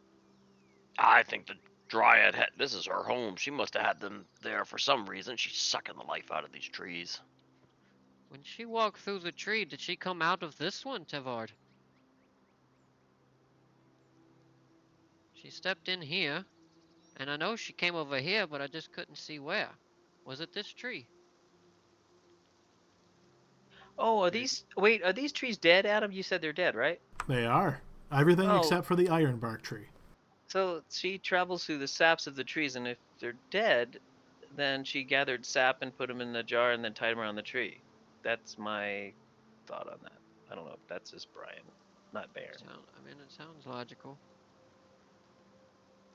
I think the Dryad had. This is her home. She must have had them there for some reason. She's sucking the life out of these trees. When she walked through the tree, did she come out of this one, Tevard? She stepped in here, and I know she came over here, but I just couldn't see where. Was it this tree? Oh, are these trees dead, Adam? You said they're dead, right? They are. Everything Oh. except for the ironbark tree. So she travels through the saps of the trees, and if they're dead, then she gathered sap and put them in the jar and then tied them around the tree. That's my thought on that. I don't know if that's just Brian, not Baron. I mean, it sounds logical.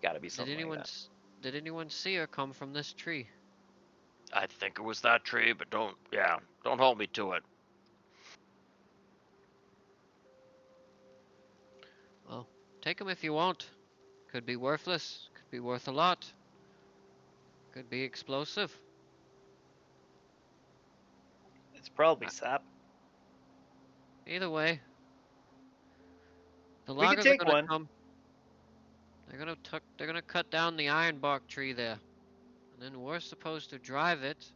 Got to be something like that. Did anyone see her come from this tree? I think it was that tree, but don't hold me to it. Well, take them if you want. Could be worthless. Could be worth a lot. Could be explosive. It's probably sap. Either way, the We could loggers are take gonna one. come. They're gonna cut down the ironbark tree there, and then we're supposed to drive it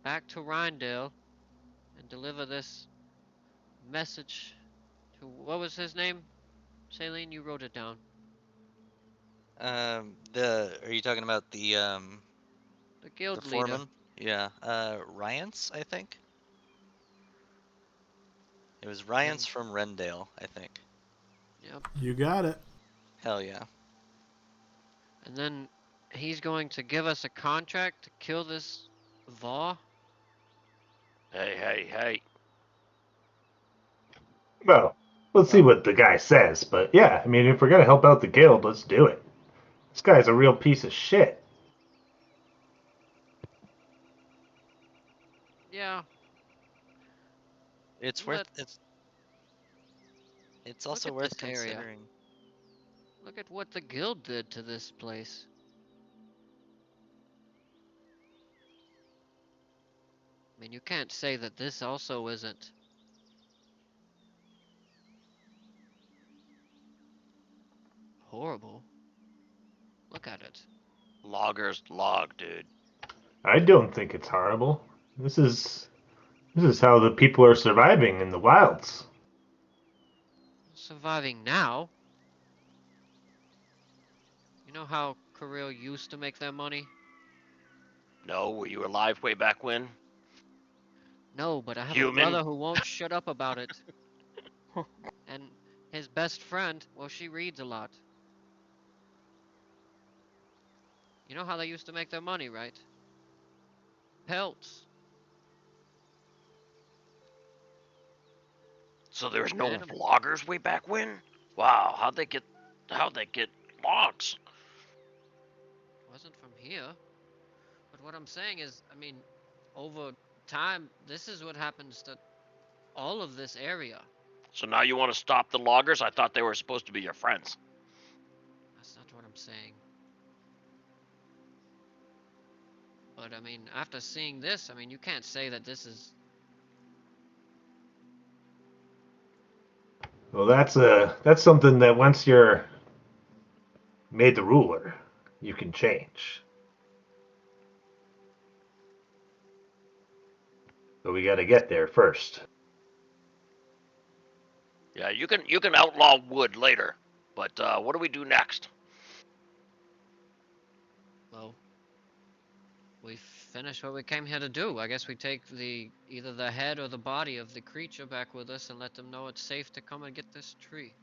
back to Rindale and deliver this message to, what was his name? Shailene, you wrote it down. Are you talking about the The guild the leader. foreman? Yeah. Ryance, I think. It was Ryance from Rendale, I think. Yep. You got it. Hell yeah. And then he's going to give us a contract to kill this Vaw. Hey. Well, let's see what the guy says. But yeah, I mean, if we're gonna help out the guild, let's do it. This guy's a real piece of shit. Yeah. It's Let- worth it's Look also at worth this area. considering. Look at what the guild did to this place. I mean, you can't say that this also isn't horrible. Look at it. Loggers log, dude. I don't think it's horrible. This is This is how the people are surviving in the wilds. Surviving now? You know how Cariele used to make their money? No, were you alive way back when? No, but I have a Human? brother who won't shut up about it. And his best friend, well, she reads a lot. You know how they used to make their money, right? Pelts. So there's From no animals. loggers way back when? Wow, how'd they get logs? Wasn't from here. But what I'm saying is, I mean, over time, this is what happens to all of this area. So now you want to stop the loggers? I thought they were supposed to be your friends. That's not what I'm saying. But I mean, after seeing this, I mean, you can't say that this is... Well, that's something that once you're made the ruler, you can change. But we got to get there first. Yeah, you can outlaw wood later, but what do we do next? Well, we finished what we came here to do. I guess we take either the head or the body of the creature back with us and let them know it's safe to come and get this tree.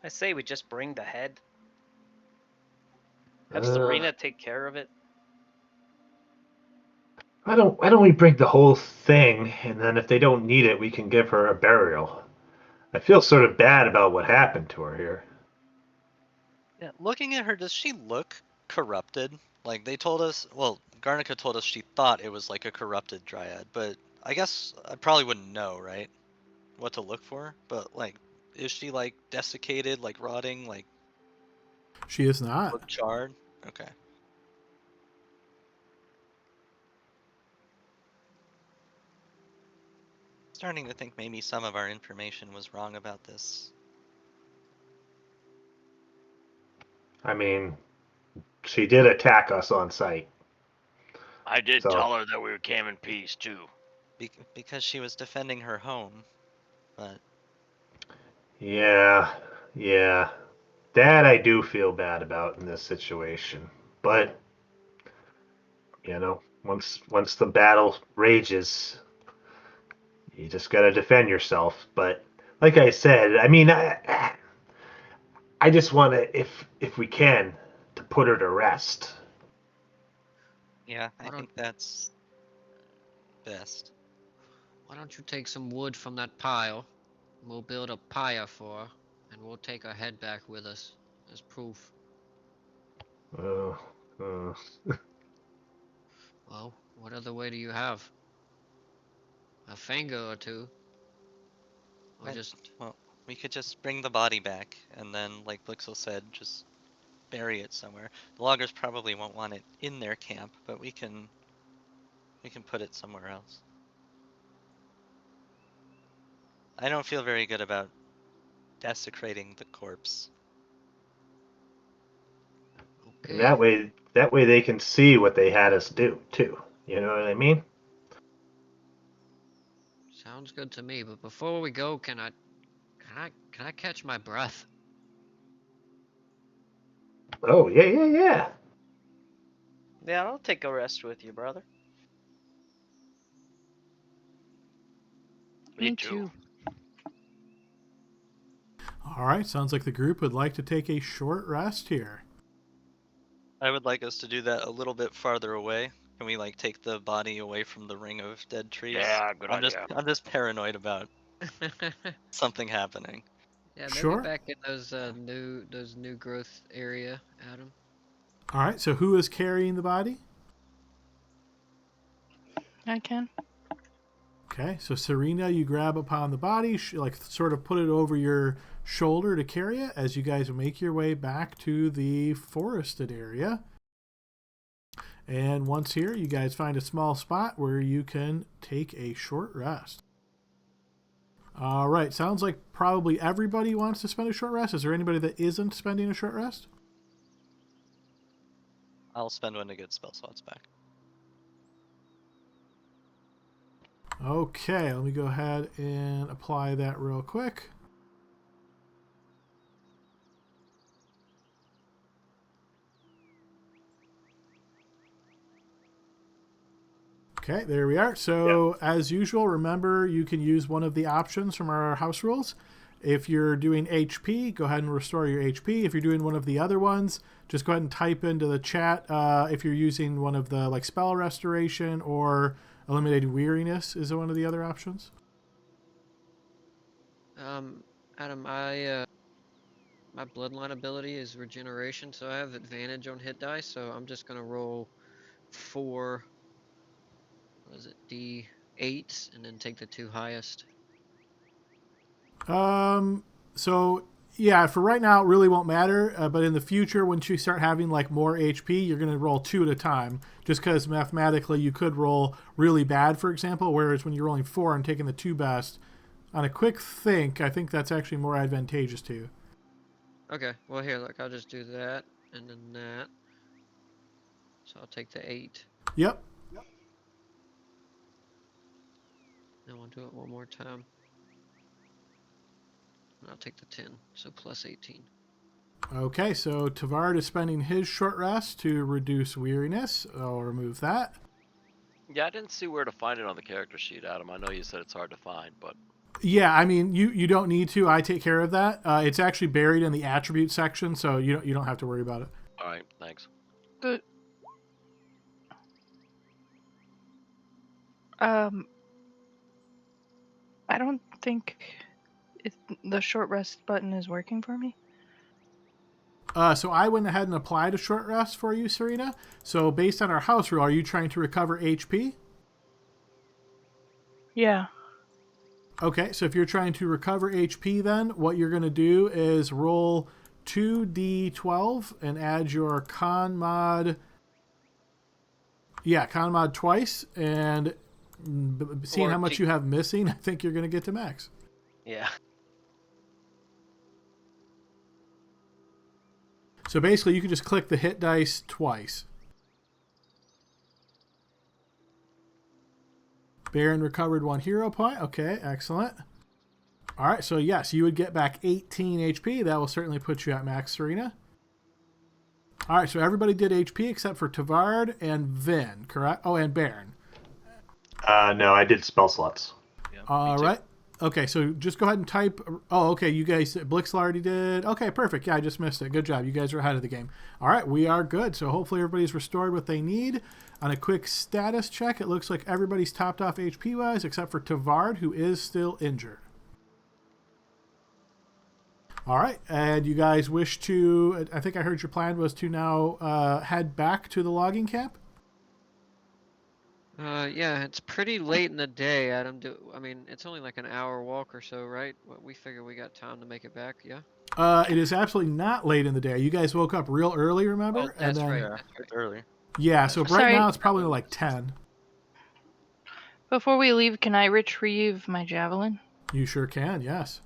I say we just bring the head. Have Serena take care of it. Why don't we bring the whole thing, and then if they don't need it, we can give her a burial. I feel sort of bad about what happened to her here. Yeah, looking at her, does she look corrupted? Like they told us, well, Garnica told us she thought it was like a corrupted dryad, but I guess I probably wouldn't know, right? What to look for, but like, is she like desiccated, like rotting, like She is not. look charred? Okay. Starting to think maybe some of our information was wrong about this. I mean, she did attack us on sight. I did So- tell her that we came in peace too. Because she was defending her home, but Yeah. That I do feel bad about in this situation. But, once the battle rages, you just gotta defend yourself. But like I said, I mean, I just want to, if we can, to put her to rest. yeah, Why I don't- think that's best. Why don't you take some wood from that pile, and we'll build a pyre for her, and we'll take her head back with us as proof. Uh, uh, Well, what other way do you have? A finger or two? Or just... Well, we could just bring the body back, and then, like Blixel said, just bury it somewhere. The loggers probably won't want it in their camp, but we can put it somewhere else. I don't feel very good about desecrating the corpse. and that way they can see what they had us do too. You know what I mean? Sounds good to me, but before we go, can I catch my breath? Oh yeah. Yeah, I'll take a rest with you, brother. Me too. All right, sounds like the group would like to take a short rest here. I would like us to do that a little bit farther away. Can we like take the body away from the ring of dead trees? Yeah, good idea. I'm just paranoid about something happening. Yeah, maybe Sure. back in those new growth area, Adam. All right, so who is carrying the body? I can. Okay, so Serena, you grab upon the body, like sort of put it over your shoulder to carry it as you guys make your way back to the forested area. And once here, you guys find a small spot where you can take a short rest. All right, sounds like probably everybody wants to spend a short rest. Is there anybody that isn't spending a short rest? I'll spend one to get spell slots back. Okay, let me go ahead and apply that real quick. Okay, there we are. So, as usual, remember you can use one of the options from our house rules. If you're doing HP, go ahead and restore your HP. If you're doing one of the other ones, just go ahead and type into the chat if you're using one of the like spell restoration or eliminating weariness is one of the other options. Adam, my bloodline ability is regeneration, so I have advantage on hit dice. So I'm just gonna roll 4. What is it? D8s, and then take the 2 highest. So yeah, for right now, it really won't matter. But in the future, once you start having like more HP, you're going to roll 2 at a time, just because mathematically you could roll really bad, for example. Whereas when you're rolling 4 and taking the 2 best, on a quick think, I think that's actually more advantageous to you. Okay, well here, look, I'll just do that, and then that. So I'll take the 8. Yep. Then we'll do it one more time. And I'll take the 10, so plus 18. Okay, so Tavard is spending his short rest to reduce weariness. I'll remove that. Yeah, I didn't see where to find it on the character sheet, Adam. I know you said it's hard to find, but Yeah, I mean, you don't need to. I take care of that. It's actually buried in the attribute section, so you don't have to worry about it. all right, thanks. Good. I don't think the short rest button is working for me. So I went ahead and applied a short rest for you, Serena. So based on our house rule, are you trying to recover HP? Yeah. Okay, so if you're trying to recover HP, then what you're going to do is roll 2d12 and add your con mod. Yeah, con mod twice, and seeing how much you have missing, I think you're going to get to max. Yeah. So basically, you can just click the hit dice twice. Baron recovered 1 hero point. Okay, excellent. All right, so yes, you would get back 18 HP. That will certainly put you at max, Serena. All right, so everybody did HP except for Tavard and Vin, correct? Oh, and Baron. No, I did spell slots. Yeah, All right. Okay, so just go ahead and type. Oh, okay, you guys, Blixel already did. Okay, perfect. Yeah, I just missed it. Good job. You guys are ahead of the game. All right, we are good. So hopefully everybody's restored what they need. On a quick status check, it looks like everybody's topped off HP-wise except for Tavard, who is still injured. All right, and you guys wish to, I think I heard your plan was to now head back to the logging camp? Yeah, it's pretty late in the day, Adam. I mean, it's only like an hour walk or so, right? We figure we got time to make it back, yeah? It is absolutely not late in the day. You guys woke up real early, remember? Oh, that's right. Yeah, it's early. Yeah, so right Sorry. now it's probably like 10. Before we leave, can I retrieve my javelin? You sure can, yes.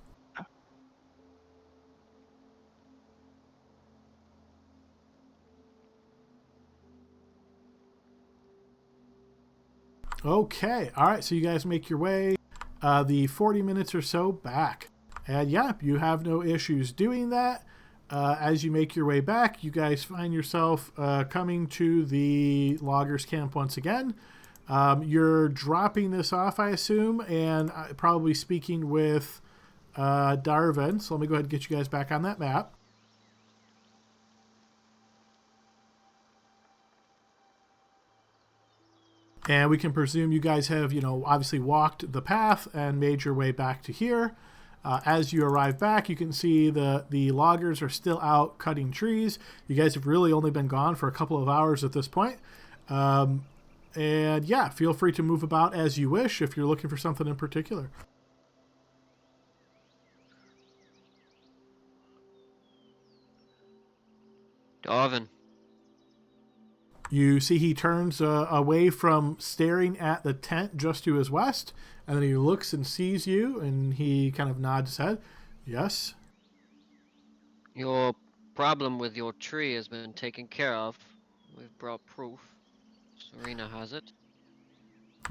Okay, all right, so you guys make your way the 40 minutes or so back. And yeah, you have no issues doing that. As you make your way back, you guys find yourself coming to the loggers camp once again. You're dropping this off, I assume, and probably speaking with Darvin. So let me go ahead and get you guys back on that map. And we can presume you guys have, obviously walked the path and made your way back to here. As you arrive back, you can see the loggers are still out cutting trees. You guys have really only been gone for a couple of hours at this point. And yeah, feel free to move about as you wish if you're looking for something in particular. Darvin. You see he turns away from staring at the tent just to his west, and then he looks and sees you, and he kind of nods his head. Yes? Your problem with your tree has been taken care of. We've brought proof. Serena has it.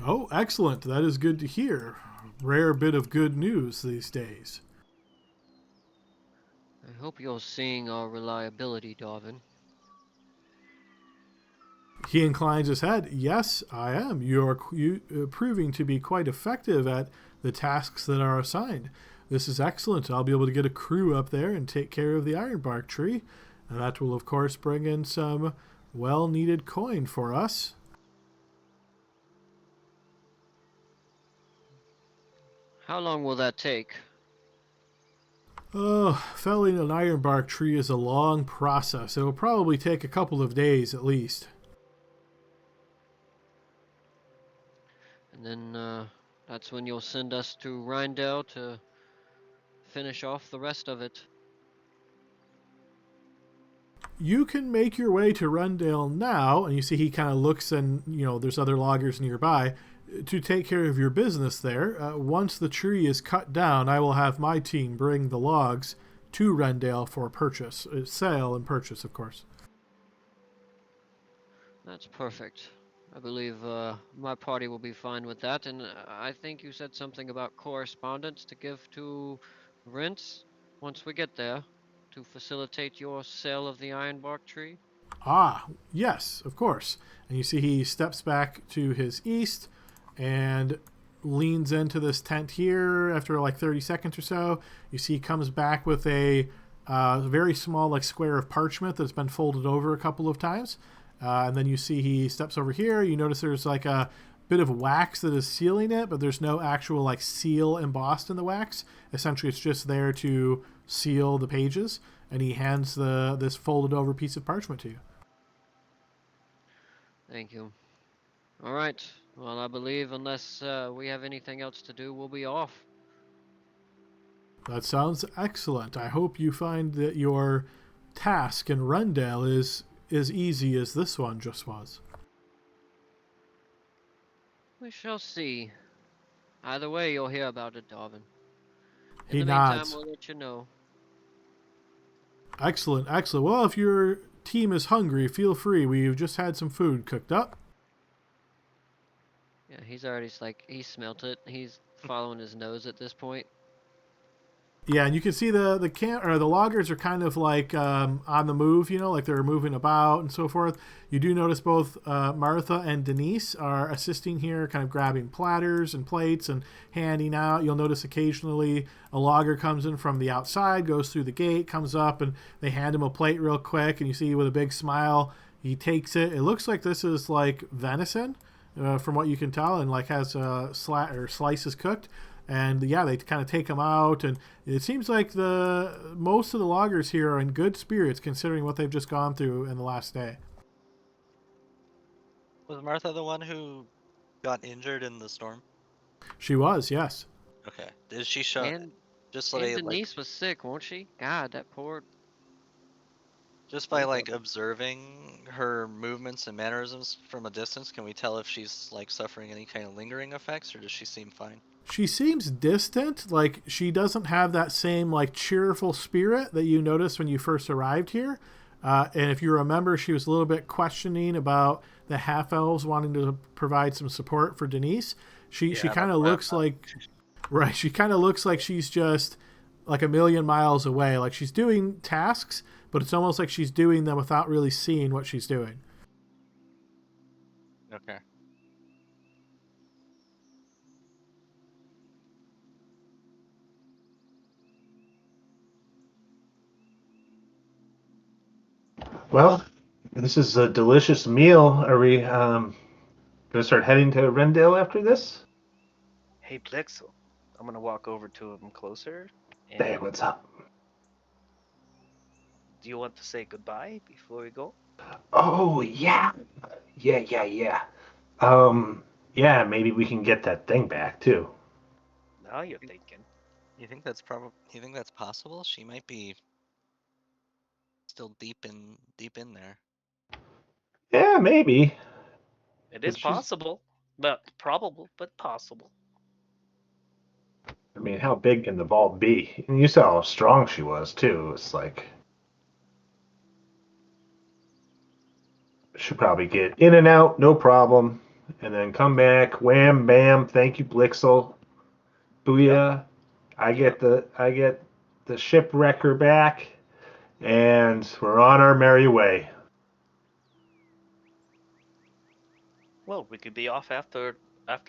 Oh, excellent. That is good to hear. Rare bit of good news these days. I hope you're seeing our reliability, Darvin. He inclines his head. Yes, I am. You are proving to be quite effective at the tasks that are assigned. This is excellent. I'll be able to get a crew up there and take care of the ironbark tree. And that will, of course, bring in some well-needed coin for us. How long will that take? Oh, felling an ironbark tree is a long process. It will probably take a couple of days at least. And then that's when you'll send us to Rindell to finish off the rest of it. You can make your way to Rundale now, and you see he kind of looks and, there's other loggers nearby, to take care of your business there. Once the tree is cut down, I will have my team bring the logs to Rundale for purchase. Sale and purchase, of course. That's perfect. I believe my party will be fine with that, and I think you said something about correspondence to give to Rents once we get there to facilitate your sale of the ironbark tree. Ah, yes, of course. And you see he steps back to his east and leans into this tent here after like 30 seconds or so. You see he comes back with a very small like square of parchment that's been folded over a couple of times. And then you see he steps over here. You notice there's like a bit of wax that is sealing it, but there's no actual like seal embossed in the wax. Essentially, it's just there to seal the pages. And he hands this folded over piece of parchment to you. Thank you. All right. Well, I believe unless we have anything else to do, we'll be off. That sounds excellent. I hope you find that your task in Rundale is as easy as this one just was. We shall see. Either way, you'll hear about it, Darvin. He In the meantime, nods. we'll let you know. Excellent, excellent. Well, if your team is hungry, feel free. We've just had some food cooked up. Yeah, he's already he smelt it. He's following his nose at this point. Yeah, and you can see the loggers are kind of like on the move, like they're moving about and so forth. You do notice both Martha and Denise are assisting here, kind of grabbing platters and plates and handing out. You'll notice occasionally a logger comes in from the outside, goes through the gate, comes up, and they hand him a plate real quick. And you see with a big smile, he takes it. It looks like this is like venison, from what you can tell, and like has slices cooked. And yeah, they kind of take them out, and it seems like most of the loggers here are in good spirits considering what they've just gone through in the last day. Was Martha the one who got injured in the storm? She was, yes. Okay. Did she show? And Just so Denise was sick, won't she? God, that poor. Just by like observing her movements and mannerisms from a distance, can we tell if she's like suffering any kind of lingering effects, or does she seem fine? She seems distant, like she doesn't have that same like cheerful spirit that you noticed when you first arrived here. And if you remember, she was a little bit questioning about the half-elves wanting to provide some support for Denise. She kind of looks like, right, she kind of looks like she's just like a million miles away. Like she's doing tasks, but it's almost like she's doing them without really seeing what she's doing. Okay. Well, this is a delicious meal. Are we going to start heading to Rendale after this? Hey, Plexo. I'm going to walk over to him closer. Hey, And what's up? do you want to say goodbye before we go? Oh, yeah. Yeah. Yeah, maybe we can get that thing back, too. Now you're thinking. You think that's possible? She might be still deep in there. Yeah, maybe. It is possible. But probable, but possible. I mean, how big can the vault be? And you saw how strong she was, too. It's like... Should probably get in and out, no problem. and then come back. Wham, bam. Thank you, Blixel. Booyah. I get the shipwrecker back, and we're on our merry way. Well, we could be off after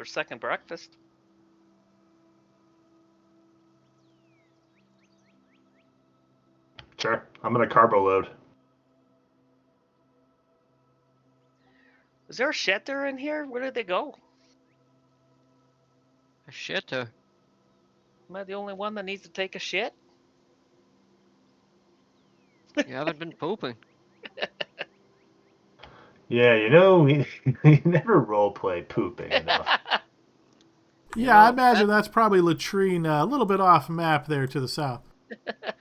second breakfast. Sure. I'm gonna carbo load. Is there a shitter in here? Where did they go? A shitter. Am I the only one that needs to take a shit? You haven't been pooping. Yeah, you know, we never roleplay pooping enough. Yeah, I imagine that's probably latrine, a little bit off map there to the south.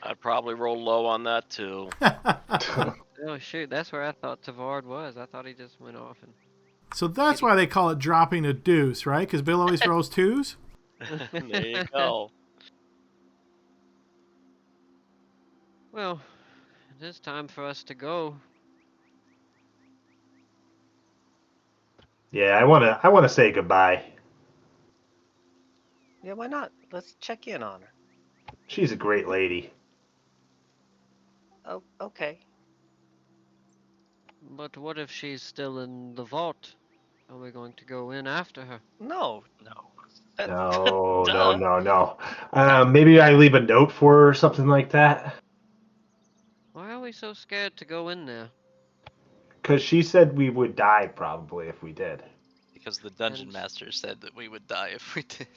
I'd probably roll low on that too. Oh shoot, that's where I thought Tavard was. I thought he just went off and. So that's why they call it dropping a deuce, right? Because Bill always rolls twos? There you go. Well, it is time for us to go. Yeah, I wanna say goodbye. Yeah, why not? Let's check in on her. She's a great lady. Oh, okay. But what if she's still in the vault? Are we going to go in after her? No. No, Duh. no. Maybe I leave a note for her or something like that. Why are we so scared to go in there? Because she said we would die probably if we did. Because the dungeon And- master said that we would die if we did.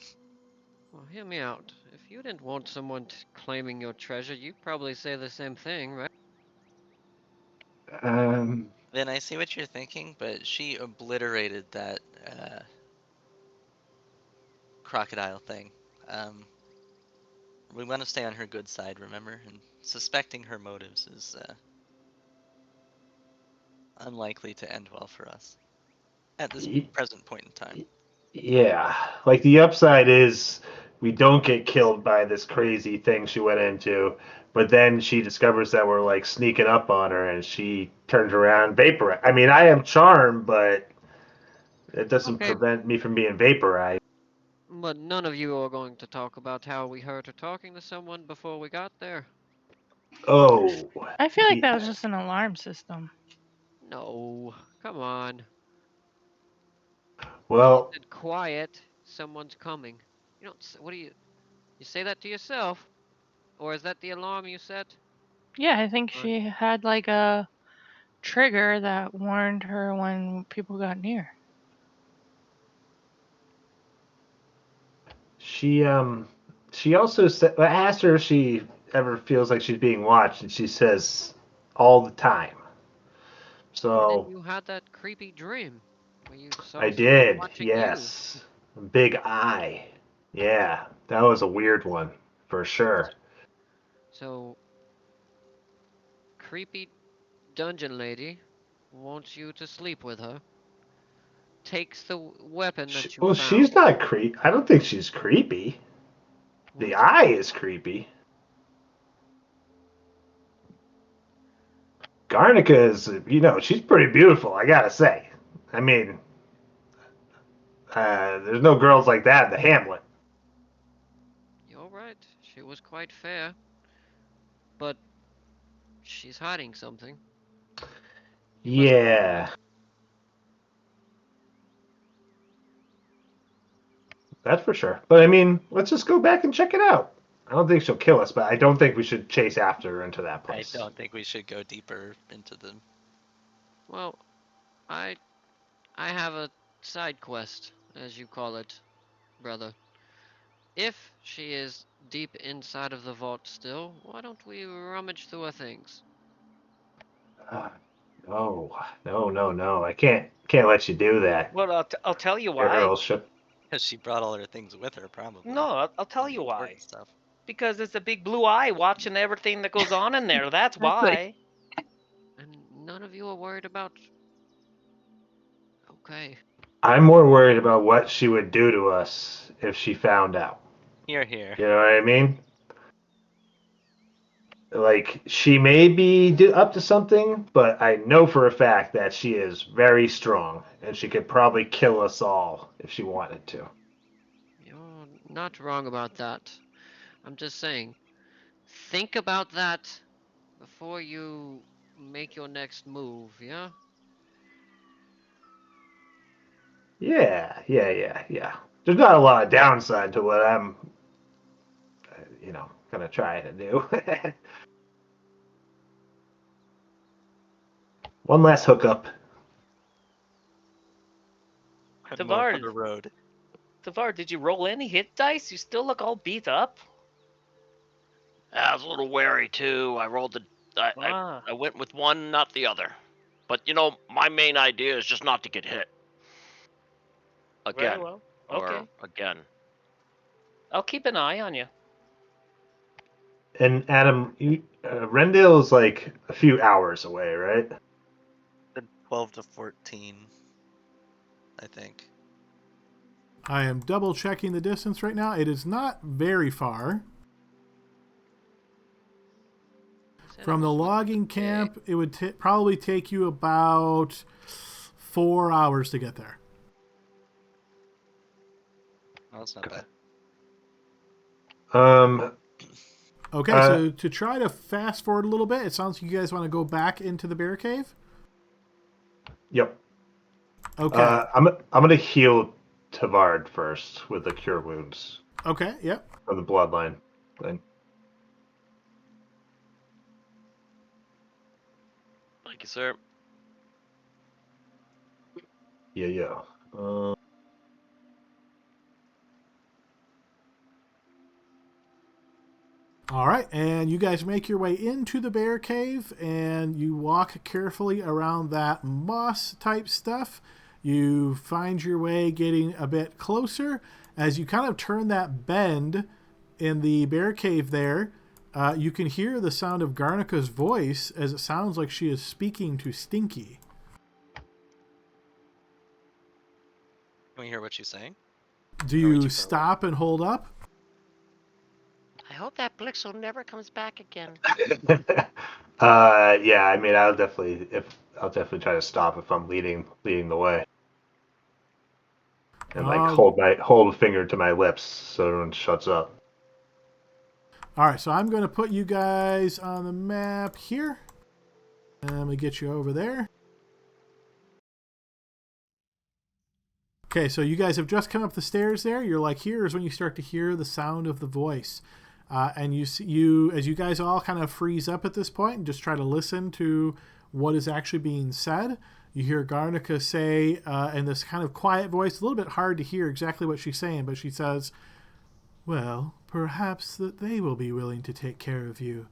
Well, hear me out. If you didn't want someone claiming your treasure, you'd probably say the same thing, right? Then I see what you're thinking, but she obliterated that crocodile thing. We want to stay on her good side, remember? And suspecting her motives is unlikely to end well for us at this present point in time. Yeah, like the upside is we don't get killed by this crazy thing she went into, but then she discovers that we're like sneaking up on her, and she turns around, vapor. I mean, I am charmed, but it doesn't Okay. prevent me from being vaporized. But none of you are going to talk about how we heard her talking to someone before we got there. Oh, I feel like that was just an alarm system. No, come on. well, You said quiet, someone's coming. You don't. What do you? You say that to yourself, or is that the alarm you set? Yeah, I think she had like a trigger that warned her when people got near. she also said, I asked her if she ever feels like she's being watched, and she says all the time. And So then you had that creepy dream where you saw I someone did, watching yes. Big eye. Yeah, that was a weird one, for sure. So, creepy dungeon lady wants you to sleep with her. Takes the weapon that you Well, found. she's not creepy. I don't think she's creepy. The What? eye is creepy. Garnica is, she's pretty beautiful, I gotta say. I mean, there's no girls like that in the Hamlet. You're right. She was quite fair. But she's hiding something. Yeah. That's for sure. But I mean, let's just go back and check it out. I don't think she'll kill us, but I don't think we should chase after her into that I place. don't think we should go deeper into the. Well, I have a side quest, as you call it, brother. If she is deep inside of the vault still, why don't we rummage through her things? No. I can't let you do that. Well, I'll tell you why. Girl, shut. Because she brought all her things with her, probably. No, I'll tell All the you why. important Stuff. Because it's a big blue eye watching everything that goes on in there. That's why. And none of you are worried about. Okay. I'm more worried about what she would do to us if she found out. Here. You know what I mean? like she may be up to something, but I know for a fact that she is very strong, and she could probably kill us all if she wanted to. You're not wrong about that. I'm just saying, think about that before you make your next move, yeah? Yeah. There's not a lot of downside to what I'm, gonna try to do. One last hookup. One more for Tavard, the road. Tavard, did you roll any hit dice? You still look all beat up. I was a little wary too. I rolled the. Ah, I went with one, not the other. But my main idea is just not to get hit very again well. or Okay. again. I'll keep an eye on you. And Adam, Rendale is like a few hours away, right? The 12 to 14, I think. I am double checking the distance right now. It is not very far. Said it From the was logging okay. camp, it would probably take you about 4 hours to get there. Oh, that's not bad. Okay, so to try to fast forward a little bit, it sounds like you guys want to go back into the bear cave. Yep. Okay. I'm gonna heal Tavard first with the cure wounds Okay. Yep. from the bloodline thing. Thank you, sir. Yeah. All right, and you guys make your way into the bear cave, and you walk carefully around that moss type stuff. You find your way getting a bit closer. As you kind of turn that bend in the bear cave there, you can hear the sound of Garnica's voice as it sounds like she is speaking to Stinky. Can we hear what she's saying? Do Are we too you far away? stop and hold up? I hope that Blixel never comes back again. Yeah. I mean, I'll definitely try to stop if I'm leading the way, and like hold a finger to my lips so everyone shuts up. All right, so I'm going to put you guys on the map here. And I'm going to get you over there. Okay, so you guys have just come up the stairs there. You're like, here's when you start to hear the sound of the voice. And as you guys all kind of freeze up at this point and just try to listen to what is actually being said, you hear Garnica say in this kind of quiet voice, a little bit hard to hear exactly what she's saying, but she says, well, perhaps that they will be willing to take care of you.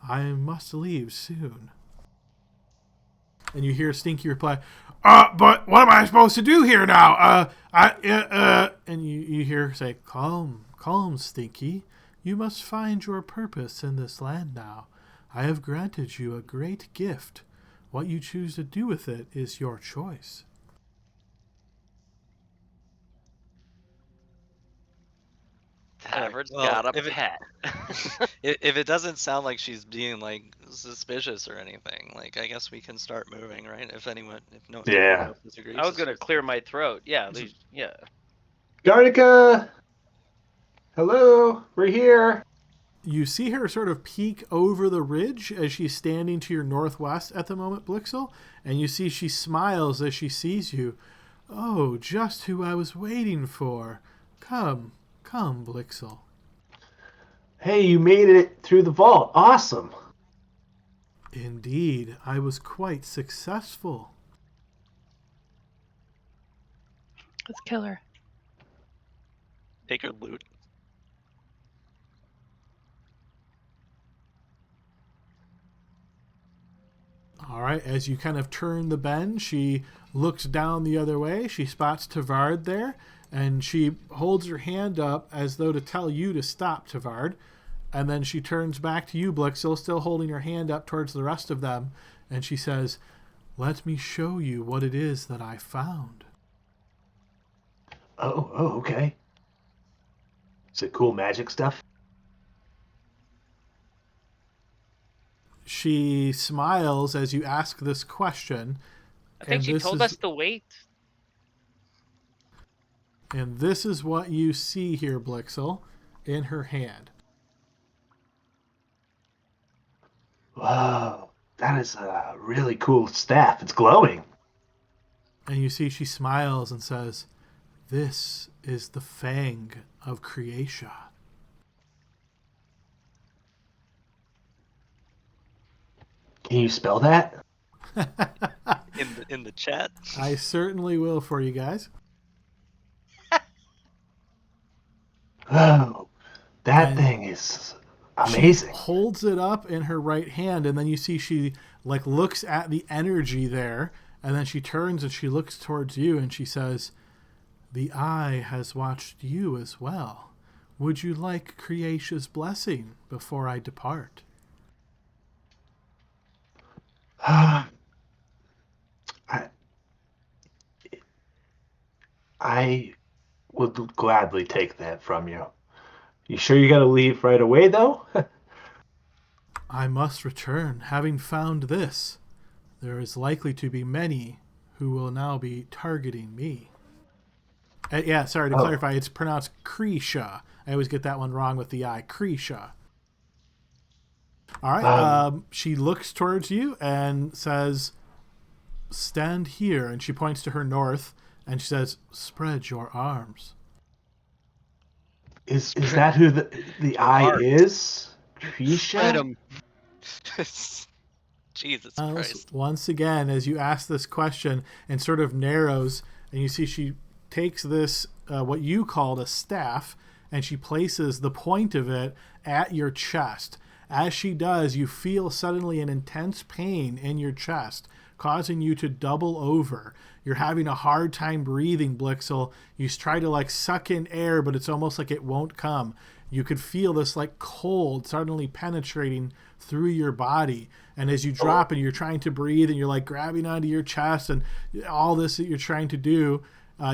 I must leave soon. And you hear Stinky reply, but what am I supposed to do here now? And you hear her say, calm, Stinky. You must find your purpose in this land now. I have granted you a great gift. What you choose to do with it is your choice. Tavard's well, got a if pet. If it doesn't sound like she's being like suspicious or anything, like I guess we can start moving, right? If anyone else disagrees. I was gonna clear my throat. Yeah, yeah. Garnica, hello, we're here. You see her sort of peek over the ridge as she's standing to your northwest at the moment, Blixel, and you see she smiles as she sees you. Oh, just who I was waiting for. Come, Blixel. Hey, you made it through the vault. Awesome. Indeed, I was quite successful. Let's kill her. Take her loot. All right, as you kind of turn the bend, she looks down the other way. She spots Tavard there, and she holds her hand up as though to tell you to stop, Tavard. And then she turns back to you, Blixel, still holding her hand up towards the rest of them, and she says, let me show you what it is that I found. Oh, okay. Is it cool magic stuff? she smiles as you ask this question. I think she told us to wait. And this is what you see here, Blixel, in her hand. Whoa, that is a really cool staff. It's glowing. And you see she smiles and says, "This is the fang of creation." Can you spell that? In the chat. I certainly will for you guys. Oh, that And thing is amazing. She holds it up in her right hand, and then you see she like looks at the energy there, and then she turns and she looks towards you and she says, "The eye has watched you as well. Would you like Creatia's blessing before I depart?" I would gladly take that from you. You sure you gotta leave right away, though? "I must return, having found this. There is likely to be many who will now be targeting me." Yeah, sorry to clarify, it's pronounced Cretia. I always get that one wrong with the I. Cretia. All right. She looks towards you and says, "Stand here." And she points to her north and she says, "Spread your arms." Is that who the eye is? Cretia? Spread 'em. Jesus Christ. Once again, as you ask this question and sort of narrows, and you see she takes this, what you called a staff, and she places the point of it at your chest. As she does, you feel suddenly an intense pain in your chest, causing you to double over. You're having a hard time breathing, Blixel. You try to like suck in air, but it's almost like it won't come. You could feel this like cold suddenly penetrating through your body. And as you drop and you're trying to breathe and you're like grabbing onto your chest and all this that you're trying to do,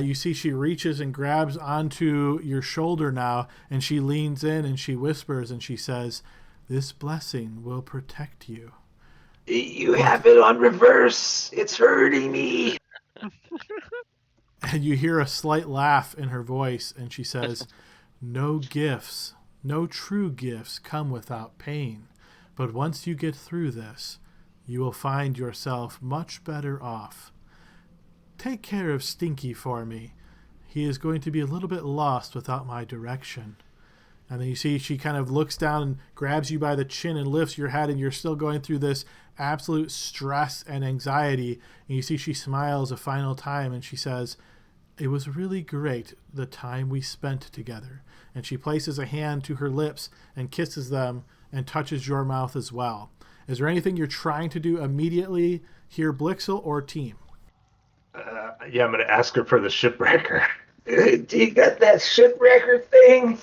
you see she reaches and grabs onto your shoulder now, and she leans in and she whispers and she says, "This blessing will protect you." You have it on reverse. It's hurting me. And you hear a slight laugh in her voice, and she says, "No gifts, no true gifts come without pain. But once you get through this, you will find yourself much better off. Take care of Stinky for me. He is going to be a little bit lost without my direction." And then you see she kind of looks down and grabs you by the chin and lifts your head, and you're still going through this absolute stress and anxiety. And you see she smiles a final time and she says, "It was really great the time we spent together." And she places a hand to her lips and kisses them and touches your mouth as well. Is there anything you're trying to do immediately here, Blixel or team? Yeah, I'm going to ask her for the shipwrecker. Do you got that shipwrecker thing?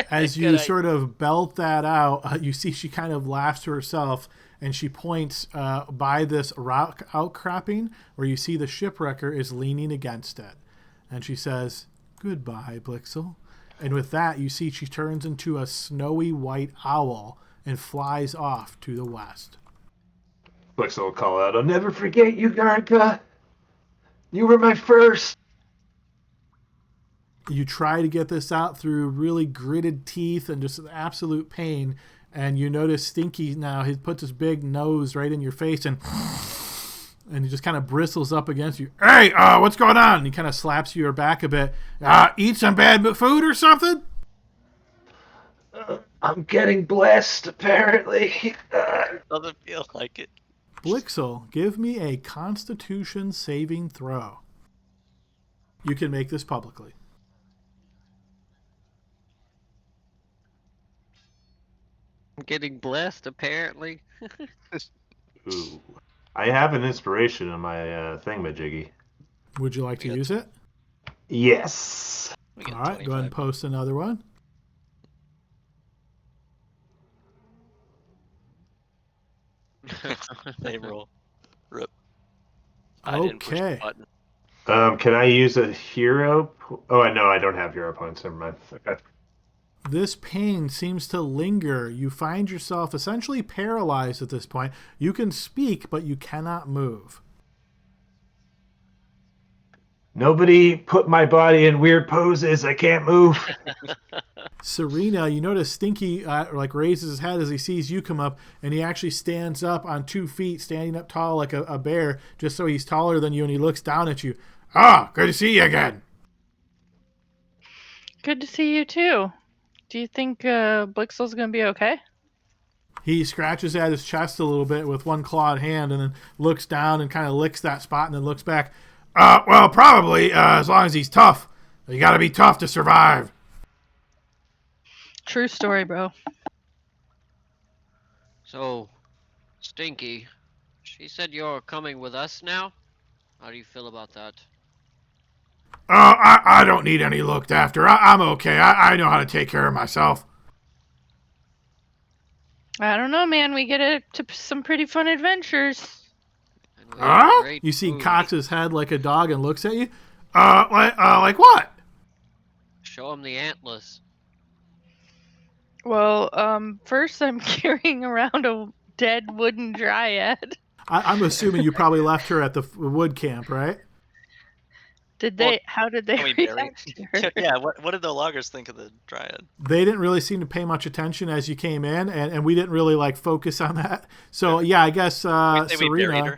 As you sort of belt that out, you see she kind of laughs to herself, and she points by this rock outcropping where you see the shipwrecker is leaning against it. And she says, "Goodbye, Blixel." And with that, you see she turns into a snowy white owl and flies off to the west. Blixel will call out, "I'll never forget you, Garka. You were my first." You try to get this out through really gritted teeth and just absolute pain, and you notice Stinky now, he puts his big nose right in your face and he just kind of bristles up against you. "Hey, what's going on?" And he kind of slaps your back a bit. "Eat some bad food or something?" I'm getting blessed, apparently. Doesn't feel like it. Blixel, give me a Constitution saving throw. You can make this publicly. I'm getting blessed, apparently. Ooh. I have an inspiration in my thingamajiggy. Would you like to use it? Yes. We get All right, go ahead and 25. post another one. They roll. Rip. I didn't push the Okay. button. Can I use a hero? Oh, I know I don't have hero points. Never mind. Okay. This pain seems to linger. You find yourself essentially paralyzed at this point. You can speak, but you cannot move. Nobody put my body in weird poses. I can't move. Serena, you notice Stinky raises his head as he sees you come up, and he actually stands up on 2 feet, standing up tall like a bear, just so he's taller than you, and he looks down at you. Ah, good to see you again. Good to see you too. Do you think Blixel's gonna be okay? He scratches at his chest a little bit with one clawed hand and then looks down and kind of licks that spot and then looks back. Well, probably, as long as he's tough. You gotta be tough to survive. True story, bro. So, Stinky, she said you're coming with us now? How do you feel about that? I don't need any looked after. I'm okay. I know how to take care of myself. I don't know, man. We get to some pretty fun adventures. And we have great You see food. cocks his head like a dog and looks at you. Like what? Show him the antlers. Well, first I'm carrying around a dead wooden dryad. I'm assuming you probably left her at the wood camp, right? Did Well, they? How did they can we bury- react to her? Yeah, what did the loggers think of the dryad? They didn't really seem to pay much attention as you came in, and we didn't really focus on that. So yeah, I guess We buried Serena, her.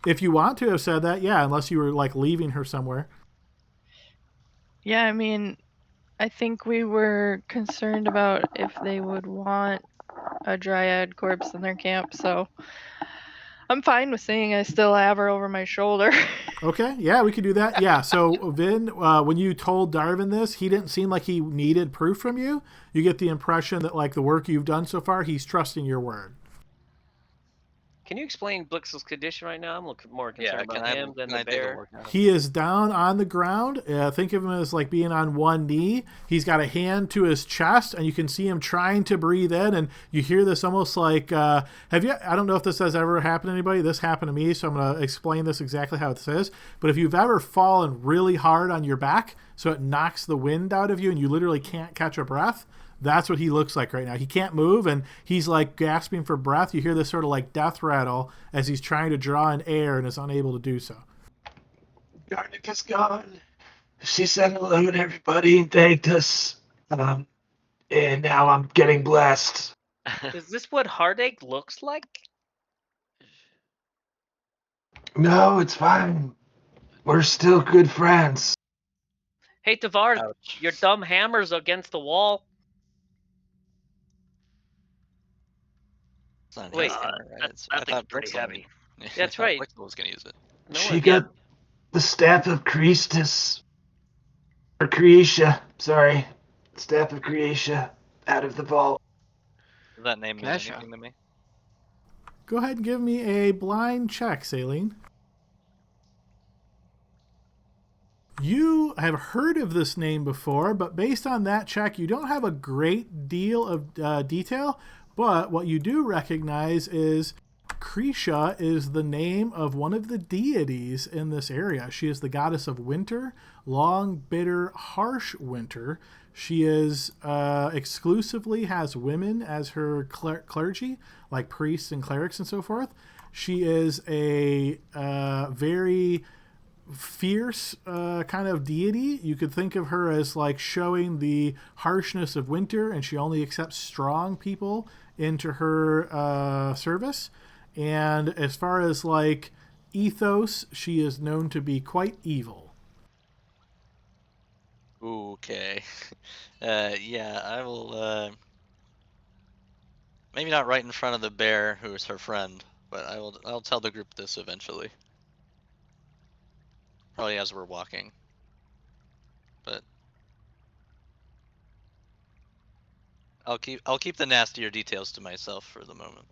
if you want to have said that, yeah, unless you were leaving her somewhere. Yeah, I mean, I think we were concerned about if they would want a dryad corpse in their camp, so I'm fine with saying I still have her over my shoulder. Okay, yeah, we could do that. Yeah, so Vin, when you told Darvin this, he didn't seem like he needed proof from you. You get the impression that the work you've done so far, he's trusting your word. Can you explain Blixel's condition right now? I'm more concerned Yeah, about him than the I take a bear. look at him? He is down on the ground. Think of him as being on one knee. He's got a hand to his chest, and you can see him trying to breathe in. And you hear this almost like, I don't know if this has ever happened to anybody. This happened to me, so I'm going to explain this exactly how this is. But if you've ever fallen really hard on your back, so it knocks the wind out of you and you literally can't catch a breath, that's what he looks like right now. He can't move, and he's gasping for breath. You hear this sort of death rattle as he's trying to draw in air and is unable to do so. Garnica's gone. She said hello to everybody and thanked us. And now I'm getting blessed. Is this what heartache looks like? No, it's fine. We're still good friends. Hey, Tavar, Ouch. your dumb hammer's against the wall. It's not Wait, his hammer, right? that I thing's thought pretty Blixel heavy. was- That's I thought right. Blixel was gonna use it. No She one- got the staff of Creastus. Or Creatia, sorry. Staff of Creatia out of the vault. Does that name mean Kesha. anything to me? Go ahead and give me a blind check, Saline. You have heard of this name before, but based on that check, you don't have a great deal of detail. But what you do recognize is Cretia is the name of one of the deities in this area. She is the goddess of winter, long, bitter, harsh winter. She is exclusively has women as her clergy, like priests and clerics and so forth. She is a very fierce kind of deity. You could think of her as showing the harshness of winter, and she only accepts strong people into her service. And as far as ethos, she is known to be quite evil. Okay. Yeah, I will, maybe not right in front of the bear who is her friend, but I'll tell the group this eventually. Probably as we're walking. But I'll keep the nastier details to myself for the moment.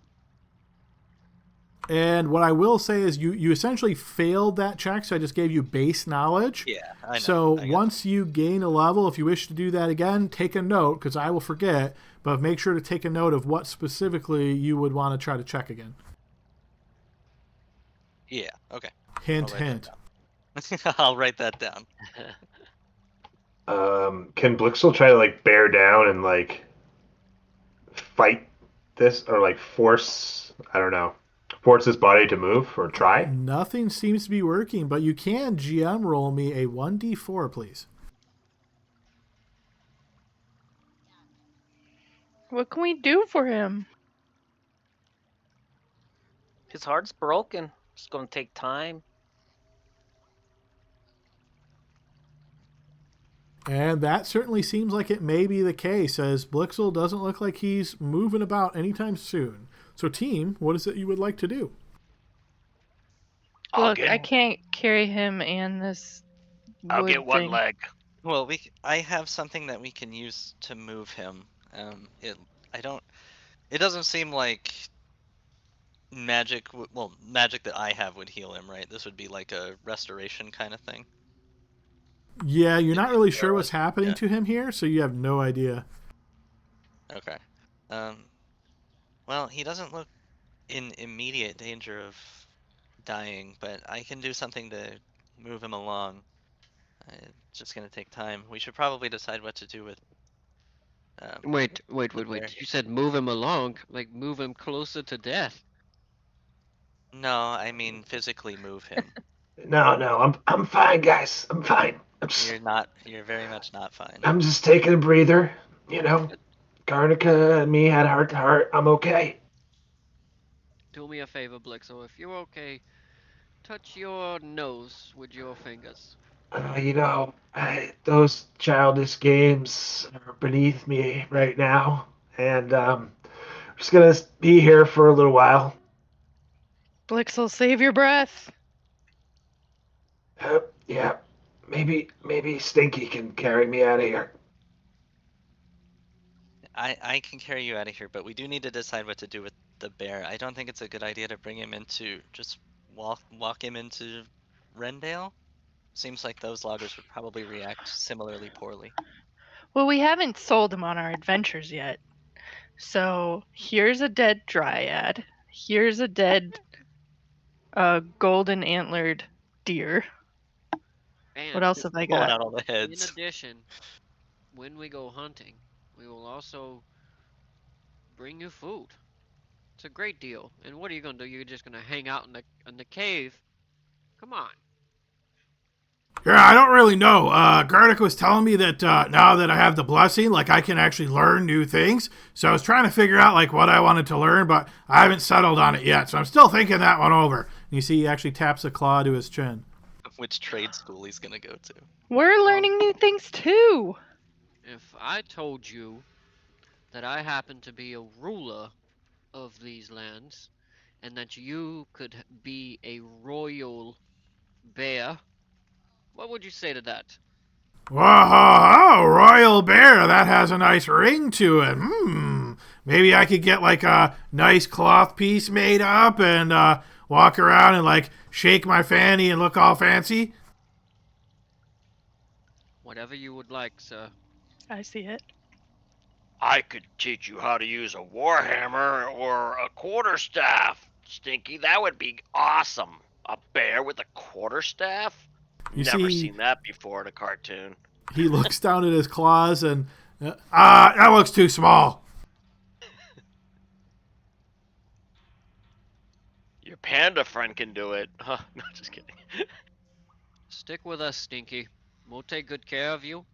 And what I will say is you essentially failed that check, so I just gave you base knowledge. Yeah, I know. So I got once you gain a level, if you wish to do that again, take a note, because I will forget, but make sure to take a note of what specifically you would want to try to check again. Yeah, okay. Hint, I'll write hint. that down. I'll write that down. can Blixel try to like bear down and like fight this or like force? I don't know. Force his body to move or try? Nothing seems to be working, but you can GM roll me a 1d4, please. What can we do for him? His heart's broken. It's gonna take time. And that certainly seems like it may be the case, as Blixel doesn't look like he's moving about anytime soon. So, team, what is it you would like to do? Look, I can't carry him and this I'll wood get one thing. leg. Well, I have something that we can use to move him. It doesn't seem like magic. Well, magic that I have would heal him, right? This would be like a restoration kind of thing. Yeah, you're not really sure what's Yeah. happening to him here, so you have no idea. Okay. Well, he doesn't look in immediate danger of dying, but I can do something to move him along. It's just gonna take time. We should probably decide what to do with. Wait. There. You said move him along, like move him closer to death. No, I mean physically move him. No, I'm fine, guys. I'm fine. You're not. You're very much not fine. I'm just taking a breather. You know, Garnica and me had heart to heart. I'm okay. Do me a favor, Blixo. If you're okay, touch your nose with your fingers. You know, those childish games are beneath me right now, and I'm just gonna be here for a little while. Blixel, save your breath. Yeah, maybe Stinky can carry me out of here. I can carry you out of here, but we do need to decide what to do with the bear. I don't think it's a good idea to bring him into just walk him into Rendale. Seems like those loggers would probably react similarly poorly. Well, we haven't sold him on our adventures yet. So here's a dead dryad. Here's a dead golden antlered deer. And What else have I Pulling got? out all the in heads. addition, when we go hunting, we will also bring you food. It's a great deal. And what are you gonna do? You're just gonna hang out in the cave? Come on. Yeah, I don't really know. Gardic was telling me that now that I have the blessing, like I can actually learn new things. So I was trying to figure out like what I wanted to learn, but I haven't settled on it yet. So I'm still thinking that one over. And you see, he actually taps a claw to his chin. Which trade school he's gonna go to? We're learning new things too. If I told you that I happen to be a ruler of these lands, and that you could be a royal bear, what would you say to that? Whoa, royal bear, that has a nice ring to it. Maybe I could get like a nice cloth piece made up and walk around and like shake my fanny and look all fancy. Whatever you would like, sir. I see it. I could teach you how to use a warhammer or a quarterstaff, Stinky. That would be awesome. A bear with a quarterstaff? You Never see- seen that before in a cartoon. He looks down at his claws and, that looks too small. Your panda friend can do it. Huh? No, just kidding. Stick with us, Stinky. We'll take good care of you.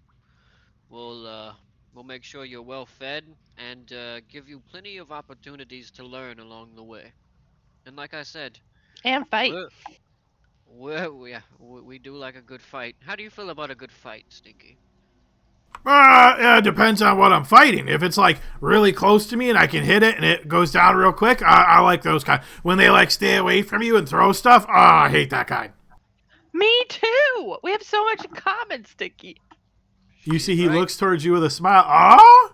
We'll make sure you're well fed and give you plenty of opportunities to learn along the way. And like I said, And fight. we do like a good fight. How do you feel about a good fight, Stinky? It depends on what I'm fighting. If it's like really close to me and I can hit it and it goes down real quick, I like those kind. When they like stay away from you and throw stuff, I hate that kind. Me too. We have so much in common, Sticky. You see, he Right. looks towards you with a smile. Ah!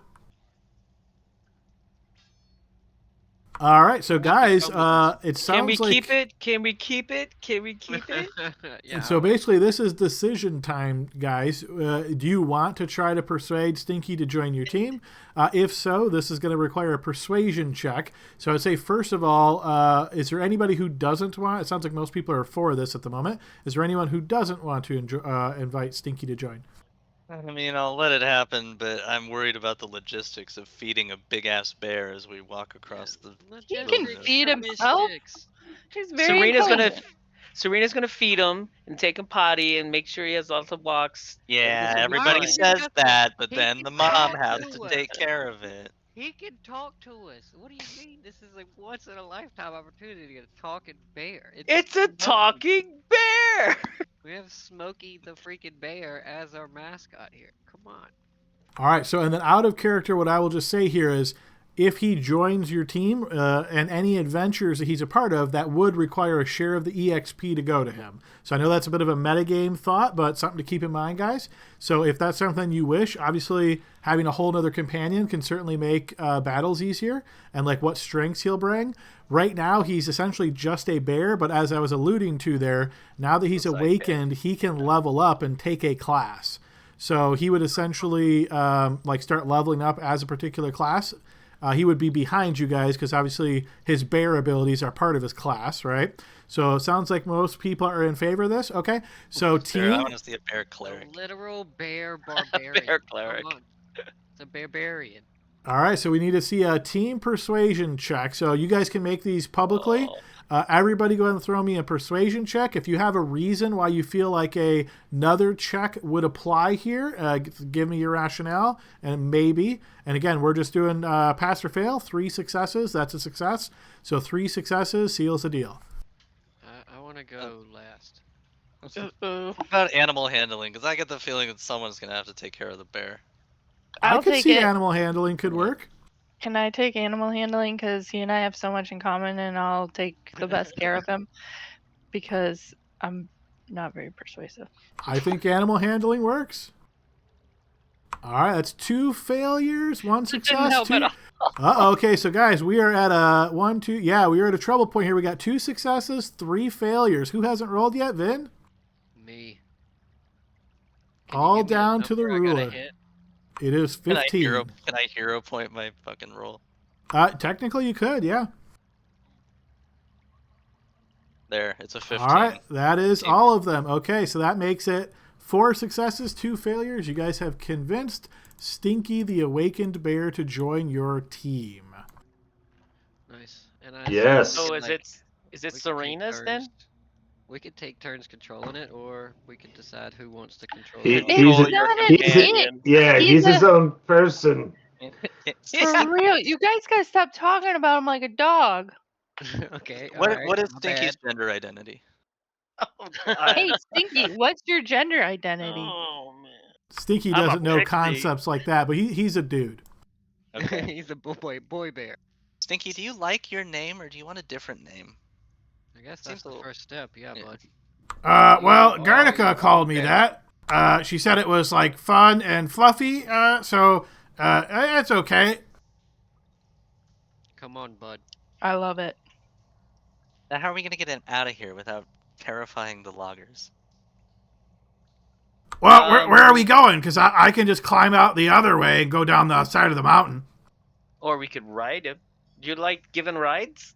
All right, so guys, it sounds Can we like... keep it? Can we keep it? Can we keep it? Yeah. And so basically, this is decision time, guys. Do you want to try to persuade Stinky to join your team? If so, this is going to require a persuasion check. So I'd say, first of all, is there anybody who doesn't want? It sounds like most people are for this at the moment. Is there anyone who doesn't want to invite Stinky to join? I mean, I'll let it happen, but I'm worried about the logistics of feeding a big-ass bear as we walk across the He can wilderness. feed himself. He's very Serena's intelligent. gonna feed him and take him potty and make sure he has lots of walks. Yeah, Everything's gonna be everybody fine. says that, but he then can the mom talk has to to us. take care of it. He can talk to us. What do you mean? This is a once in a lifetime opportunity to get a talking bear. It's a Smokey. talking bear. We have Smokey the freaking bear as our mascot here. Come on. All right, so and then out of character, what I will just say here is if he joins your team and any adventures that he's a part of, that would require a share of the EXP to go to him. So I know that's a bit of a metagame thought, but something to keep in mind, guys. So if that's something you wish, obviously having a whole other companion can certainly make battles easier and like what strengths he'll bring. Right now, he's essentially just a bear, but as I was alluding to there, now that he's awakened, he can level up and take a class. So he would essentially like start leveling up as a particular class. He would be behind you guys because obviously his bear abilities are part of his class, right? So it sounds like most people are in favor of this. Okay, so I team. want to see a bear A cleric. literal bear barbarian. Bear cleric. Come on. It's a barbarian. All right, so we need to see a team persuasion check. So you guys can make these publicly. Everybody go ahead and throw me a persuasion check. If you have a reason why you feel like another check would apply here, give me your rationale and maybe. And again, we're just doing pass or fail. 3 successes, that's a success. So 3 successes seals the deal. I want to go last. Uh-oh. What about animal handling? Because I get the feeling that someone's going to have to take care of the bear. I I'll could take see it. animal handling could work. Can I take animal handling? Because he and I have so much in common, and I'll take the best care of him because I'm not very persuasive. I think animal handling works. All right, that's 2 failures, 1 success. help at Okay, so guys, we are at a 1, 2. Yeah, we are at a trouble point here. We got 2 successes, 3 failures. Who hasn't rolled yet, Vin? Me. All down to the ruler. It is 15. Can I hero point my fucking roll? Technically, you could, yeah. There, it's a 15. All right, that is all of them. Okay, so that makes it 4 successes, 2 failures. You guys have convinced Stinky the Awakened Bear to join your team. Nice. And Yes. So like, is it we could take Serena's then? turns- We could take turns controlling it, or we could decide who wants to control He- it. It's he's a- not a he's a- dick. Yeah, he's his own person. For real, you guys gotta stop talking about him like a dog. Okay. What alright, is my Stinky's bad. gender identity? Hey, Stinky, what's your gender identity? Oh man. Stinky I'm a doesn't know pixie. concepts like that, but he's a dude. Okay. He's a boy bear. Stinky, do you like your name or do you want a different name? I guess Seems that's a the little- first step. Yeah, yeah. bud. Well, You Garnica are called me okay. that. She said it was like fun and fluffy, so it's okay. Come on, bud. I love it. Now, how are we going to get him out of here without terrifying the loggers? Well, where are we going? Because I can just climb out the other way and go down the side of the mountain. Or we could ride him. Do you like giving rides?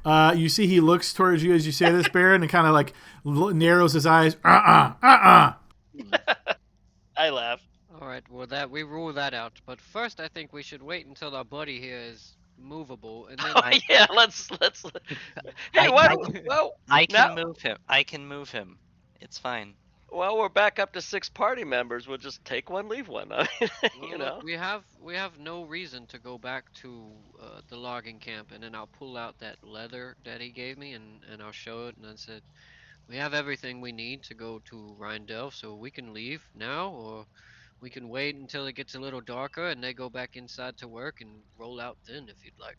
You see he looks towards you as you say this, Baron, and kind of like narrows his eyes. I laugh. All right. Well, that we rule that out. But first, I think we should wait until our buddy here is movable, and then Oh yeah, let's. Hey, what? Well, I can now- move him. I can move him. It's fine. Well, we're back up to 6 party members. We'll just take one, leave one. I mean, Well, you look, know. we have no reason to go back to the logging camp, and then I'll pull out that leather that he gave me, and I'll show it, and I said, we have everything we need to go to Rindell, so we can leave now, or we can wait until it gets a little darker, and they go back inside to work, and roll out then if you'd like.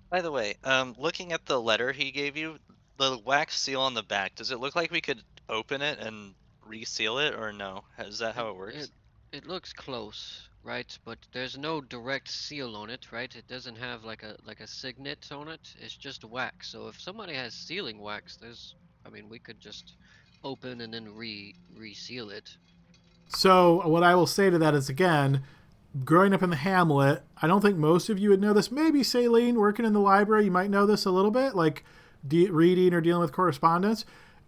By the way, looking at the letter he gave you, the wax seal on the back, does it look like we could open it and reseal it, or no? Is that how it works? It looks close, right? But there's no direct seal on it, right? It doesn't have like a signet on it. It's just wax. So if somebody has sealing wax, we could just open and then reseal it. So what I will say to that is, again, growing up in the hamlet, I don't think most of you would know this. Maybe Saline, working in the library, you might know this a little bit, like reading or dealing with correspondence.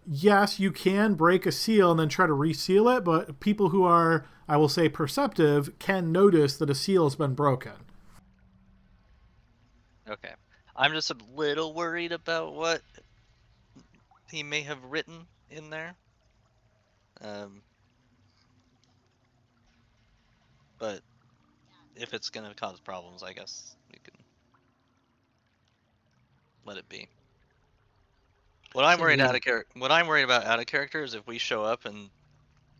yes, you can break a seal and then try to reseal it, but people who are, I will say, perceptive can notice that a seal has been broken. Okay. I'm just a little worried about what he may have written in there. But if it's gonna cause problems, I guess we can let it be. What I'm worried about out of character is if we show up and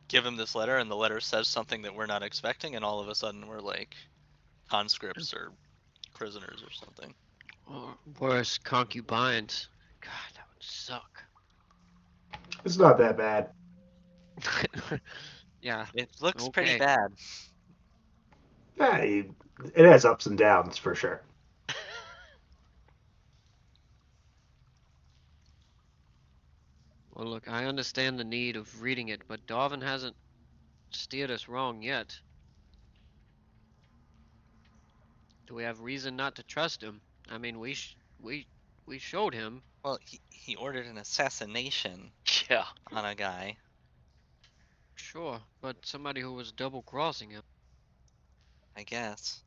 give him this letter and the letter says something that we're not expecting, and all of a sudden we're like conscripts or prisoners or something. Or worse, concubines. God, that would suck. It's not that bad. Yeah. It looks pretty Okay. bad. Yeah, it has ups and downs for sure. Well, look, I understand the need of reading it, but Darwin hasn't steered us wrong yet. Do we have reason not to trust him? I mean, we showed him. Well, he ordered an assassination Yeah. on a guy. Sure, but somebody who was double crossing him. I guess.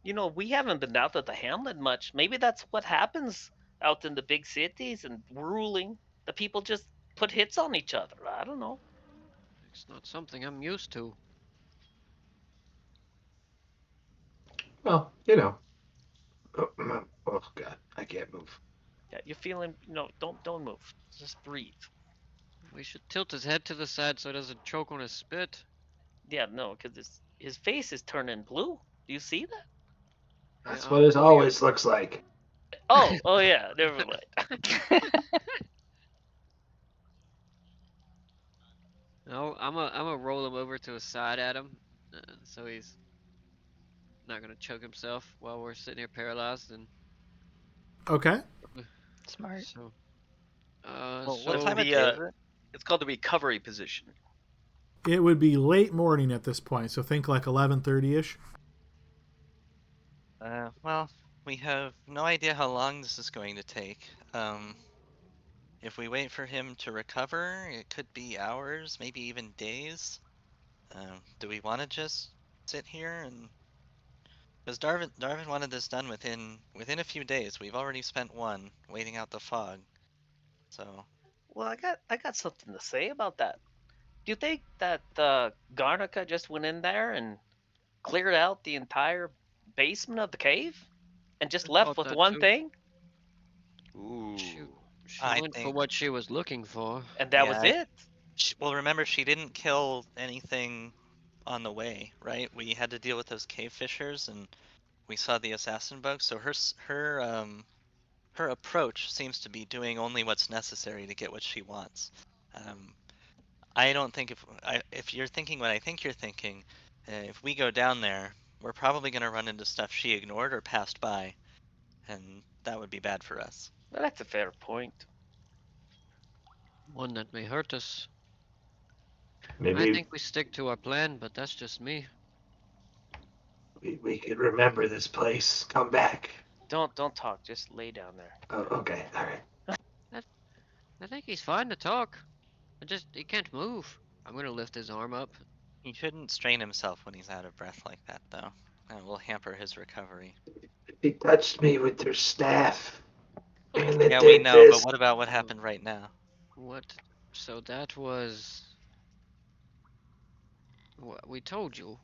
You know, we haven't been out of the hamlet much. Maybe that's what happens out in the big cities and ruling. The people just put hits on each other. I don't know. It's not something I'm used to. Well, you know. Oh God, I can't move. Yeah, you're feeling. No, don't move. Just breathe. We should tilt his head to the side so it doesn't choke on his spit. Yeah, no, because his face is turning blue. Do you see that? That's Yeah, what it I'll always looks like. Oh yeah. Never mind. No, I'm a roll him over to his side at him, so he's not gonna choke himself while we're sitting here paralyzed. And Okay. Smart. so, Well, so what time of the, day is it? It's called the recovery position. It would be late morning at this point, so think like 11:30ish. Well, we have no idea how long this is going to take. If we wait for him to recover, it could be hours, maybe even days. Do we want to just sit here and? Because Darwin wanted this done within a few days. We've already spent one waiting out the fog. So Well, I got something to say about that. Do you think that Garnica just went in there and cleared out the entire basement of the cave and just I left thought with that one too. thing, Ooh. She I went for think, what she was looking for. and that was yeah. it? Well, remember she didn't kill anything on the way, right? We had to deal with those cave fishers, and we saw the assassin bug. So her approach seems to be doing only what's necessary to get what she wants. I don't think if you're thinking what I think you're thinking, if we go down there, we're probably going to run into stuff she ignored or passed by, and that would be bad for us. Well, that's a fair point. One that may hurt us. I Maybe think we stick to our plan, but that's just me. we could remember this place. Come back. Don't talk. Just lay down there. Oh, okay, all right. I think he's fine to talk. He can't move. I'm gonna lift his arm up. He shouldn't strain himself when he's out of breath like that, though. That will hamper his recovery. They touched me with their staff. And Yeah, we know, but what about what happened right now? What? So that was what we told you.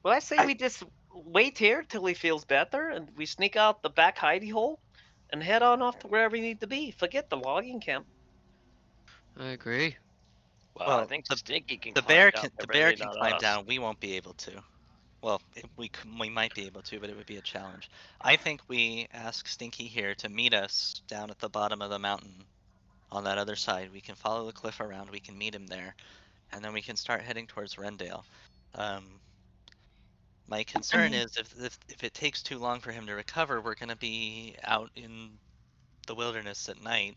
Well, I say we just wait here till he feels better, and we sneak out the back hidey hole and head on off to wherever we need to be. Forget the logging camp. I agree. Well, I think Stinky can The climb bear down can there, the bear maybe can not climb us. down. We won't be able to. Well, we might be able to, but it would be a challenge. I think we ask Stinky here to meet us down at the bottom of the mountain on that other side. We can follow the cliff around. We can meet him there, and then we can start heading towards Rendale. My concern is if it takes too long for him to recover, we're going to be out in the wilderness at night.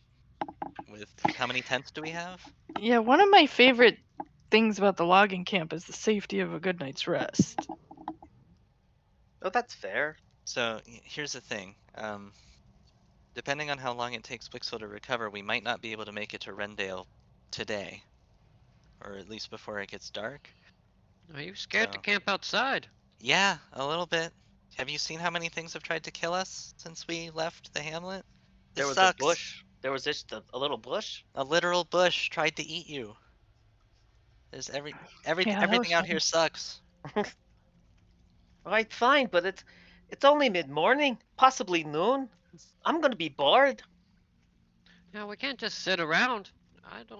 With how many tents do we have? Yeah, one of my favorite things about the logging camp is the safety of a good night's rest. Oh, that's fair. So here's the thing. Depending on how long it takes Blixel to recover, we might not be able to make it to Rendale today, or at least before it gets dark. Are you scared to So- camp outside? Yeah, a little bit. Have you seen how many things have tried to kill us since we left the hamlet? There This was sucks. a bush. There was just a little bush. A literal bush tried to eat you. There's Yeah, that everything was out fun. here sucks. All right, fine, but it's only mid-morning, possibly noon. I'm gonna be bored. Yeah, we can't just sit around. It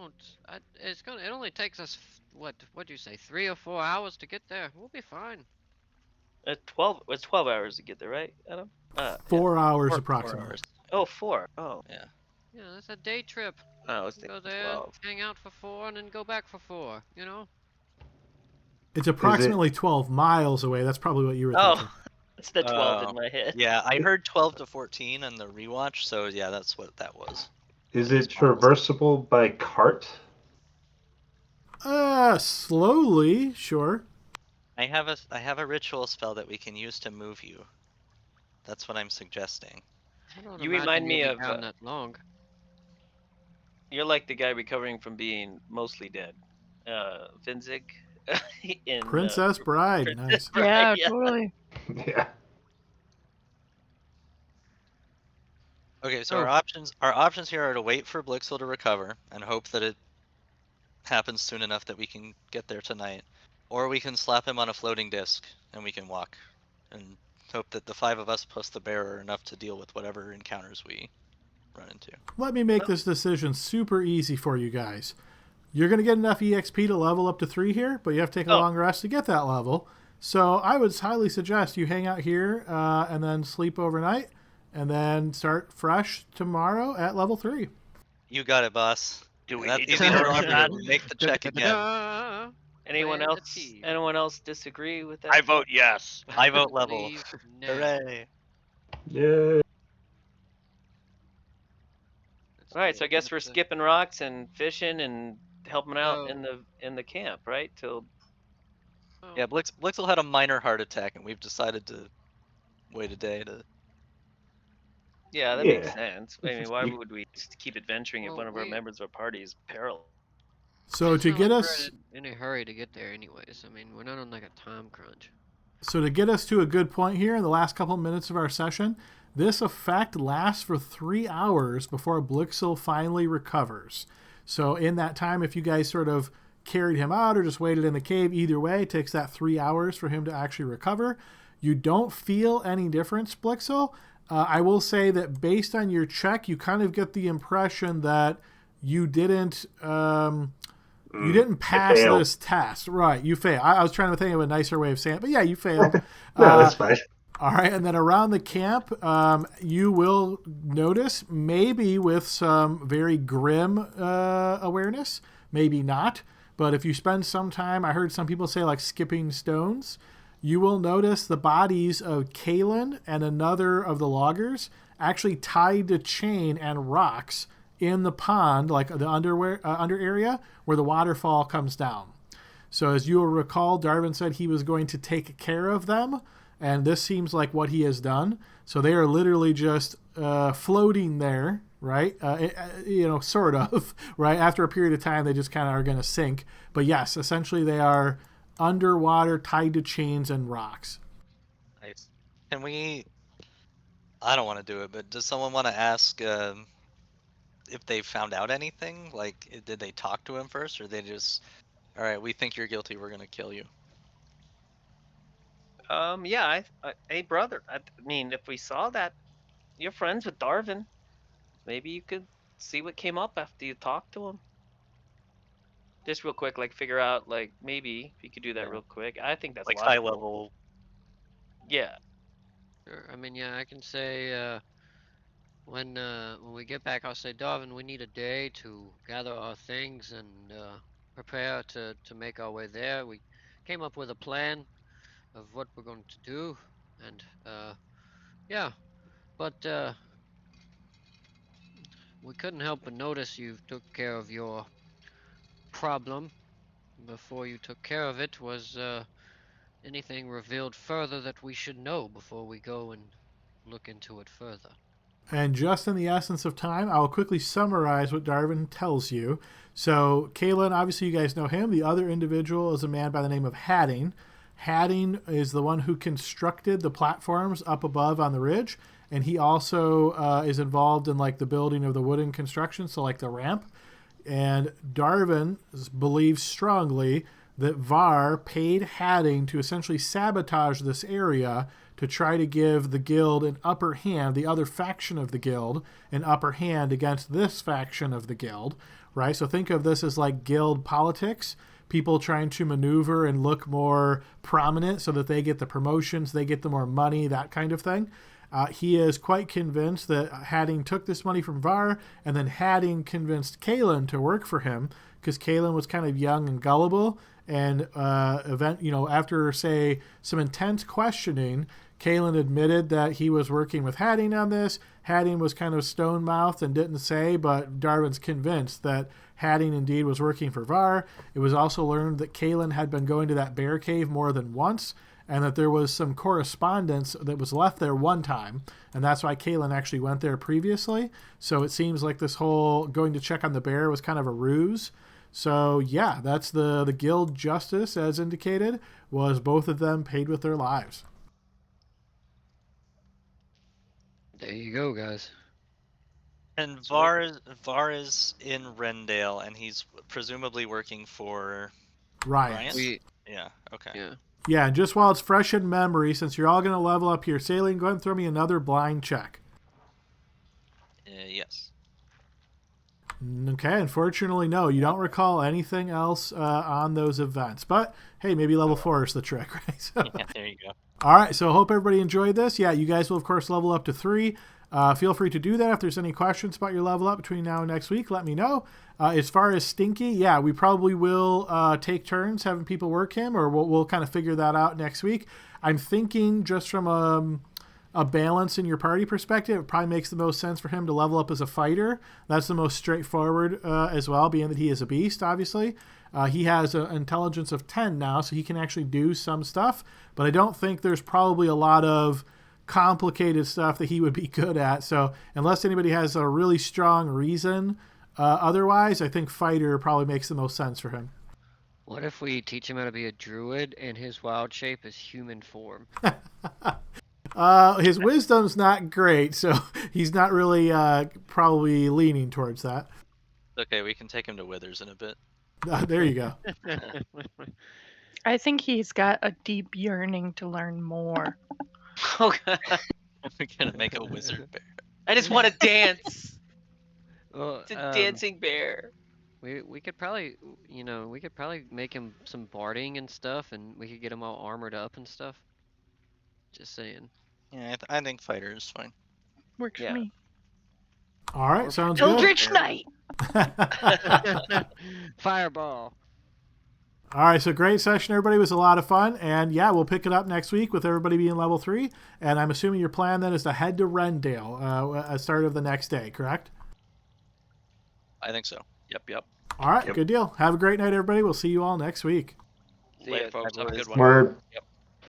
only takes us, what'd you say, 3 or 4 hours to get there. We'll be fine. It's 12 hours to get there, right, Adam? Yeah. 4 hours 4 approximately. hours. Oh, 4. Oh, Yeah. Yeah, that's a day trip. I was Go thinking there, 12. hang out for 4, and then go back for 4, you know? It's approximately 12 miles away. That's probably what you were thinking. Oh, it's the 12 in my head. Yeah, I heard 12 to 14 on the rewatch, so yeah, that's what that was. Is it traversable by cart? Slowly, sure. I have a ritual spell that we can use to move you. That's what I'm suggesting. I don't You imagine remind me you'll be of, down that long. You're like the guy recovering from being mostly dead. Vinzig in Princess Bride. Nice. Princess Bride, Yeah, yeah. totally. Yeah. Okay, so Oh. our options here are to wait for Blixel to recover and hope that it happens soon enough that we can get there tonight, or we can slap him on a floating disc and we can walk and hope that the 5 of us plus the bear are enough to deal with whatever encounters we run into. Let me make this decision super easy for you guys. You're going to get enough EXP to level up to 3 here, but you have to take a long rest to get that level. So I would highly suggest you hang out here and then sleep overnight, and then start fresh tomorrow at level 3. You got it, boss. Do we That's need to easy to vote on remember. that? We make the check again. Da-da-da. Anyone Plan else? achieved. Anyone else disagree with that? I vote yes. I vote level. Leave now. Hooray! Yeah. Let's All right, see, so I guess we're that's a- skipping rocks and fishing and helping out No. in the camp, right? Till oh, Yeah, Blixel had a minor heart attack, and we've decided to wait a day to. yeah, that Yeah. makes sense. I mean, why You- would we just keep adventuring if Well, one of our we- members of our party is paralyzed? So it's to not get like us we're in a hurry to get there anyways. I mean, we're not on like a time crunch. So to get us to a good point here in the last couple minutes of our session, this effect lasts for 3 hours before Blixel finally recovers. So in that time, if you guys sort of carried him out or just waited in the cave, either way, it takes that 3 hours for him to actually recover. You don't feel any difference, Blixel. I will say that based on your check, you kind of get the impression that you didn't pass failed. this test. Right, you failed. I was trying to think of a nicer way of saying it, but yeah, you failed. No, that's fine. All right, and then around the camp, you will notice, maybe with some very grim awareness, maybe not, but if you spend some time, I heard some people say like skipping stones, you will notice the bodies of Kalen and another of the loggers actually tied to chain and rocks in the pond, like the under area where the waterfall comes down. So as you will recall, Darwin said he was going to take care of them, and this seems like what he has done. So they are literally just floating there, right? Sort of, right? After a period of time, they just kind of are going to sink. But yes, essentially they are underwater, tied to chains and rocks. Nice. Can we? I don't want to do it, but does someone want to ask if they found out anything? Like, did they talk to him first, or they just, all right, we think you're guilty, we're gonna kill you? Yeah. Hey, brother. I mean, if we saw that you're friends with Darwin, maybe you could see what came up after you talked to him. Just real quick, like figure out, like maybe if you could do that Yeah. real quick. I think that's Like logical. high level. Yeah. Sure. I mean, yeah, I can say when we get back, I'll say, Darwin, we need a day to gather our things and prepare to make our way there. We came up with a plan of what we're going to do, and yeah, but we couldn't help but notice you took care of your problem. Before you took care of it, was anything revealed further that we should know before we go and look into it further. And just in the essence of time, I will quickly summarize what Darwin tells you. So, Kalen, obviously you guys know him. The other individual is a man by the name of Hadding. Hadding is the one who constructed the platforms up above on the ridge, and he also is involved in like the building of the wooden construction, so like the ramp. And Darwin believes strongly that Var paid Hadding to essentially sabotage this area to try to give the guild an upper hand, the other faction of the guild, an upper hand against this faction of the guild, right? So think of this as like guild politics, people trying to maneuver and look more prominent so that they get the promotions, they get the more money, that kind of thing. He is quite convinced that Hadding took this money from Var, and then Hadding convinced Kalen to work for him because Kalen was kind of young and gullible. And after say some intense questioning, Kalen admitted that he was working with Hadding on this. Hadding was kind of stone-mouthed and didn't say, but Darwin's convinced that Hadding indeed was working for Var. It was also learned that Kalen had been going to that bear cave more than once, and that there was some correspondence that was left there one time, and that's why Kalen actually went there previously. So it seems like this whole going to check on the bear was kind of a ruse. So yeah, that's the guild justice, as indicated, was both of them paid with their lives. There you go, guys. And Var is in Rendale, and he's presumably working for Ryan. Yeah. Okay. Yeah. Yeah, and just while it's fresh in memory, since you're all going to level up here, Saline, go ahead and throw me another blind check. Yes. Okay, unfortunately, no. You don't recall anything else on those events. But, hey, maybe level 4 is the trick, right? So, Yeah, there you go. all right, so hope everybody enjoyed this. Yeah, you guys will, of course, level up to 3. Feel free to do that. If there's any questions about your level up between now and next week, let me know. As far as Stinky, yeah, we probably will take turns having people work him, or we'll kind of figure that out next week. I'm thinking just from a balance in your party perspective, it probably makes the most sense for him to level up as a fighter. That's the most straightforward as well, being that he is a beast, obviously. He has an intelligence of 10 now, so he can actually do some stuff, but I don't think there's probably a lot of complicated stuff that he would be good at. So unless anybody has a really strong reason otherwise, I think fighter probably makes the most sense for him. What if we teach him how to be a druid and his wild shape is human form? His wisdom's not great, so he's not really probably leaning towards that. Okay, we can take him to Withers in a bit. There you go. I think he's got a deep yearning to learn more. Oh God. We're gonna make a wizard bear. I just want to dance. Well, It's a dancing bear. we could probably make him some barding and stuff, and we could get him all armored up and stuff. Just saying. Yeah, I think fighter is fine. Works Yeah. for me. All right, sounds good. Eldritch Knight! Fireball. All right, so great session, everybody. It was a lot of fun. And yeah, we'll pick it up next week with everybody being level 3. And I'm assuming your plan then is to head to Rendale at start of the next day, correct? I think so. Yep. All right, good deal. Have a great night, everybody. We'll see you all next week. See Later, ya. folks. Have a good one. Word. Yep.